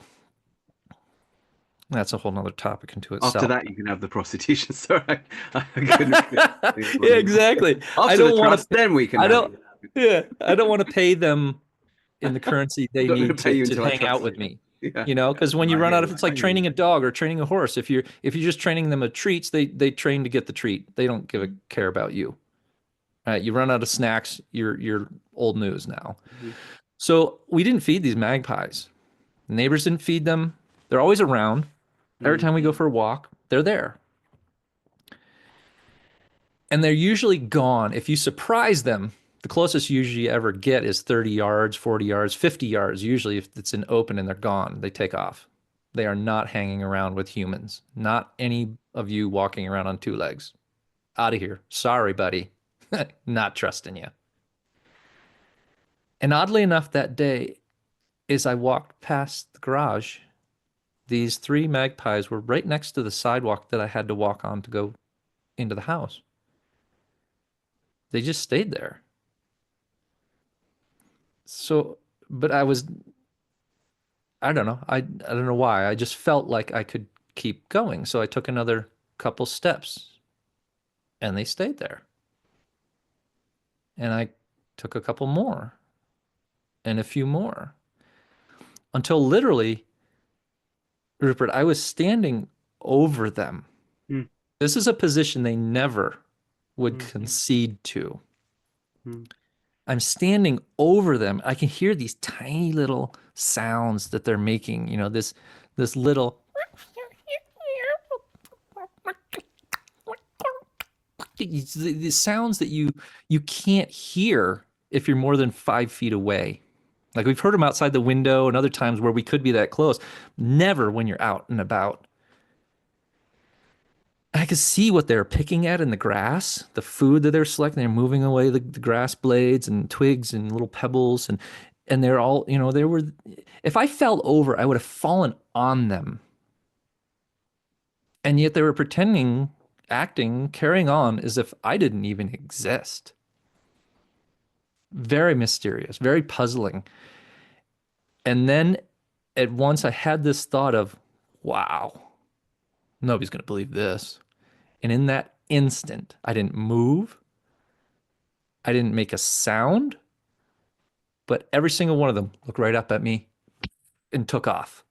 That's a whole nother topic into After itself. that, you can have the prostitution. Sorry, I couldn't finish Yeah, what you were saying. exactly. I After the don't want trust, to, then we can I have don't, it. yeah, I don't want to pay them in the currency I'm they not going need to pay you to until I hang out trust with you. me. Yeah, yeah. Because when No, you I run hear out of, you. it's I like hear training you. a dog or training a horse. If you're just training them a treats, they train to get the treat. They don't give a care about you. You run out of snacks, you're old news now. Mhm. So we didn't feed these magpies. The neighbors didn't feed them. They're always around. Every Mm. time we go for a walk, they're there. And they're usually gone. If you surprise them, the closest you usually ever get is 30 yards, 40 yards, 50 yards. Usually, if it's an open and they're gone, they take off. They are not hanging around with humans. Not any of you walking around on two legs. Out of here. Sorry, buddy. Not trusting you. And oddly enough, that day, as I walked past the garage, these three magpies were right next to the sidewalk that I had to walk on to go into the house. They just stayed there. So, but I don't know. I don't know why. I just felt like I could keep going. So I took another couple steps, and they stayed there. And I took a couple more and a few more until literally Rupert, I was standing over them. Mm, This is a position they never would mm, concede to. mm, I'm standing over them. I can hear these tiny little sounds that they're making, this little the sounds that you can't hear if you're more than 5 feet away. Like we've heard them outside the window and other times where we could be that close. Never when you're out and about. I could see what they're picking at in the grass, the food that they're selecting. They're moving away the grass blades and twigs and little pebbles, and they're all, they were. If I fell over, I would have fallen on them, and yet they were pretending, acting, carrying on as if I didn't even exist. Very mysterious, very puzzling. And then at once I had this thought of, wow, nobody's going to believe this. And in that instant, I didn't move. I didn't make a sound, but every single one of them looked right up at me and took off.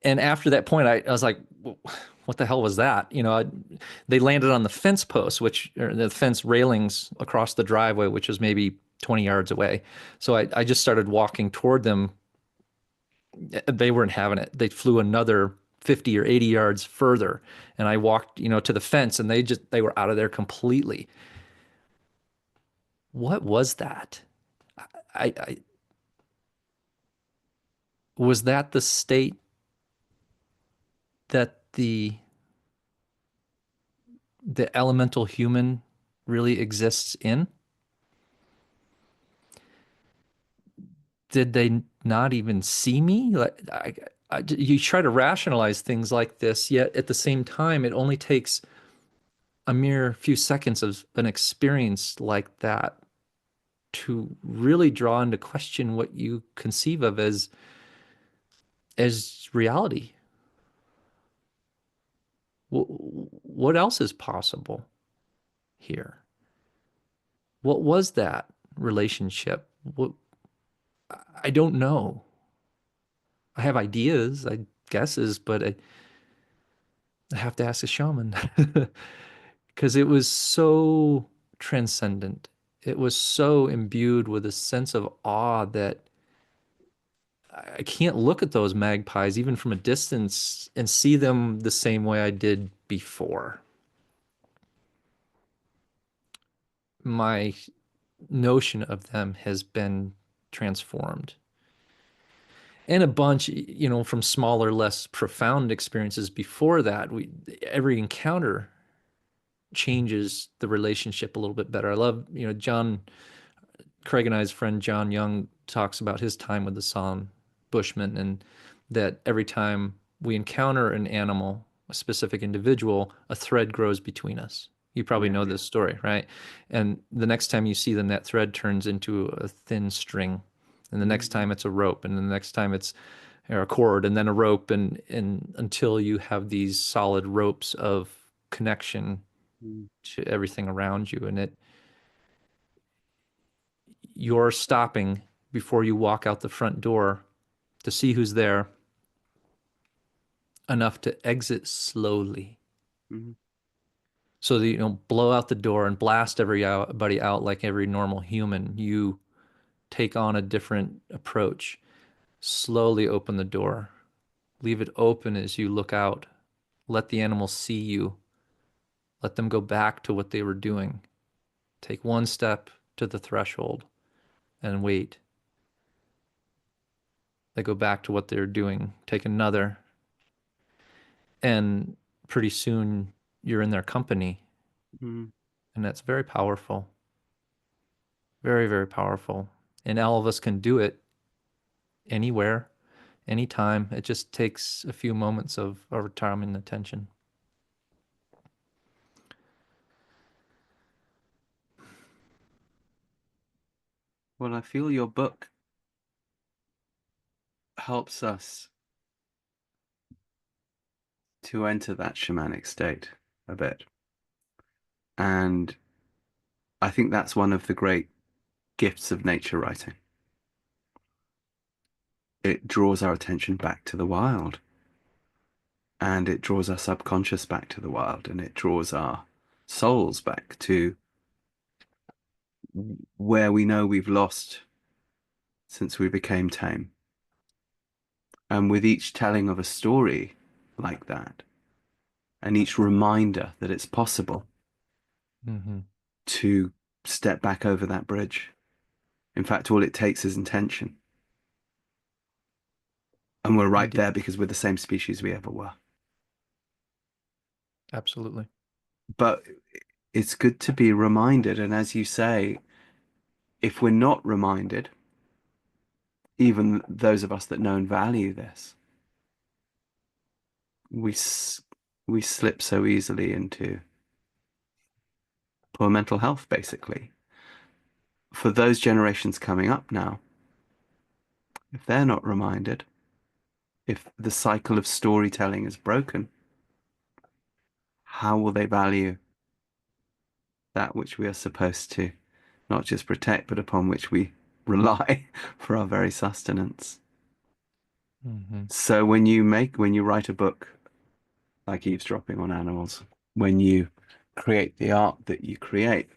And after that point, I was like, what the hell was that? They landed on the fence post, or the fence railings across the driveway, which was maybe 20 yards away. So I just started walking toward them. They weren't having it. They flew another 50 or 80 yards further. And I walked, to the fence and they were out of there completely. What was that? I was that the state that the elemental human really exists in? Did they not even see me? You try to rationalize things like this, yet at the same time, it only takes a mere few seconds of an experience like that to really draw into question what you conceive of as reality. What else is possible here? What was that relationship? I don't know. I have ideas, I guesses, but I have to ask a shaman because it was so transcendent. It was so imbued with a sense of awe that I can't look at those magpies even from a distance and see them the same way I did before. My notion of them has been transformed. And a bunch, from smaller, less profound experiences before that, every encounter changes the relationship a little bit better. I love, John Craig and I's friend John Young talks about his time with the San Bushmen, and that every time we encounter an animal, a specific individual, a thread grows between us. You probably yeah. know this story, right? And the next time you see them, that thread turns into a thin string. And the next Mm, time it's a rope, and the next time it's a cord, and then a rope, and until you have these solid ropes of connection mm, to everything around you. And you're stopping before you walk out the front door to see who's there, enough to exit slowly mm, so that you don't blow out the door and blast everybody out like every normal human. You take on a different approach. Slowly open the door. Leave it open as you look out. Let the animals see you. Let them go back to what they were doing. Take one step to the threshold and wait. They go back to what they're doing. Take another. And pretty soon you're in their company. mm. And that's very powerful. Very, very powerful. And all of us can do it anywhere, anytime. It just takes a few moments of our time and attention. Well, I feel your book helps us to enter that shamanic state a bit. And I think that's one of the great gifts of nature writing. it draws our attention back to the wild, and it draws our subconscious back to the wild, and it draws our souls back to where we know we've lost since we became tame. And with each telling of a story like that, and each reminder that it's possible Hmm. to step back over that bridge, in fact, all it takes is intention. And we're right Indeed. there because we're the same species we ever were. Absolutely. But it's good to be reminded. And as you say, if we're not reminded, even those of us that know and value this, we we slip so easily into poor mental health, basically. For those generations coming up now, if they're not reminded, if the cycle of storytelling is broken, how will they value that which we are supposed to not just protect, but upon which we rely for our very sustenance? Hmm. So when you write a book like Eavesdropping on Animals, when you create the art that you create,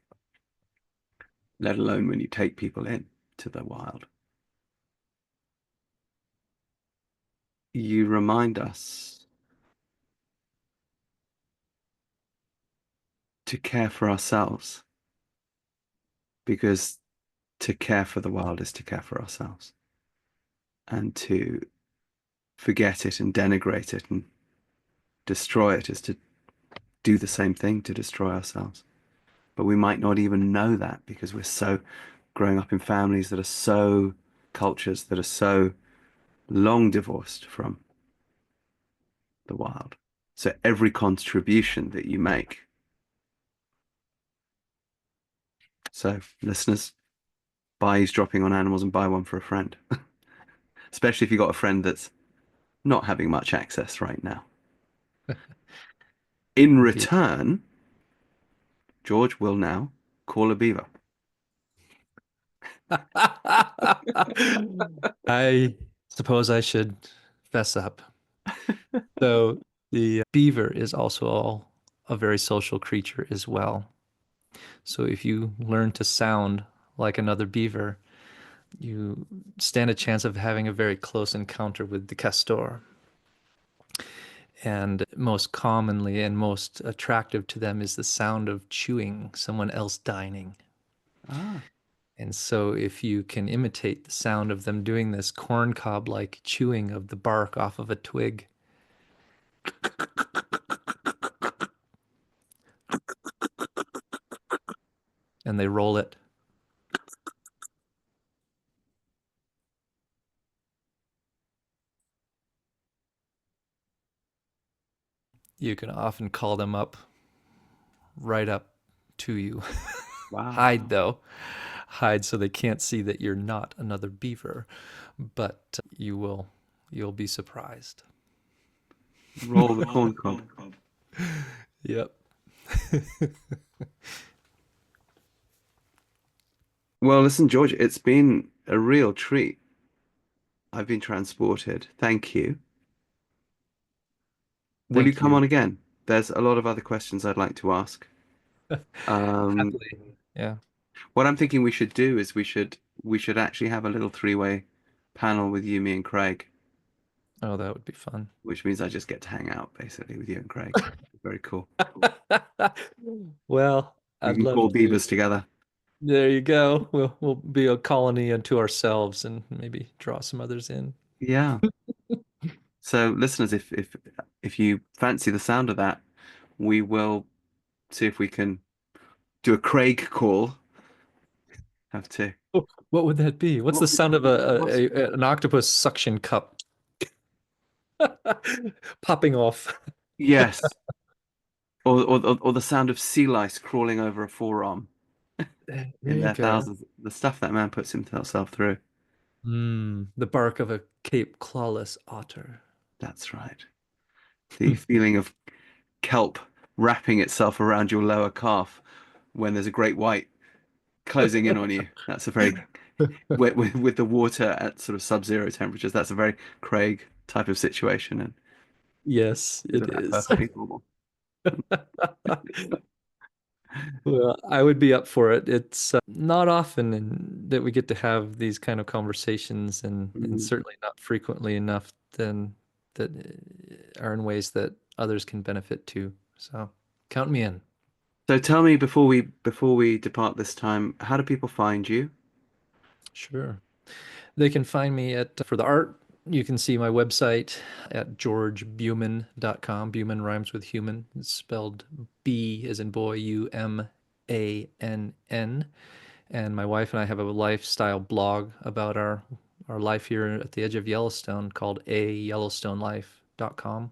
let alone when you take people in to the wild, you remind us to care for ourselves, because to care for the wild is to care for ourselves. And to forget it and denigrate it and destroy it is to do the same thing, to destroy ourselves. But we might not even know that because we're so growing up in families that are so, cultures that are so long divorced from the wild. So every contribution that you make. So listeners, buy Eavesdropping on Animals and buy one for a friend, especially if you've got a friend that's not having much access right now. In Indeed. return, George will now call a beaver. I suppose I should fess up. So the beaver is also a very social creature as well. So if you learn to sound like another beaver, you stand a chance of having a very close encounter with the castor. And most commonly and most attractive to them is the sound of chewing someone else dining. Ah, And so if you can imitate the sound of them doing this corncob-like chewing of the bark off of a twig, and they roll it, you can often call them up right up to you. wow. Hide though. Hide so they can't see that you're not another beaver, but you'll be surprised. Roll the corn cob. Yep. Well, listen, George, it's been a real treat. I've been transported. Thank you. Will you Thank come you. on again? There's a lot of other questions I'd like to ask. Um, Happily. Yeah. what I'm thinking we should do is we should actually have a little three-way panel with you, me, and Craig, Oh, that would be fun. which means I just get to hang out basically with you and Craig. Very cool. Well, We I'd can love call to. beavers together. There you go. We'll be a colony unto ourselves and maybe draw some others in. Yeah. So, listeners, if you fancy the sound of that, we will see if we can do a Craig call. Have to. Oh, what would that be? What's the sound of What's an octopus suction cup popping off? Yes, or the sound of sea lice crawling over a forearm There in you their go. thousands. The stuff that man puts himself through. The bark of a Cape clawless otter. That's right. The feeling of kelp wrapping itself around your lower calf when there's a great white closing in on you. That's a very with the water at sort of sub-zero temperatures. That's a very Craig type of situation, and Yes, it isn't that is. perfectly normal? Well, I would be up for it. It's not often that we get to have these kind of conversations, and Mm. certainly not frequently enough then that are in ways that others can benefit too. So count me in. So tell me before we depart this time, how do people find you? Sure. They can find me for the art, you can see my website at georgebumann.com. Bumann rhymes with human. It's spelled B as in boy, Umann. And my wife and I have a lifestyle blog about our life here at the edge of Yellowstone called ayellowstonelife.com.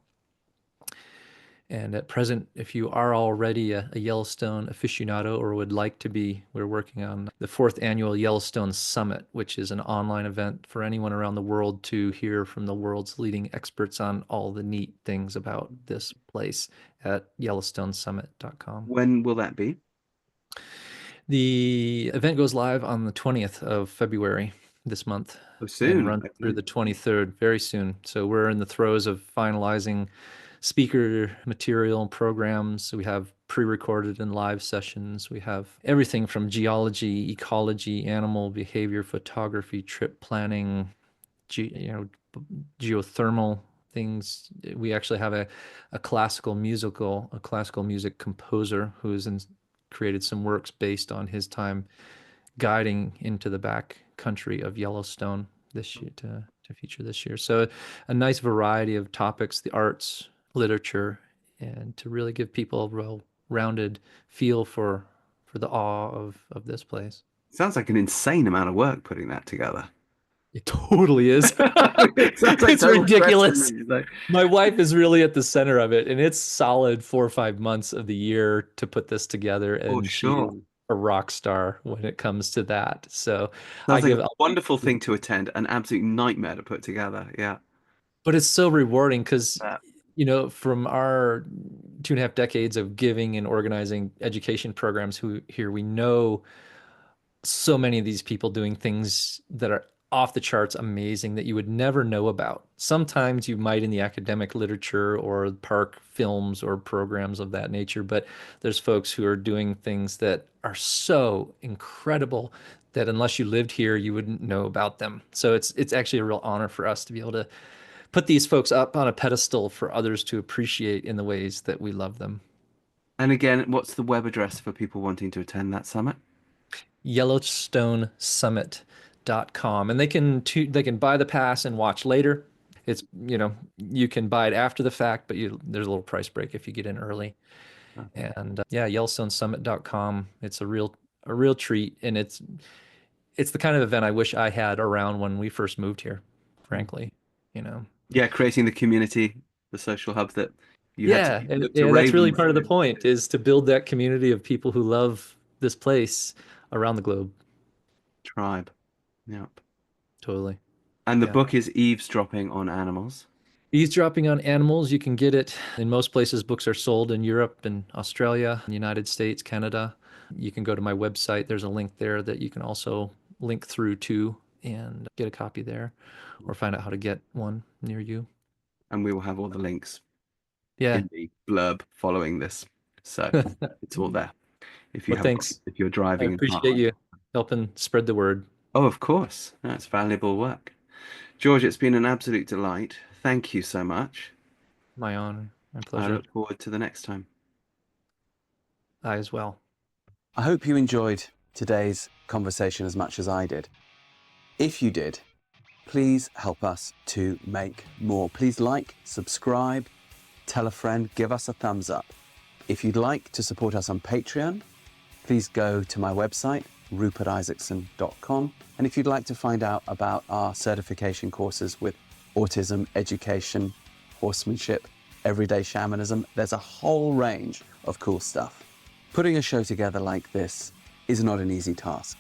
And at present, if you are already a Yellowstone aficionado or would like to be, we're working on the fourth annual Yellowstone Summit, which is an online event for anyone around the world to hear from the world's leading experts on all the neat things about this place at yellowstonesummit.com. When will that be? The event goes live on the 20th of February this month Oh, and soon. runs through Okay. the 23rd, very soon. So we're in the throes of finalizing speaker material and programs. So we have pre-recorded and live sessions. We have everything from geology, ecology, animal behavior, photography, trip planning, you know, geothermal things. We actually have a a classical music composer who's created some works based on his time guiding into the back country of Yellowstone this year to feature this year. So a nice variety of topics, the arts, literature, and to really give people a well-rounded feel for the awe of this place. Sounds like an insane amount of work putting that together. It totally is. It sounds like It's total stress to ridiculous. me. It's like, My wife is really at the center of it, and it's solid 4 or 5 months of the year to put this together, for and she is sure. a rock star when it comes to that. So I Sounds like a give, wonderful thing to attend, an absolute nightmare to put together. Yeah. but it's so rewarding because, Uh, from our 2.5 decades of giving and organizing education programs here, we know so many of these people doing things that are off the charts amazing that you would never know about. Sometimes you might in the academic literature or park films or programs of that nature, but there's folks who are doing things that are so incredible that unless you lived here, you wouldn't know about them. So it's actually a real honor for us to be able to put these folks up on a pedestal for others to appreciate in the ways that we love them. and again, what's the web address for people wanting to attend that summit? YellowstoneSummit.com, and they can buy the pass and watch later. It's you can buy it after the fact, but there's a little price break if you get in early. Perfect. And yeah, YellowstoneSummit.com. It's a real treat, and it's the kind of event I wish I had around when we first moved here, Mm. frankly. You know. Yeah, creating the community, the social hub that you had to Yeah, and look to yeah, that's really Ravens part of the to point is to build that community of people who love this place around the globe. tribe. Yep. Totally. And the Yeah. book is Eavesdropping on Animals. Eavesdropping on Animals, you can get it in most places books are sold in Europe and Australia, the United States, Canada. You can go to my website. There's a link there that you can also link through to and get a copy there or find out how to get one near you. And we will have all the links Yeah. in the blurb following this. So it's all there if you Well, haven't, thanks. if you're I driving and can't appreciate find you it. helping spread the word. Oh, of course. That's valuable work. George, it's been an absolute delight. Thank you so much. My honor. My I pleasure. look forward to the next time. I as well. I hope you enjoyed today's conversation as much as I did. If you did, please help us to make more. Please like, subscribe, tell a friend, give us a thumbs up. If you'd like to support us on Patreon, please go to my website, rupertisaacson.com. And if you'd like to find out about our certification courses with autism, education, horsemanship, everyday shamanism, there's a whole range of cool stuff. Putting a show together like this is not an easy task.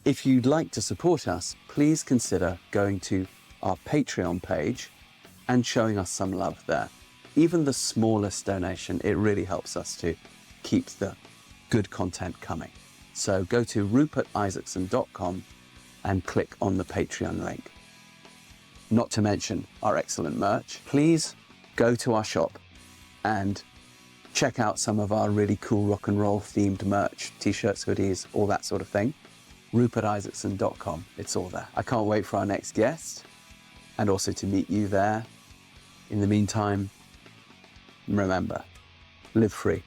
If you'd like to support us, please consider going to our Patreon page and showing us some love there. Even the smallest donation, it really helps us to keep the good content coming. So go to rupertisaacson.com and click on the Patreon link. Not to mention our excellent merch. Please go to our shop and check out some of our really cool rock and roll themed merch, t-shirts, hoodies, all that sort of thing. RupertIsaacson.com, it's all there. I can't wait for our next guest and also to meet you there. In the meantime, remember, live free,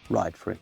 ride free.